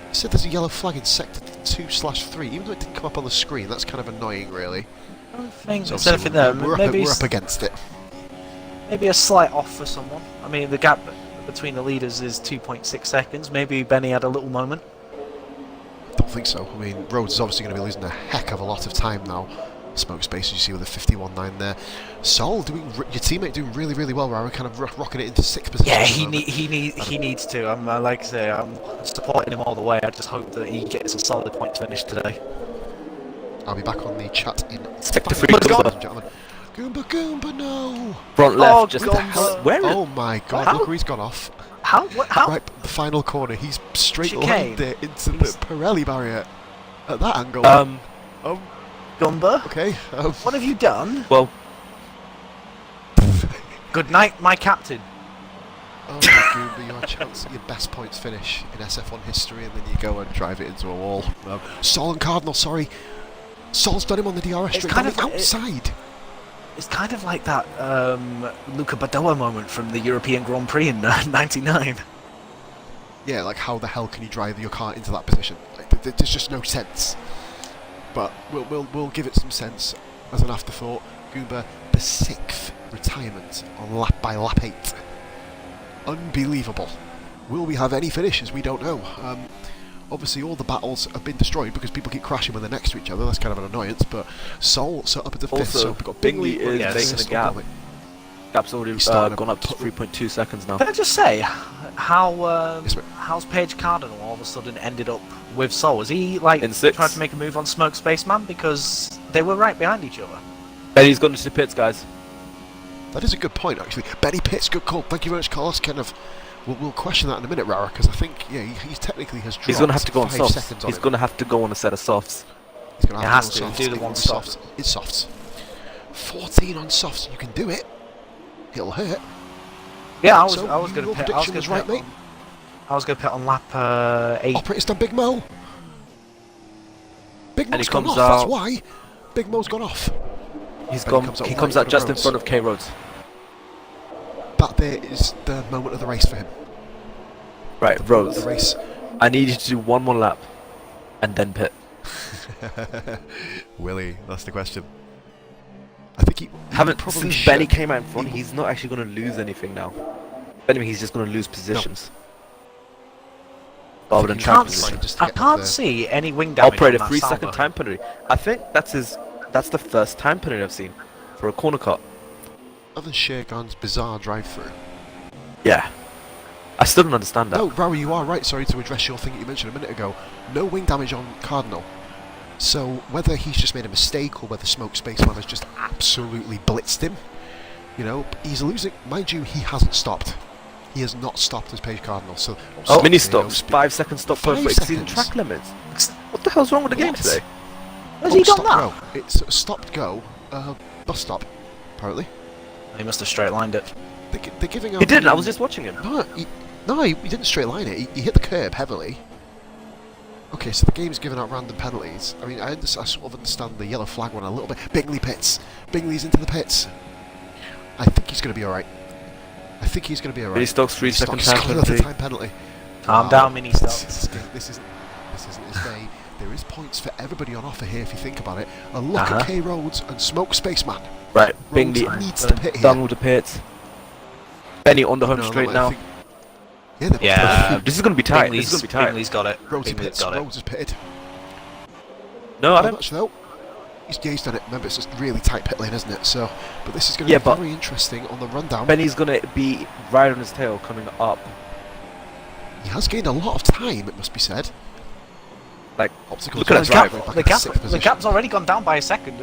He said there's a yellow flag in sector 2/3. Even though it didn't come up on the screen, that's kind of annoying, really. I don't think So there's anything there. we're up against it. Maybe a slight off for someone. I mean, the gap between the leaders is 2.6 seconds. Maybe Benny had a little moment. Don't think so. I mean, Rhodes is obviously going to be losing a heck of a lot of time now. Smoke space, as you see, with a 51.9 there. Sol doing your teammate doing really, really well. We're kind of rocking it into 6th position. Yeah, at the moment. he needs to. I'm like I say, I'm supporting him all the way. I just hope that he gets a solid point finish today. I'll be back on the chat in Sector 5 3, minutes, Goomba. ladies and gentlemen. Goomba, no! Front left, Oh, just Goomba. the hell. Where? Oh my God! How? Look where he's gone off. How? Right, the final corner. He's straight Chicane. lined it into the Pirelli barrier at that angle. Gumba, Okay. what have you done? Well, Good night, my captain. Oh my Goomba, your chance at your best points finish in SF1 history, and then you go and drive it into a wall. Sol and Cardinal, sorry. Sol's done him on the DRS straight kind down of the like- outside. It's kind of like that Luca Badoa moment from the European Grand Prix in '99. Yeah, like how the hell can you drive your car into that position? Like, there's just no sense. But we'll give it some sense as an afterthought. Goomba, the 6th retirement on lap 8. Unbelievable. Will we have any finishes? We don't know. Obviously, all the battles have been destroyed because people keep crashing when they're next to each other. That's kind of an annoyance. But Sol set up at the 5th. Also, So we've got Bingley Bingley is making the gap. Gap's already He's starting gone to up to put- 3.2 seconds now. Can I just say, how Yes, mate. how's Page Cardinal all of a sudden ended up with Sol? Was he like In 6th. trying to make a move on Smoke Spaceman because they were right behind each other? Benny's gone into the pits, guys. That is a good point, actually. Benny Pitts, good call. Thank you very much, Carlos. Kind of, we'll question that in a minute, Rara, because I think, yeah, he technically has dropped. He's gonna have to go on 5 softs. seconds on He's him. gonna have to go on a set of softs. He's gonna He have has to go to on do softs. the It one will be soft. It's softs. 14 on softs. You can do it. It'll hurt. Yeah, I was So, going your to pit. prediction was right, mate. I was going to pit on lap 8. Operator's done Big Mo. Big And he Mo's gone comes off. That's out- why. Big Mo's gone off. He's Benny gone. comes out He right comes in out just in Rhodes. front of K Rhodes. That there is the moment of the race for him. Right, The moment of Rhodes. the race. I need you to do one more lap, and then pit. Willie, that's the question. I think he Haven't probably since should. Benny came out in front. He- He's not actually going to lose anything now. Benny, he's just going to lose positions. Rather than he track can't position. see- just to I get can't the- see any wing damage. Operator, on that 3-second Sauber. time penalty. I think that's his. That's the first time penalty I've seen for a corner cut. Other than Shergan's bizarre drive-through. Yeah. I still don't understand that. No, Rowie, you are right. Sorry to address your thing that you mentioned a minute ago. No wing damage on Cardinal. So whether he's just made a mistake or whether Smoke Spaceman has just absolutely blitzed him, you know, he's losing. Mind you, he hasn't stopped. He has not stopped as Page Cardinal. So Oh, mini you know, stops. 5-second stop for 5 exceeding seconds? track limits. What the hell's wrong with the game What? today? Has he done stop that? Go. It's a stopped go. Bus stop. Apparently, He must have straight lined it. they're giving out. He didn't. I was just watching him. No, he didn't straight line it. He hit the curb heavily. Okay, so the game's giving out random penalties. I mean, I sort of understand the yellow flag one a little bit. Bingley pits. Bingley's into the pits. I think he's going to be alright. I think he's going to be alright. Mini stocks, 3-second time Another penalty. time penalty. Calm down, mini This, stocks. this isn't. This isn't his day. There is points for everybody on offer here if you think about it. A look at K Rhodes and Smoke Spaceman. Right, Rhodes Bingley needs to pit here. done with the pits. Benny on the home straight now. Yeah, This is going to be tight. This is going to be tight. Bingley's got it. Rhodes Bingley's pits. got it. Rhodes has pitted. No, I How don't. much though? He's done it. Remember, it's just really tight pit lane, isn't it? So, but this is going to be very interesting on the rundown. Benny's going to be right on his tail coming up. He has gained a lot of time, it must be said. Like, obstacles. look at that The gap's already gone down by a second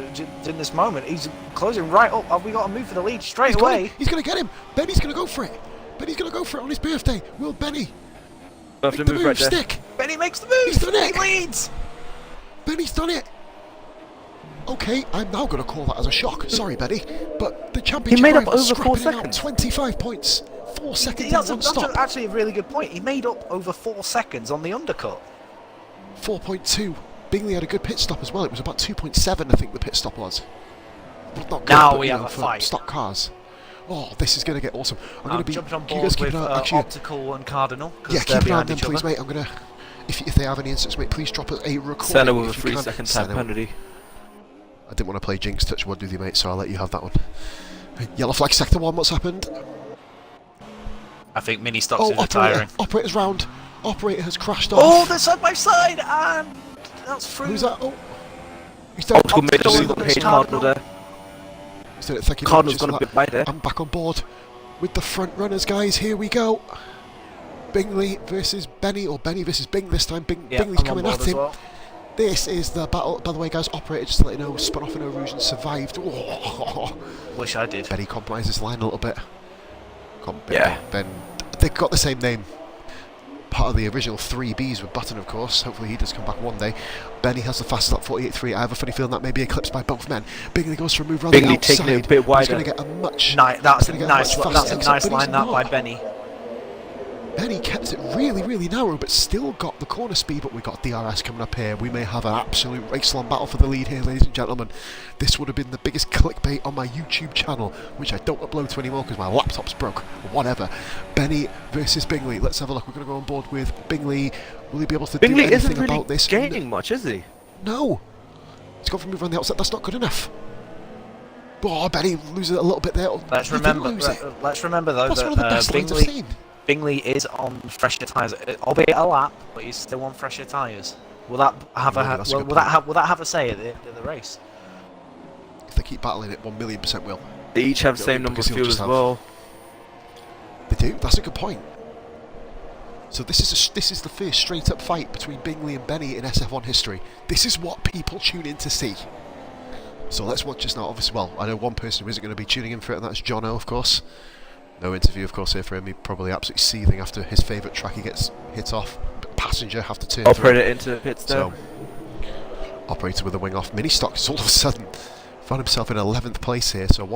in this moment. He's closing right up. Have we got to move for the lead straight away? He's going to get him. Benny's going to go for it. Benny's going to go for it on his birthday. Will Benny make the move? Right Stick. Benny makes the move. He's done it. He leads. Benny's done it. Okay, I'm now going to call that as a shock. Sorry, Benny, but the championship. He made up rival over 4 scrapping out seconds. 25 points. 4 seconds in one That's stop. actually a really good point. He made up over 4 seconds on the undercut. 4.2. Bingley had a good pit stop as well. It was about 2.7, I think the pit stop was. Not good, Now but, we have a for fight. stock cars. Oh, this is going to get awesome. I'm going to be jumped on can you guys board keep with an eye- actually, Optical and Cardinal. yeah, they're keep an eye on behind them, each please, other. mate. I'm going to, if they have any instance, mate, please drop us a recording. Senna with a if you 3 can. second time Senna. penalty. I didn't want to play Jinx Touch Wood with you, mate, so I'll let you have that one. Yellow flag sector 1, what's happened? I think Mini Stocks is retiring. Operator's round. Operator has crashed off. Oh, they're side by side, and that's through. Who's that? Oh, he's done Optical made a Optical move on with Page Cardinal there. He's done it, thank you. Cardinal's Just gone a for bit wide there. I'm back on board with the front runners, guys. Here we go. Bingley versus Benny, or Benny versus Bing this time. Bingley's coming at him. Well. This is the battle. By the way, guys, Operator, just to let you know, spun off in Eau Rouge and survived. Oh. Wish I did. Benny compromised his line a little bit. Yeah. Ben, they've got the same name. Part of the original 3Bs with Button, of course. Hopefully he does come back one day. Benny has the fastest lap, 48.3. I have a funny feeling that may be eclipsed by both men. Bingley goes for a move around Bingley the outside. taking it a bit wider. He's going to get a much... That's a nice faster line that by Benny. Benny kept it really, really narrow, but still got the corner speed. But we got DRS coming up here. We may have an absolute race-long battle for the lead here, ladies and gentlemen. This would have been the biggest clickbait on my YouTube channel, which I don't upload to anymore because my laptop's broke. Whatever. Benny versus Bingley. Let's have a look. We're going to go on board with Bingley. Will he be able to Bingley do anything isn't really about this? gaining much, is he? No. He's gone for a move around the outside. That's not good enough. Oh, Benny loses it a little bit there. Let's remember though That's one of the that best lines I've seen. Bingley is on fresher tyres, albeit a lap, but he's still on fresher tyres. Will that have will that have a say at the end of the race? If they keep battling it, 1,000,000% will. They each have the same number of because he'll fuel just as have- well. They do. That's a good point. So this is the first straight up fight between Bingley and Benny in SF1 history. This is what people tune in to see. So let's watch this now. Obviously, well, I know one person who isn't going to be tuning in for it, and that's Jono, of course. No interview, of course, here for him. He's probably absolutely seething after his favourite track he gets hit off. But passenger have to turn Operator through. into pits there. So, Operator with a wing off. Mini Stocks all of a sudden found himself in 11th place here. So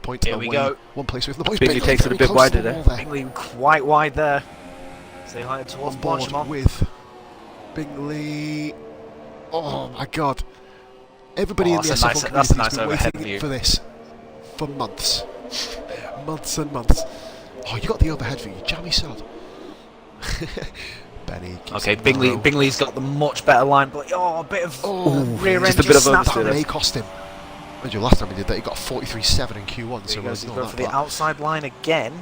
point Here away. we go. One place away from the boys. Bingley takes it a very bit close to wider the there. wall Bingley quite wide there. Stay high towards On board Blanchemont. with Bingley. Oh my god. Everybody in the that's a SF1 nice- community that's a has nice been overhead waiting view. for this for months. Months and months. Oh, you got the overhead view, you jammy sod. Benny. Okay, Bingley's got the much better line, but a bit of rear end just a bit of snapped oversteer on That him. may cost him. Mind you, last time he did that, he got 43.7 in Q1, so He's ignore going that for the part. outside line again.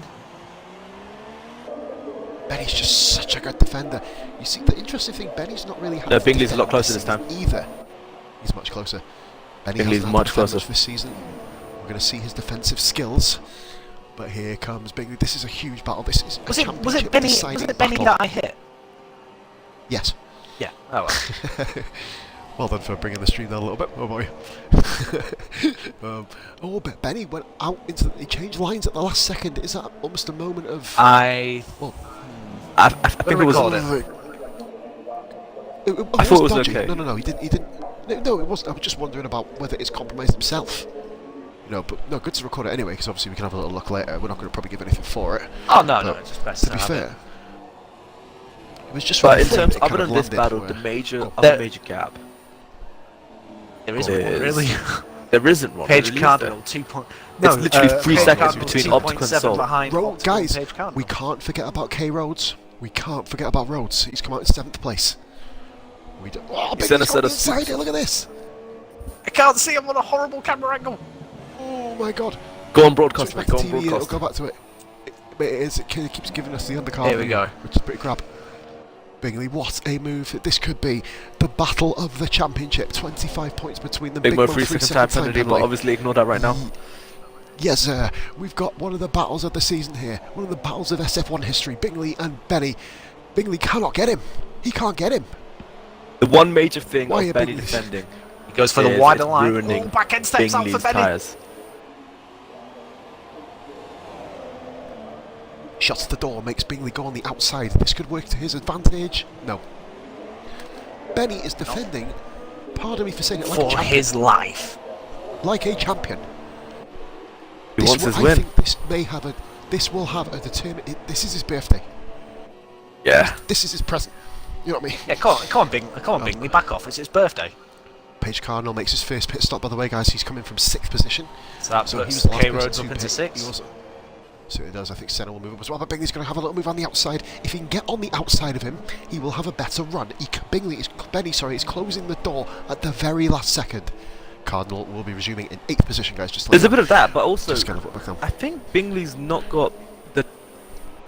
Benny's just such a good defender. You see, the interesting thing, Benny's not really had No, to Bingley's a defend lot closer this season time. either. He's much closer. Benny Bingley's hasn't had much to defend closer. this season. We're going to see his defensive skills. But here comes Bingley. This is a huge battle. This is a Was it championship Benny? deciding Was it Benny battle. that I hit? Yes. Yeah. Oh well. Well done for bringing the stream down a little bit. Oh boy. But Benny went out into. He changed lines at the last second. Is that almost a moment of? I think it was. record I thought it was dodgy. okay. No, he didn't. No, it wasn't. I was just wondering about whether it's compromised himself. But no, good to record it anyway, because obviously we can have a little look later. We're not going to probably give anything for it. Oh no, But it's just best to be fair, it was just. But really in fun terms, that it other kind than of this landed battle, where- the major There- gap. There isn't one, is- really. There isn't one. Page really, is Cardinal there? 2 point. It's literally 3 Page seconds Cardinal between 2.7 Optical and Soul. behind Road, Optical and guys, Page Cardinal. we can't forget about K Rhodes. We can't forget about Rhodes. He's come out in 7th place. Oh, He's gonna Bingley's set got us inside here, look at this! I can't see him on a horrible camera angle. Oh my god. Go on broadcast, Switch mate. back Go to on TV and it'll broadcast. go back to it. It keeps giving us the undercard. Here we go. Which is pretty crap. Bingley, what a move. This could be the battle of the championship. 25 points between them. Big Mo 3 3 second time penalty, but obviously ignore that right now. Yes, sir. We've got one of the battles of the season here. One of the battles of SF1 history. Bingley and Benny. Bingley cannot get him. He can't get him. The one major thing Why of are Benny Bingley's- defending He goes for the is wider it's line. ruining Oh, back end steps out for Bingley's Benny. tyres. Shuts the door, makes Bingley go on the outside. This could work to his advantage. No. Benny is defending, pardon me for saying it, like a For champion. his life. Like a champion. He wants his I win. think this will have a determined. This is his birthday. Yeah. This is his present. You know what I mean? Yeah, come on, Bingley, back off. It's his birthday. Page Cardinal makes his first pit stop. By the way, guys, he's coming from 6th position. So that So puts he was K the last Roads person up to into pit. 6th. He also, so it does. I think Senna will move up as well. But Bingley's going to have a little move on the outside. If he can get on the outside of him, he will have a better run. Benny is closing the door at the very last second. Cardinal will be resuming in 8th position, guys. Just to let There's you a bit of that, but also just kind of look back down. I think Bingley's not got the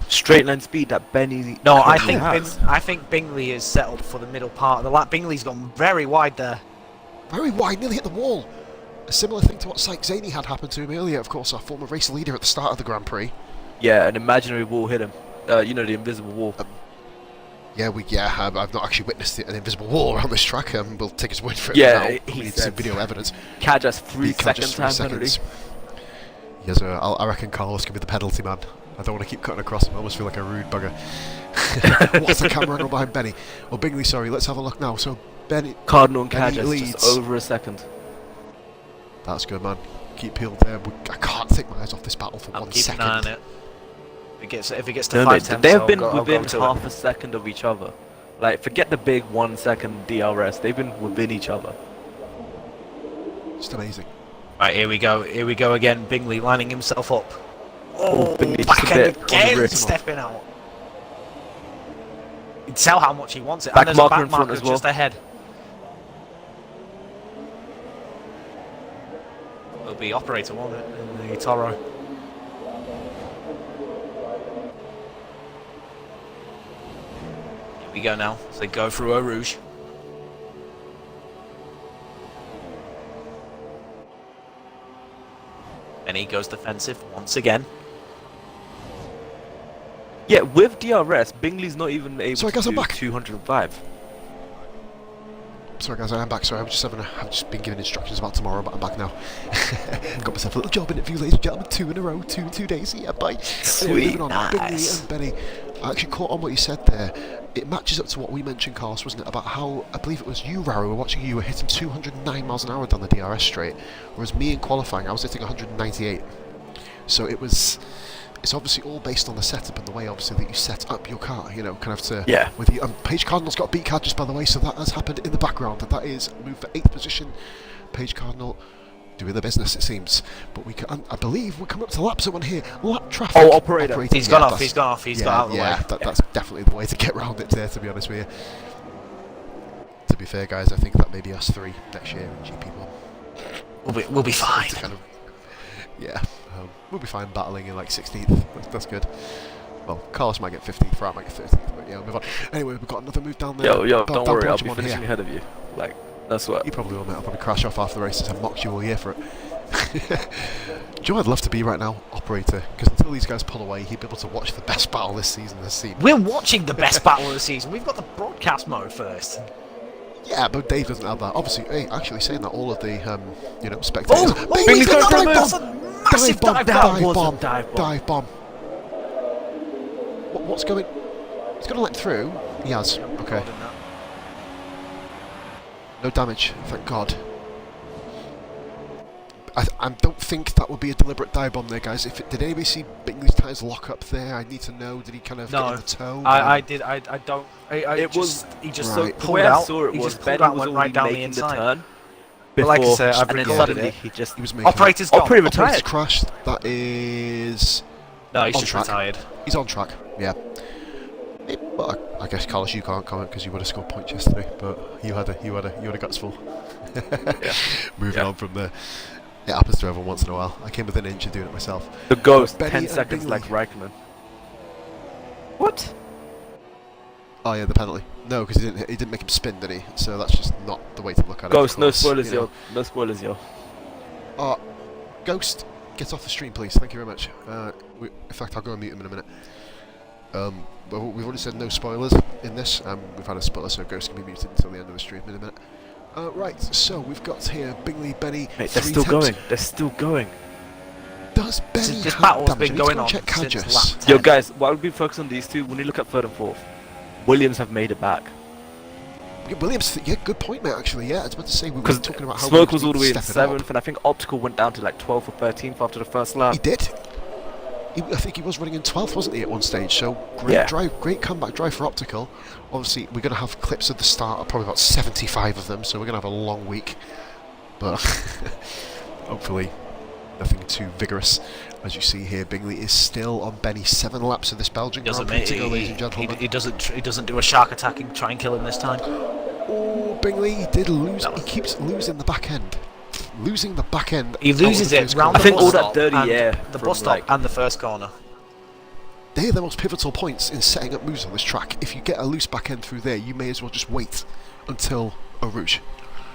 straight line speed that Benny. No, I currently think has. I think Bingley is set up for the middle part of the lap. Bingley's gone very wide there. Very wide, nearly hit the wall. A similar thing to what Sykes Zaney had happen to him earlier, of course, our former race leader at the start of the Grand Prix. Yeah, an imaginary wall hit him. You know, the invisible wall. I've not actually witnessed an invisible wall around this track. We'll take his word for it. Yeah, now. he We need said- some video evidence. Kaj has 3 Can't second just time 3 penalty. seconds. Yes, sir. I reckon Carlos can be the penalty man. I don't want to keep cutting across him. I almost feel like a rude bugger. What's the camera angle behind Benny? Oh, Bingley, sorry. Let's have a look now. So, Benny... Cardinal and Benny Kaj has leads. just over a second. That's good, man. Keep peeled there. I can't take my eyes off this battle for I'm 1 keeping an eye on second. it. If it gets to No, 5 mate, tenths, they have I'll been go- I'll within go to half it. a second of each other. Like, forget the big 1 second DRS. They've been within each other. Just amazing. Right, here we go again. Bingley lining himself up. Oh, Bingley just back a end bit on the again, wrist. stepping out. You can tell how much he wants it. Back and there's a marker back in front marker as well. just ahead. It'll be operator, won't it, in the Toro? Here we go now. So they go through Eau Rouge. And he goes defensive once again. Yeah, with DRS, Bingley's not even able So I to guess I'm do back. 205. Sorry guys, I am back. Sorry, I've just been given instructions about tomorrow, but I'm back now. Got myself a little job interview, ladies and gentlemen. 2 in a row, 2 in 2 days. Yeah, bye. Anyway, Sweet, moving on. nice. Bingley and Benny. I actually caught on what you said there. It matches up to what we mentioned, Carlos, wasn't it? About how, I believe it was you, Rara, we were watching you were hitting 209 miles an hour down the DRS straight, whereas me in qualifying, I was hitting 198. So it's obviously all based on the setup and the way, obviously, that you set up your car, you know, kind of to... Yeah. With you, Page Cardinal's got a beat card just by the way, so that has happened in the background. That is moved for 8th position. Page Cardinal doing the business, it seems. But we can, I believe we're coming up to lap zone here. Lap traffic. Oh, operator. He's gone off, he's got out of the way. That's definitely the way to get round it there, to be honest with you. To be fair, guys, I think that may be us 3 next year in GP1. We'll be fine. Kind of, yeah, we'll be fine battling in like 16th. That's good. Well, Carlos might get 15th, Rat might get 13th, but yeah, we'll move on. Anyway, we've got another move down there. Yo, Down don't worry, I'll Belgium be on finishing here. ahead of you. Like, that's what. You probably will, mate. I'll probably crash off after the races and mock you all year for it. Do you know what I'd love to be right now? Operator. Because until these guys pull away, he'd be able to watch the best battle this season has seen. We're watching the best battle of the season. We've got the broadcast mode first. Yeah, but Dave doesn't have that. Obviously, hey, actually saying that all of the, spectators... Bingley's got going a for a massive dive bomb. Dive bomb. What's going... He's going to let through. He has. Okay. No damage, thank God. I don't think that would be a deliberate dive bomb there, guys. Did anybody see Bingley's tyres lock up there? I need to know. Did he kind of get in the toe? I did. I don't. He just so Right. The pulled way I out. saw it He was just Benny pulled out, was went already right down the making the inside. turn. But like I before- say, I've and then recorded suddenly it. he just... He was making Operator's gone. Operator Operator's retired. crashed. That is... No, he's on just track. retired. He's on track, yeah. Well, I guess Carlos, you can't comment because you would have scored points yesterday, but you had a guts full. Moving on from there. It happens to everyone once in a while. I came within an inch of doing it myself. The ghost, Benny 10 seconds Bingley. like Raikkonen. What? Oh yeah, the penalty. No, because he didn't make him spin, did he? So that's just not the way to look at it. Ghost, of no course, spoilers, you know. yo. No spoilers, yo. Ghost, get off the stream, please. Thank you very much. In fact, I'll go and mute him in a minute. But we've already said no spoilers in this. We've had a spoiler, so Ghost can be muted until the end of the stream in a minute. Right, so we've got here Bingley, Benny. Mate, they're still going. They're still going. Does Benny This have battle's damage? been Let's going go on check since Cadges. lap 10. Yo, guys, while we focus on these two, when you look at third and fourth, Williams have made it back. Yeah, Williams, yeah, good point, mate. Actually, yeah, I was about to say we were Because talking about how Smoke Williams was all the way in needs to step it up. 7th, and I think Optical went down to like 12th or 13th after the first lap. He did. I think he was running in 12th, wasn't he, at one stage? So great Yeah. drive, great comeback drive for Optical. Obviously, we're going to have clips of the start, probably about 75 of them, so we're going to have a long week. But hopefully, nothing too vigorous. As you see here, Bingley is still on Benny. 7 laps of this Belgian Grand Prix to go, ladies and gentlemen. He doesn't do a shark attack and try and kill him this time. Oh, Bingley, he did lose. He keeps losing the back end. Losing the back end. He loses it round I the think bus all that stop dirty and air the from, bus stop like- and the first corner. They are the most pivotal points in setting up moves on this track. If you get a loose back end through there, you may as well just wait until Eau Rouge.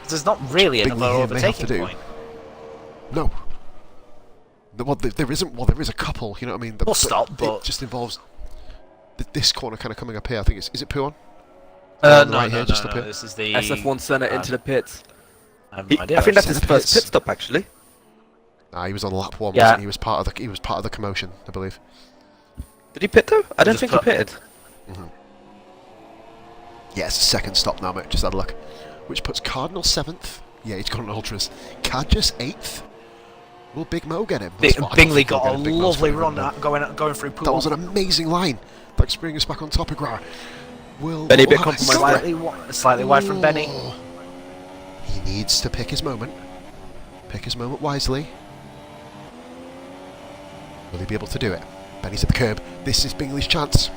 There's not really Bingley another here may have to overtaking do. point. No. Well, there isn't. Well, there is a couple. You know what I mean? Bus stop, but it just involves this corner kind of coming up here. I think is it Puon? No, right here, just up here. This is the SF1 Senna into the pits. I have He- no idea. I think that's his Senna first pits. pit stop, actually. Nah, he was on lap 1. Yeah. Wasn't he? He was part of the commotion, I believe. Did he pit though? I don't Just think he put- pitted. Yeah, it's a second stop now, mate. Just had a look. Which puts Cardinal 7th. Yeah, he's got an Ultras. Cadges 8th. Will Big Mo get him? That's what I don't Bingley think we'll got a get Big Mo's lovely gonna run win. going through That was Pool. an amazing line. Thanks for bringing us back on topic, Ra. Will Benny bit oh, compromised stop there. it. Slightly wide from Benny. Oh. He needs to pick his moment. Pick his moment wisely. Will he be able to do it? Benny's at the curb. This is Bingley's chance.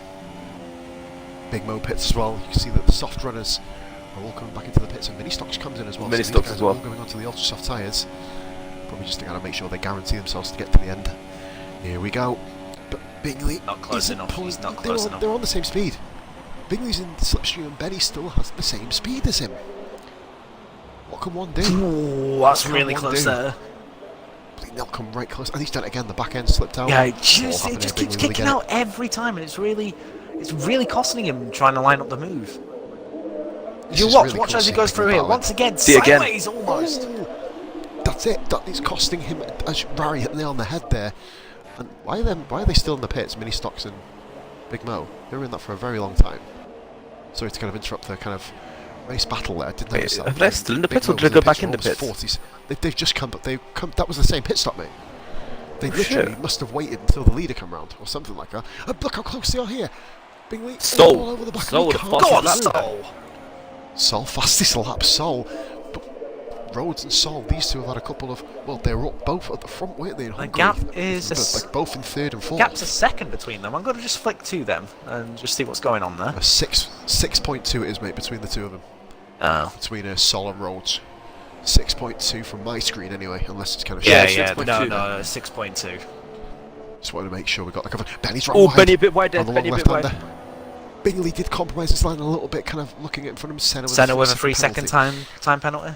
Big Mo pits as well. You can see that the soft runners are all coming back into the pits, and Mini Stocks comes in as well. Mini so these Stocks guys as are well. all going onto the ultra soft tyres. Probably just to kind of make sure they guarantee themselves to get to the end. Here we go. But Bingley Not close isn't enough. pulling- He's not they're close on- enough. They're on the same speed. Bingley's in the slipstream, and Benny still has the same speed as him. What can one do? Ooh, that's What really can one close do? there. They'll come right close, and he's done it again. The back end slipped out. Yeah, All it just happening, keeps Bingley, will he kicking get it? out every time, and it's really costing him trying to line up the move. This You is watch, really watch as he costing goes him through the here. battle. Once again, See again. sideways almost. Oh, that's it. That is costing him. As Rari hit the nail on the head there. And why are they still in the pits? Mini Stocks and Big Mo. They were in that for a very long time. Sorry to kind of interrupt the kind of race battle there. I didn't Wait, notice that. are they still in the Big pits or Mo did was they go in back for in the almost pits? 40s. They've just come, but they've come. That was the same pit stop, mate. They Oh, literally shit. must have waited until the leader come round or something like that. Look how close they are here. Bingley Sol. all over the back. Sol of the the fastest Go on, lap. Sol. Sol, fastest lap, Sol. But Rhodes and Sol, these two have had a couple of. Well, they were up both at the front, weren't they? In Hungary? gap is like both in third and fourth. Gap's a second between them. I'm going to just flick to them and just see what's going on there. A 6.2 it is, mate, between the two of them. Oh. Between Sol and Rhodes. 6.2 from my screen, anyway, unless it's kind of. Yeah, short. yeah. 6.2. No, 6.2. Just wanted to make sure we got the cover. Benny's right Oh, wide. Benny a bit wide there. On the Benny a long bit wide. left-hander. Bingley did compromise his line a little bit, kind of looking in front of him. Senna with a 3 3-second second time penalty.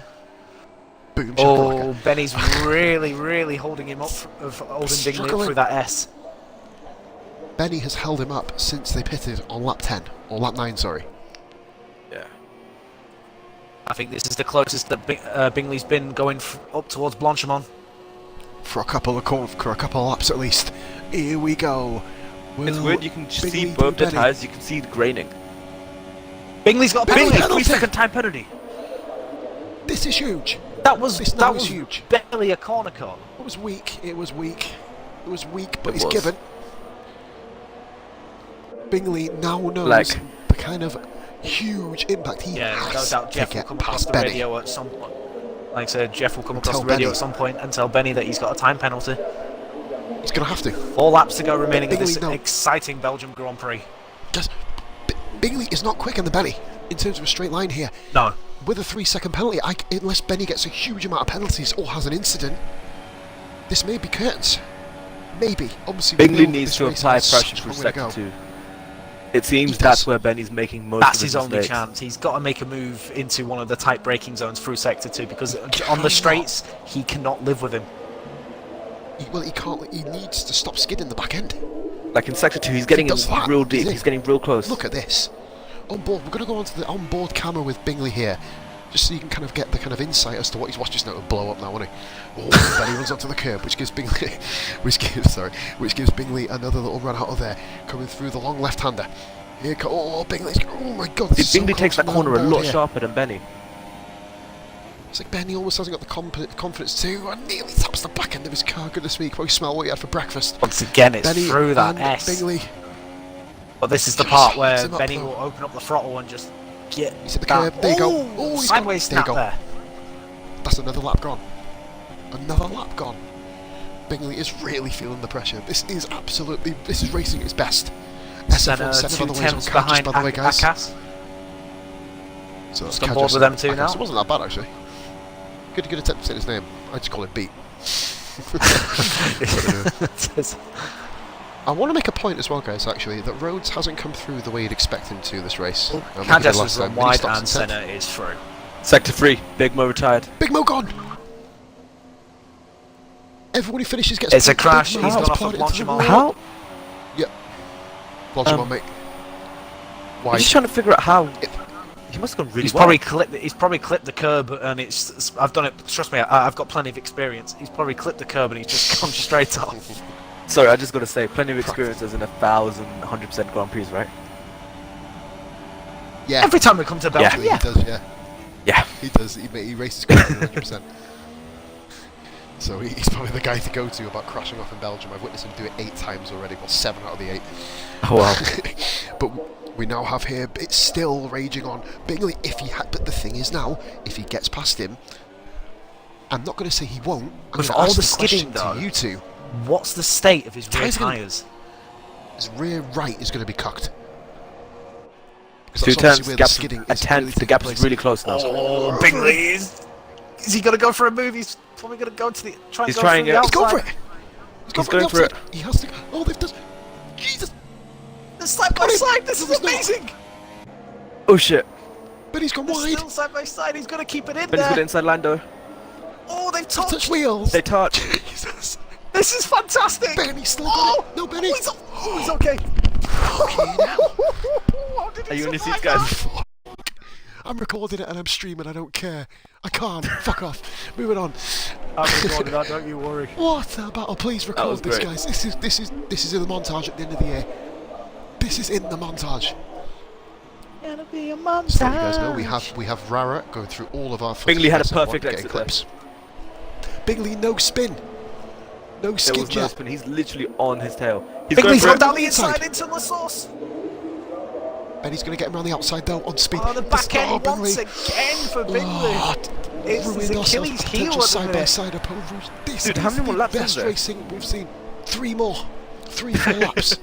Boom, Oh, shakalaka. Benny's really holding him up, holding Bingley up Struggling. through that S. Benny has held him up since they pitted on lap 10, or lap 9, sorry. Yeah. I think this is the closest that Bingley's been going up towards Blanchimont. For a couple of laps at least. Here we go. It's Will weird, you can see Bingley both do the Benny? tyres, you can see the graining. Bingley's got a Bingley, penalty. penalty! 3 second time penalty. This is huge. That was This now is was huge. barely a corner cut. It was weak. It was weak. It was weak, but It he's was. given. Bingley now knows Like- the kind of huge impact he Yeah, no has doubt to Jeff will get come across past the Benny. radio at some point. Like I said, Jeff will come And across tell the radio Benny. at some point and tell Benny that he's got a time penalty. He's going to have to. 4 laps to go remaining in Bingley, this no. exciting Belgium Grand Prix. Just Bingley is not quicker than Benny in terms of a straight line here. No. With a 3-second penalty, unless Benny gets a huge amount of penalties or has an incident, this may be curtains. Maybe. Obviously, Bingley needs to apply pressure through sector 2. It seems that's where Benny's making most of his mistakes. That's his only chance. He's got to make a move into one of the tight braking zones through sector 2 because on the straights he cannot live with him. Well, he can't. He needs to stop skidding the back end. Like in sector 2, he's getting real deep. He's getting real close. Look at this. On board, we're going to go onto the onboard camera with Bingley here, just so you can kind of get the kind of insight as to what he's watching. Now to blow up now, won't he? Oh, then he runs onto the curb, which gives Bingley, which gives Bingley another little run out of there, coming through the long left-hander. Here, Bingley's. Oh my God! Bingley takes that corner a lot sharper than Benny. It's like Benny almost hasn't got the confidence to, and nearly taps the back end of his car. Goodness me, probably smell what he had for breakfast. Once again, it's Benny through that and S. Bingley. But this is the part where Benny will open up the throttle and just get. He's at the curb. There you go. Oh, sideways snap there. That's another lap gone. Another lap gone. Bingley is really feeling the pressure. This is racing at its best. Senna 2/10 behind by the way, guys. Akas. So just on board with them too now. It wasn't that bad actually. Good attempt to say his name. I just call him Beat. I want to make a point as well, guys, actually, that Rhodes hasn't come through the way you'd expect him to this race. Kajas was on wide and Senna is through. Sector 3, Big Mo retired. Big Mo gone! Everyone who finishes gets... It's a crash, he's gone off of Blanchimont. How? Yep. Blanchimont, mate. Why? I'm just trying to figure out how... He must have gone really well. He's probably clipped the curb, and it's... I've done it, trust me, I've got plenty of experience. He's probably clipped the curb and he's just gone straight off. Sorry, I just got to say, plenty of experience as in 1,100% Grand Prix, right? Yeah. Every time we come to Belgium, yeah. He does, yeah. Yeah. He does. He races quicker than 100%. So he's probably the guy to go to about crashing off in Belgium. I've witnessed him do it 8 times already, well 7 out of the 8. Oh wow. But we now have here, it's still raging on. Bingley, but the thing is now, if he gets past him, I'm not going to say he won't. I'm with going to all ask the the skidding question though, to you two. What's the state of his rear tyres? His rear right is going to be cocked. 2 turns, gap's a 10th, the gap is really close now. Oh, Bingley is he going to go for a move? He's probably going to go to the... He's trying it. He's going for it! He's going for it. He has to go. Oh, they've done... Jesus! They're side by side, this is amazing! Oh shit. But he's gone wide. Still side by side, he's going to keep it in but there. He's got inside Lando. Oh, they've touched wheels. They touch. Jesus. This is fantastic! Benny's still got it. No, Benny! He's okay. Okay now. Are you in the seats, guys? I'm recording it and I'm streaming, I don't care. I can't. Fuck off. Moving on. I'm recording that, don't you worry. What a battle. Please record this, guys. This is in the montage at the end of the year. This is in the montage. It'll be a montage. So you guys know we have Rara going through all of our Bingley had a perfect exit clips. Bingley, no spin. No skid jet. No spin. He's literally on his tail. Bingley's gone down the inside into the sauce. Benny's going to get him around the outside though, on speed. Oh, the back end once again for Bingley. It's his Achilles heel at the minute. Side opposers. This Dude, is how many more laps best racing we've seen. 3 more. 3 full laps.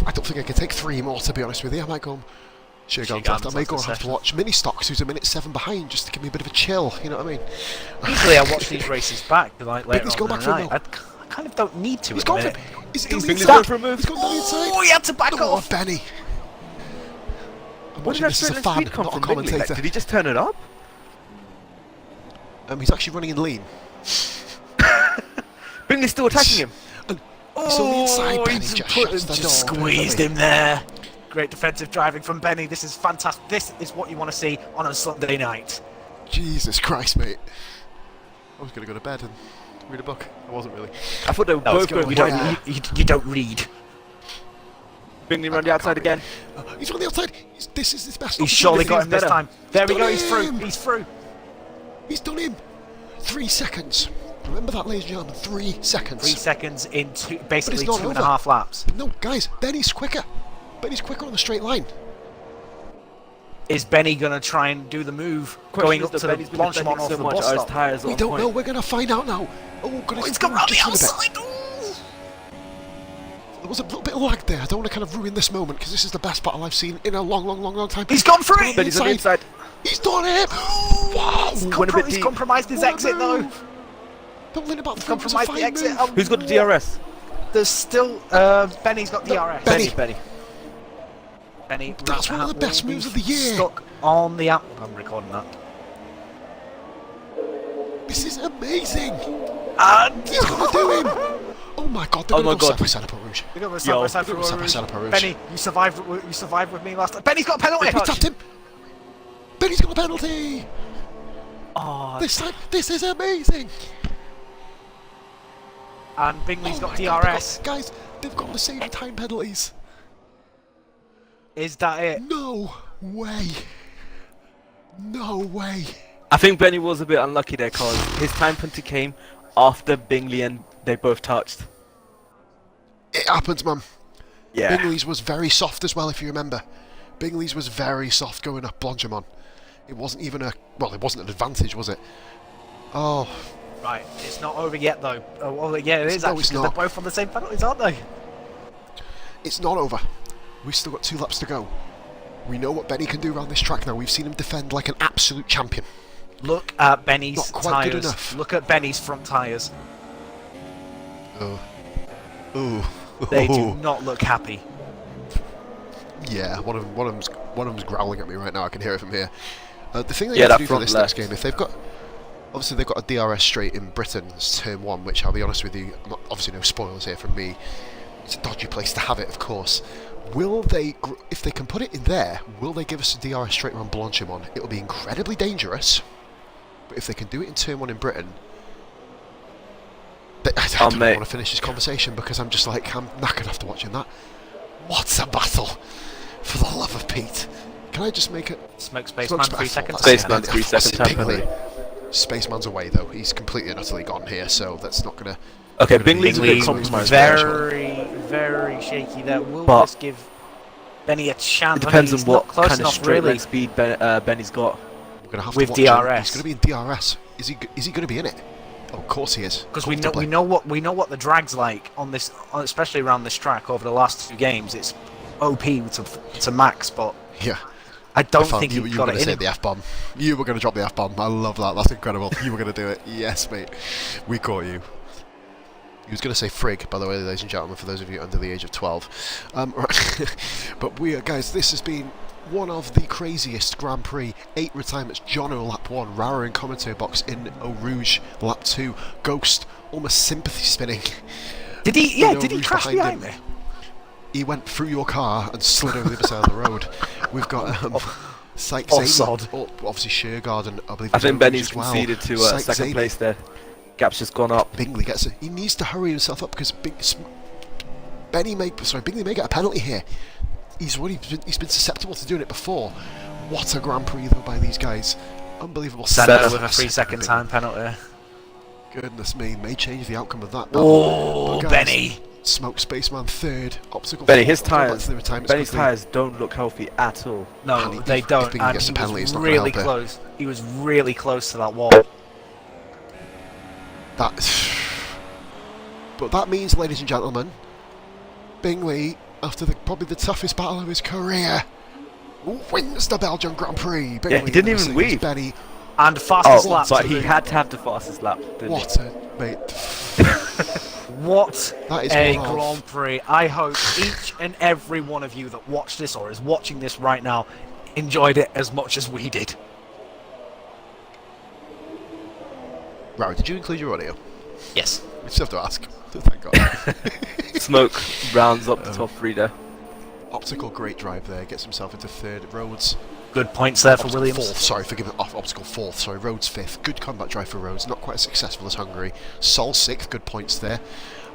I don't think I can take 3 more, to be honest with you. I might go... I may go and have to watch Mini Stocks, who's a minute 7 behind, just to give me a bit of a chill, you know what I mean? Usually I watch these races back, like later on in the night. I kind of don't need to. He's gone for it. He's going for a move. He's gone down the inside. Oh, he had to back off. Benny. I'm What watching this as a fan, not a commentator. Like, did he just turn it up? He's actually running in lean. Bingley's still attacking him. He's on the inside, Benny just squeezed him there. Great defensive driving from Benny. This is fantastic. This is what you want to see on a Sunday night. Jesus Christ, mate. I was going to go to bed and read a book. I wasn't really. I thought they were both going. You don't read. Bingley around the outside again. He's on the outside. This is his best. He's surely got him this time. There we go. He's through. He's through. He's done him. 3 seconds. Remember that, ladies and gentlemen. 3 seconds. 3 seconds in basically 2.5 laps. No, guys. Benny's quicker. Benny's quicker on the straight line. Is Benny going to try and do the move going up to the Blanchimont off the bus stop? We don't know. We're going to find out now. Oh, he's gone round the outside. there was a little bit of lag there. I don't want to kind of ruin this moment because this is the best battle I've seen in a long time. He's gone for it! But he's on the inside. He's done it! Wow! He's compromised his exit though. Building about He's compromised the exit. Who's got the DRS? There's still Benny's got DRS. Benny. Benny. That's one of the best moves of the year. Stuck on the app. I'm recording that. This is amazing. And he's gonna do him. Oh my god! They're gonna go side by side up at Rouge. They're gonna go side by side for Rouge. Benny, you survived with me last time. Benny's got a penalty. He tapped him. Benny's got a penalty. Oh, this time, this is amazing. And Bingley's got DRS. Guys, they've got the same time penalties. Is that it? No way. No way. I think Benny was a bit unlucky there because his time penalty came after Bingley and they both touched. It happens, man. Yeah. Bingley's was very soft as well, if you remember. Bingley's was very soft going up Blanchamon. It wasn't even a... Well, it wasn't an advantage, was it? Oh. Right, it's not over yet, though. Oh, well, yeah, it is no, actually, because they're both on the same penalties, aren't they? It's not over. We've still got 2 laps to go. We know what Benny can do around this track now. We've seen him defend like an absolute champion. Look at Benny's not quite tyres. Good enough. Look at Benny's front tyres. Oh. Ooh. They do not look happy. Yeah, one of them's growling at me right now. I can hear it from here. The thing they have to do for this next game, if they've got... Obviously, they've got a DRS straight in Britain's Turn 1, which I'll be honest with you, obviously no spoilers here from me. It's a dodgy place to have it, of course. Will they, if they can put it in there, will they give us a DRS straight around Blanchamon? It will be incredibly dangerous. But if they can do it in Turn 1 in Britain... I don't want to finish this conversation because I'm just like, I'm knackered after watching that. What's a battle? For the love of Pete. Can I just make it... Smoke Spaceman 3 seconds. Spaceman 3 seconds time penalty. Spaceman's away though. He's completely and utterly gone here, so that's not gonna... Okay, Bingley's a bit compromised. Very shaky there. Will this give Benny a chance? It depends on what kind of straight line speed Benny's got. We're gonna have with to watch DRS. Him. He's gonna be in DRS. Is he gonna be in it? Oh, of course he is. Because we know what the drag's like on this, especially around this track over the last 2 games. It's OP to max, but yeah. I don't think you were going to say the F-bomb. You were going to drop the F-bomb. I love that. That's incredible. You were going to do it. Yes, mate. We caught you. He was going to say frig, by the way, ladies and gentlemen, for those of you under the age of 12. Right. But guys, this has been one of the craziest Grand Prix. 8 retirements. Jono lap 1. Rara in commentary box in Eau Rouge lap 2. Ghost almost sympathy spinning. Did he? Yeah. Did he crash behind me? He went through your car and slid over the other side of the road. We've got Sykes obviously Shergard, and I think Benny's conceded to second place there. Gap's just gone up. Bingley gets it. He needs to hurry himself up because Bingley may get a penalty here. He's been susceptible to doing it before. What a Grand Prix though by these guys. Unbelievable. Senna with a 3-second time penalty. Goodness me, may change the outcome of that. Oh, Benny. Smoke Spaceman 3rd. Obstacle. Benny, Benny's tyres don't look healthy at all. No, they don't. And gets a penalty, he was really close. He was really close to that wall. But that means, ladies and gentlemen, Bingley, after probably the toughest battle of his career, wins the Belgian Grand Prix. Bingley, yeah, he didn't even weave. Benny. And fastest lap. But he had to have the fastest lap, didn't what he? A mate. What a Grand Prix. I hope each and every one of you that watched this or is watching this right now enjoyed it as much as we did. Right, did you include your audio? Yes. We just have to ask. Thank God. Smoke rounds up the top 3 there. Optical, great drive there. Gets himself into 3rd. Rhodes. Good points there for Williams. 4th, sorry, forgive me. Optical 4th, sorry. Rhodes 5th. Good combat drive for Rhodes. Not quite as successful as Hungary. Sol 6th. Good points there.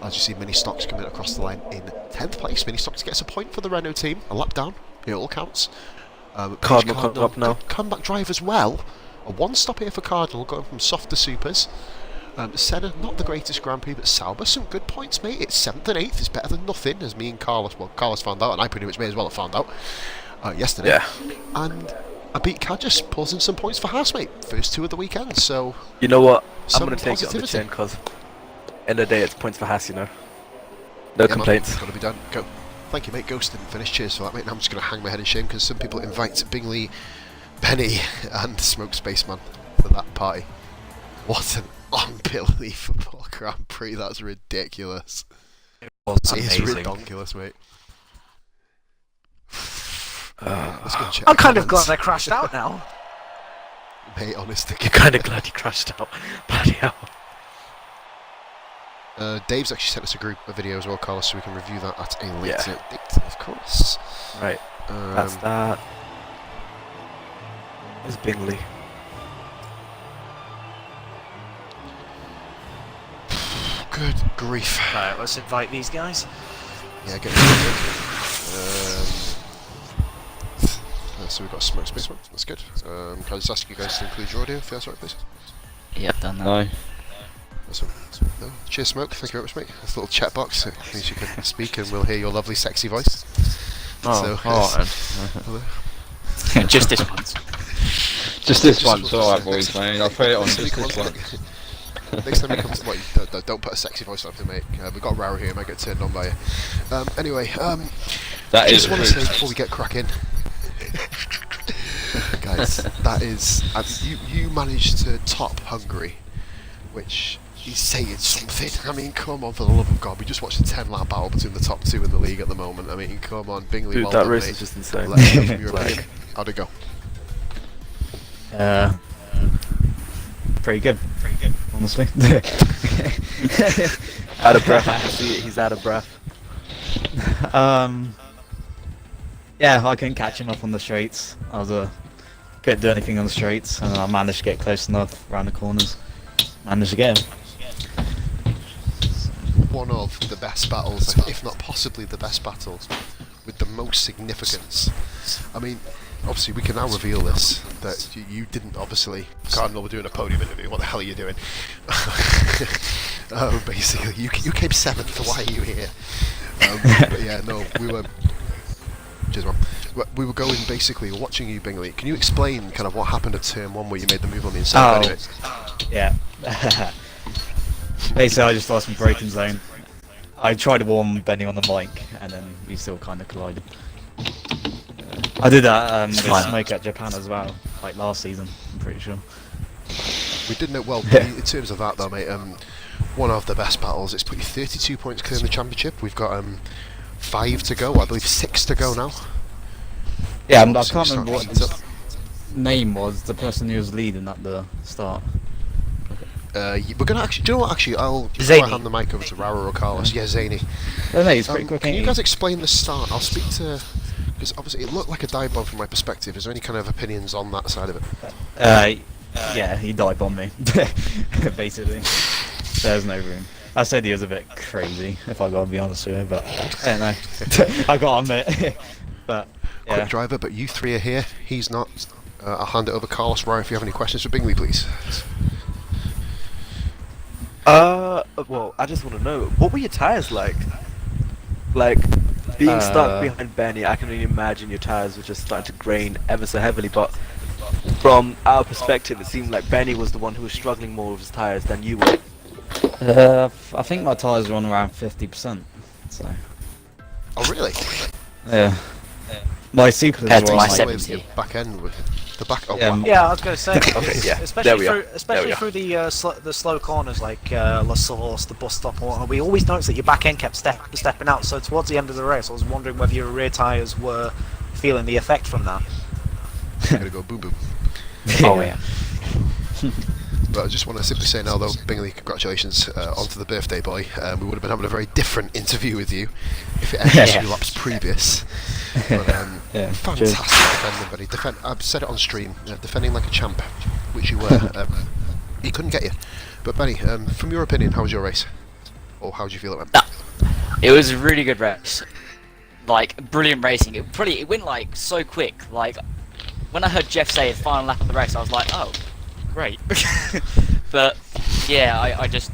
As you see, Mini Stocks coming across the line in 10th place. Mini Stocks gets a point for the Renault team. A lap down. It all counts. Cardinal coming up now. Good comeback drive as well. A 1-stop here for Cardinal, going from soft to supers. Senna, not the greatest Grand Prix, but Sauber, some good points, mate. It's 7th and 8th. It's better than nothing, as me and Carlos found out, and I pretty much may as well have found out yesterday. Yeah. And I beat Kajus, pulls in some points for Haas, mate. First 2 of the weekend, so... You know what? I'm going to take it on the chin, because end of the day, it's points for Haas, you know. No complaints. Gotta be done. Go. Thank you, mate. Ghost didn't finish. Cheers for that, mate. Now I'm just gonna hang my head in shame because some people invite Bingley, Benny, and Smoke Spaceman for that party. What an unbelievable Grand Prix! That's ridiculous. Was It is amazing. ridiculous, mate. Let's go and check I'm the kind of comments. glad I crashed out now. Mate, honestly. You're kind of glad you crashed out. Bloody hell. Dave's actually sent us a video as well, Carlos, so we can review that at a later Yeah. date, of course. Right. That's that. Where's Bingley? Good grief. Right, let's invite these guys. Yeah, get it. So we've got Smoke Spaceman, that's good. Can I just ask you guys to include your audio, if that's right, please? Yeah, I've done that. No. Awesome. No. Cheers, Smoke, thank you very much, mate. This little chat box, it means you can speak and we'll hear your lovely, sexy voice. Hello. Just this once. Just this once, alright boys, mate. I'll put it on just this one. Next time he comes, don't put a sexy voice on him, mate. We've got Rara here, might get turned on by you. Anyway, That I is just want to say before we get cracking, guys, that is you managed to top Hungary, which is saying something. I mean, come on, for the love of God, we just watched a 10-lap battle between the top two in the league at the moment. I mean, come on, Bingley, Dude, well that done, race mate. is just insane. Let us know from your opinion. How'd it go? Pretty good, honestly. Out of breath. I can see it. He's out of breath. Yeah, I couldn't catch him up on the straights. I was couldn't do anything on the straights, and I managed to get close enough around the corners. Managed to get him. One of the best battles, if not possibly the best battles, with the most significance. I mean, obviously we can now reveal this, that you didn't obviously, Cardinal, we're doing a podium interview, what the hell are you doing? Basically, you came 7th, why are you here? But yeah, no, we were, cheers man, we were going basically, we're watching you Bingley, can you explain kind of what happened at turn 1 where you made the move on the inside anyway? Yeah. Basically, I just lost my braking zone. I tried to warm Benny on the mic, and then we still kind of collided. I did that with Smoke at Japan as well, like last season, I'm pretty sure. We did know, well, in terms of that though, mate, one of the best battles. It's put you 32 points clear in the championship. We've got 5 to go, I believe 6 to go now. Yeah, I So can't we remember what start his name was, the person who was leading at the start. We're gonna actually, do you know what, actually, before I Zany. hand the mic over to Rara or Carlos, yeah, Zany. Oh, no, he's pretty quick, Can ain't you he? guys explain the start? I'll speak to, because obviously it looked like a dive bomb from my perspective. Is there any kind of opinions on that side of it? Yeah, he dive bombed me, basically. There's no room. I said he was a bit crazy, if I gotta be honest with you, but I don't know. I gotta admit. But yeah. Quick driver, but you three are here. He's not. I'll hand it over to Carlos. Rara, if you have any questions for Bingley, please. Well, I just want to know, what were your tires like? Like, being stuck behind Benny, I can only imagine your tires were just starting to grain ever so heavily, but from our perspective, it seemed like Benny was the one who was struggling more with his tires than you were. I think my tyres were on around 50%, so... Oh, really? Yeah. My Supers were Compared to on my like... 70. Back end with the back. Oh, Yeah, wow. Yeah, I was going to say, yeah, especially there we are. through, There especially we are. through the slow corners like La Source, the bus stop, and whatnot. We always noticed that your back end kept stepping out. So towards the end of the race, I was wondering whether your rear tyres were feeling the effect from that. I'm gonna go boom boom. Oh yeah. But I just want to simply say now, though, Bingley, congratulations onto the birthday boy. We would have been having a very different interview with you if it ended a few laps previous. But, Yeah, fantastic defending, buddy. I've said it on stream, defending like a champ, which you were. He couldn't get you. But Benny, from your opinion, how was your race? Or how did you feel it went? It was a really good race. Like, brilliant racing. It went like so quick. Like, when I heard Jeff say the final lap of the race, I was like, oh, great. But yeah, I just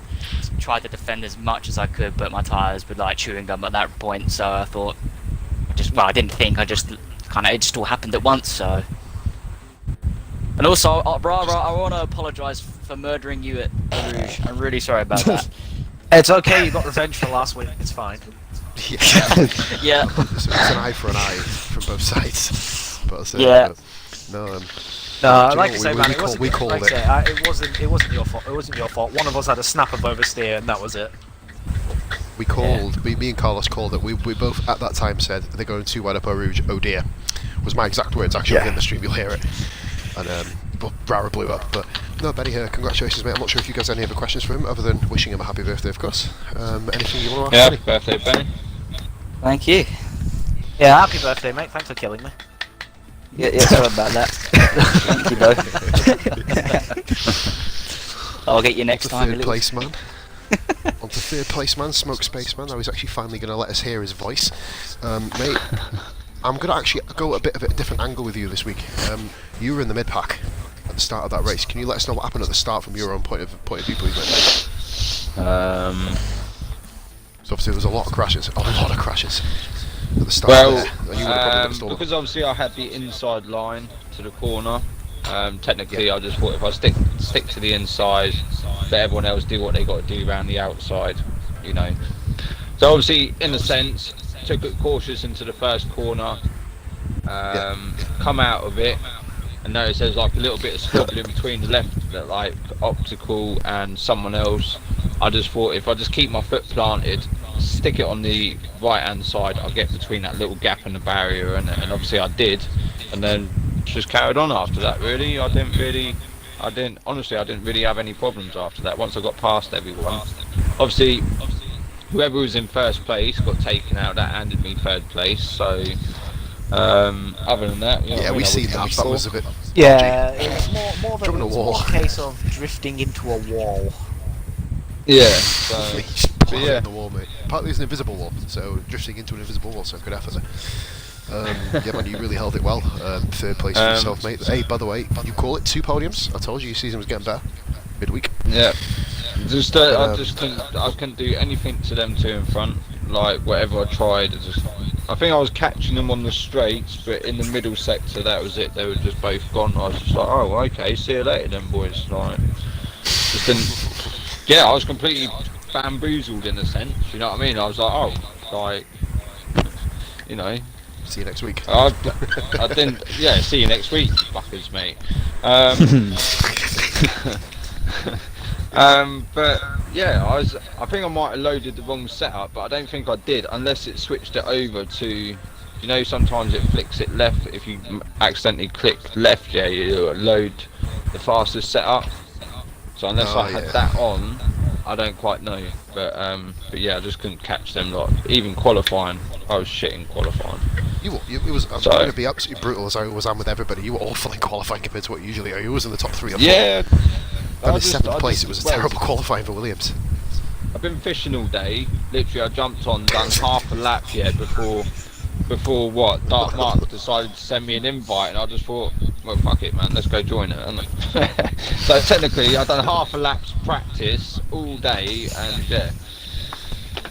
tried to defend as much as I could, but my tyres were like chewing gum at that point, so I thought, I didn't think, it just all happened at once, so. And also, Rara, I want to apologise for murdering you at Rouge. I'm really sorry about that. It's okay, you got revenge for last week. It's fine. Yeah. Yeah. So it's an eye for an eye from both sides. But Yeah. no, No, do you like know I say, what, man, we it wasn't. we called like it. I say, it wasn't your fault. It wasn't your fault. One of us had a snap of oversteer, and that was it. We called, me and Carlos called it. We both at that time said they're going too wide up Eau Rouge. Oh dear, was my exact words. Actually, in the stream you'll hear it. And but Rara blew up. But no, Benny, congratulations, mate. I'm not sure if you guys have any other questions for him, other than wishing him a happy birthday, of course. Anything you want to ask? Yeah, birthday, Benny. Thank you. Yeah, happy birthday, mate. Thanks for killing me. Yeah, sorry about that. Thank you both. I'll get you next time. Third place man. On to third place man, Smoke Spaceman. Now he's actually finally going to let us hear his voice. Mate, I'm going to actually go a bit of a different angle with you this week. You were in the mid pack at the start of that race. Can you let us know what happened at the start from your own point of view, please, mate? So obviously there was a lot of crashes at the start Well, there. And you would have probably got stolen. because obviously I had the inside line to the corner. Technically, I just thought if I stick to the inside, let everyone else do what they got to do around the outside, you know. So obviously, in a sense, took it cautious into the first corner, come out of it, and notice there's like a little bit of squiggling between the left, like optical and someone else. I just thought if I just keep my foot planted, stick it on the right hand side, I'll get between that little gap in the barrier, and obviously I did, and then just carried on after that. Really, I didn't really have any problems after that. Once I got past everyone, obviously whoever was in first place got taken out. That handed me third place. So other than that, you know, we see that. That was a bit. Yeah, it's more Drumming a than wall. a case of drifting into a wall. yeah. So, Just but plotted yeah. in the wall, mate. Partly it's an invisible wall, so drifting into an invisible wall, so good effort there. Yeah, man, you really held it well. Third place for yourself, mate. Hey, by the way, you call it 2 podiums. I told you your season was getting better. Midweek. Yeah. Just I couldn't do anything to them two in front. Like whatever I tried, I think I was catching them on the straights, but in the middle sector, that was it. They were just both gone. I was just like, oh, okay, see you later, then, boys. Like, just didn't. Yeah, I was completely bamboozled in a sense. You know what I mean? I was like, oh, like, you know. See you next week. I didn't. Yeah, see you next week, you fuckers, mate. But yeah, I think I might have loaded the wrong setup, but I don't think I did, unless it switched it over to, you know, sometimes it flicks it left. If you accidentally click left, yeah, you load the fastest setup. So unless I had that on, I don't quite know. But yeah, I just couldn't catch them. Like even qualifying, I was shit in qualifying. It was. I'm going to be absolutely brutal as I always am with everybody. You were awful in qualifying compared to what you usually are. You was in the top 3 or 4. Yeah. And the 7th place, it was a terrible qualifying for Williams. I've been fishing all day. Literally, I jumped on, done half a lap before what? Dark Mark decided to send me an invite, and I just thought, well, fuck it, man, let's go join it. So technically, I've done half a lap's practice all day, and yeah,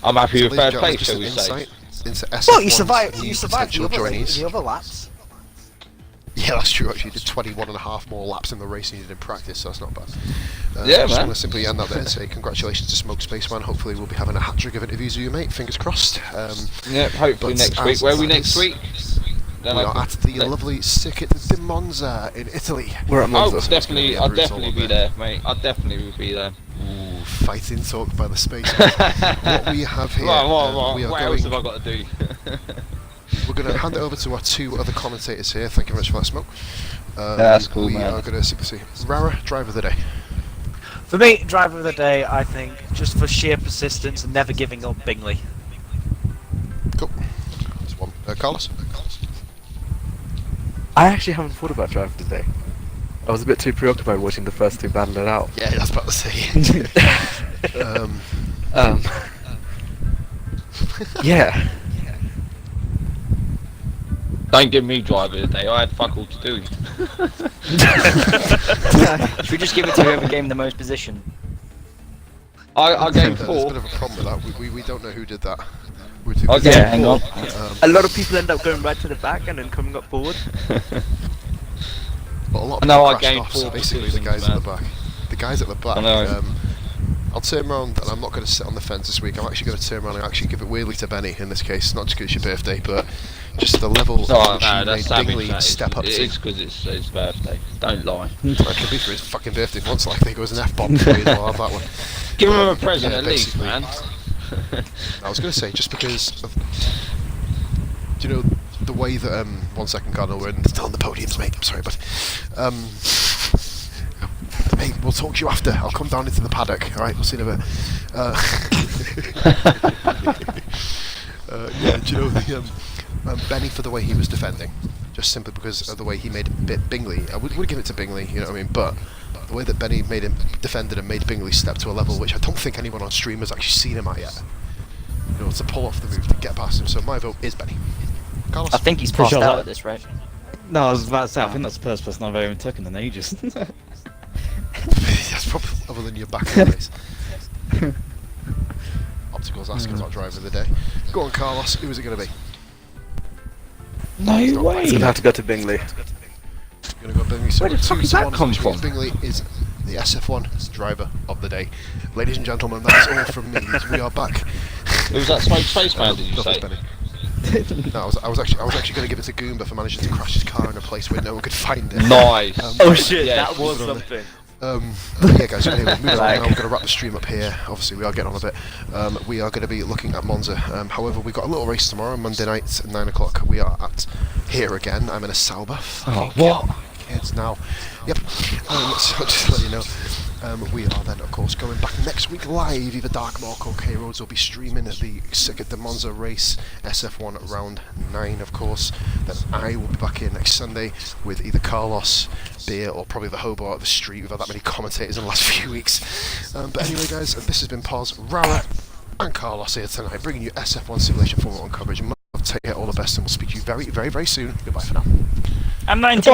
I'm happy with third place, shall we say? Into SF1's Well, you survived potential joinees. the other laps. Yeah, that's true. Actually, you did 21.5 more laps in the race than you did in practice, so that's not bad. Yeah, I just man. want to simply end that there and say congratulations to Smoke Spaceman. Hopefully, we'll be having a hat-trick of interviews with you, mate. Fingers crossed. Yeah, hopefully next week. Where are we next week? Then We are at the lovely Circuit di Monza in Italy. We're at Monza. Oh, definitely, I'll definitely be there, mate. I definitely will be there. Ooh, fighting talk by the Spaceman. What we have here, we are what else have I got to do? We're going to hand it over to our 2 other commentators here. Thank you very much for that, Smoke. That's cool, we man. are going to simply see Rara, driver of the day. For me, driver of the day, I think, just for sheer persistence and never giving up, Bingley. Cool. That's one. Carlos? I actually haven't thought about driving today. I was a bit too preoccupied watching the first 2 battle it out. Yeah, that's about to say. Yeah. Don't give me driver today. I had fuck all to do. Should we just give it to whoever gave the most position? I gave There's a 4. bit of a problem with that. We don't know who did that. I gave Yeah, hang on. A lot of people end up going right to the back and then coming up forward. But a lot of No, people I crashed gained off, so 4 basically the positions, guys at man. the back. The guys at the back, I know. I'll turn around and I'm not going to sit on the fence this week. I'm actually going to turn around and actually give it weirdly to Benny in this case, not just because it's your birthday, but just the level No, which no, you that's made savage. Bingley That is. step up It to. is because it's his birthday. Don't lie. It could be for his fucking birthday once, like there goes an F-bomb for you as well, have that one. Give him a present Yeah, at least, basically. man. I was going to say, just because of, do you know, the way that, 1 second, Cardinal, we're still on the podiums, mate, I'm sorry, but, mate, we'll talk to you after. I'll come down into the paddock, alright, we'll see you in a bit. Yeah, do you know the, Benny for the way he was defending, just simply because of the way he made Bingley. I would give it to Bingley, you know what I mean, but the way that Benny made him defended and made Bingley step to a level which I don't think anyone on stream has actually seen him at yet. You know, to pull off the move to get past him. So my vote is Benny. Carlos? I think he's Pretty passed sure out that- at this rate. No, I was about to say, I think that's the first person I've ever taken in ages. That's probably other than your back race. Opticals asking about driver of the day. Go on, Carlos. Who is it going to be? No It's not way! It's gonna have to go to Bingley. Going to go Bingley. So Where the fuck two does to that one, come which means from? Bingley is the SF1 driver of the day. Ladies and gentlemen, that's all from me. We are back. It was that smoke spaceman, did you Nothing, say? Benny. No, I was actually going to give it to Goomba for managing to crash his car in a place where no one could find it. Nice. Oh shit, Yeah, that was put it on something. But yeah, guys, anyway, moving on Like- now. We're going to wrap the stream up here. Obviously, we are getting on a bit. We are going to be looking at Monza. However, we've got a little race tomorrow, Monday night at 9 o'clock. We are at here again. I'm in a Sauber. Oh, what? Kids now. Yep. So just to let you know, we are then, of course, going back next week live. Either Darkmark or K-Roads will be streaming the Circuit de Monza race, SF1 round 9, of course. Then I will be back here next Sunday with either Carlos, Beer, or probably the Hobart of the Street. We've had that many commentators in the last few weeks. But anyway, guys, this has been Paz, Rara, and Carlos here tonight, bringing you SF1 Simulation Formula 1 coverage. Take care, all the best, and we'll speak to you very, very, very soon. Goodbye for now. I'm 19.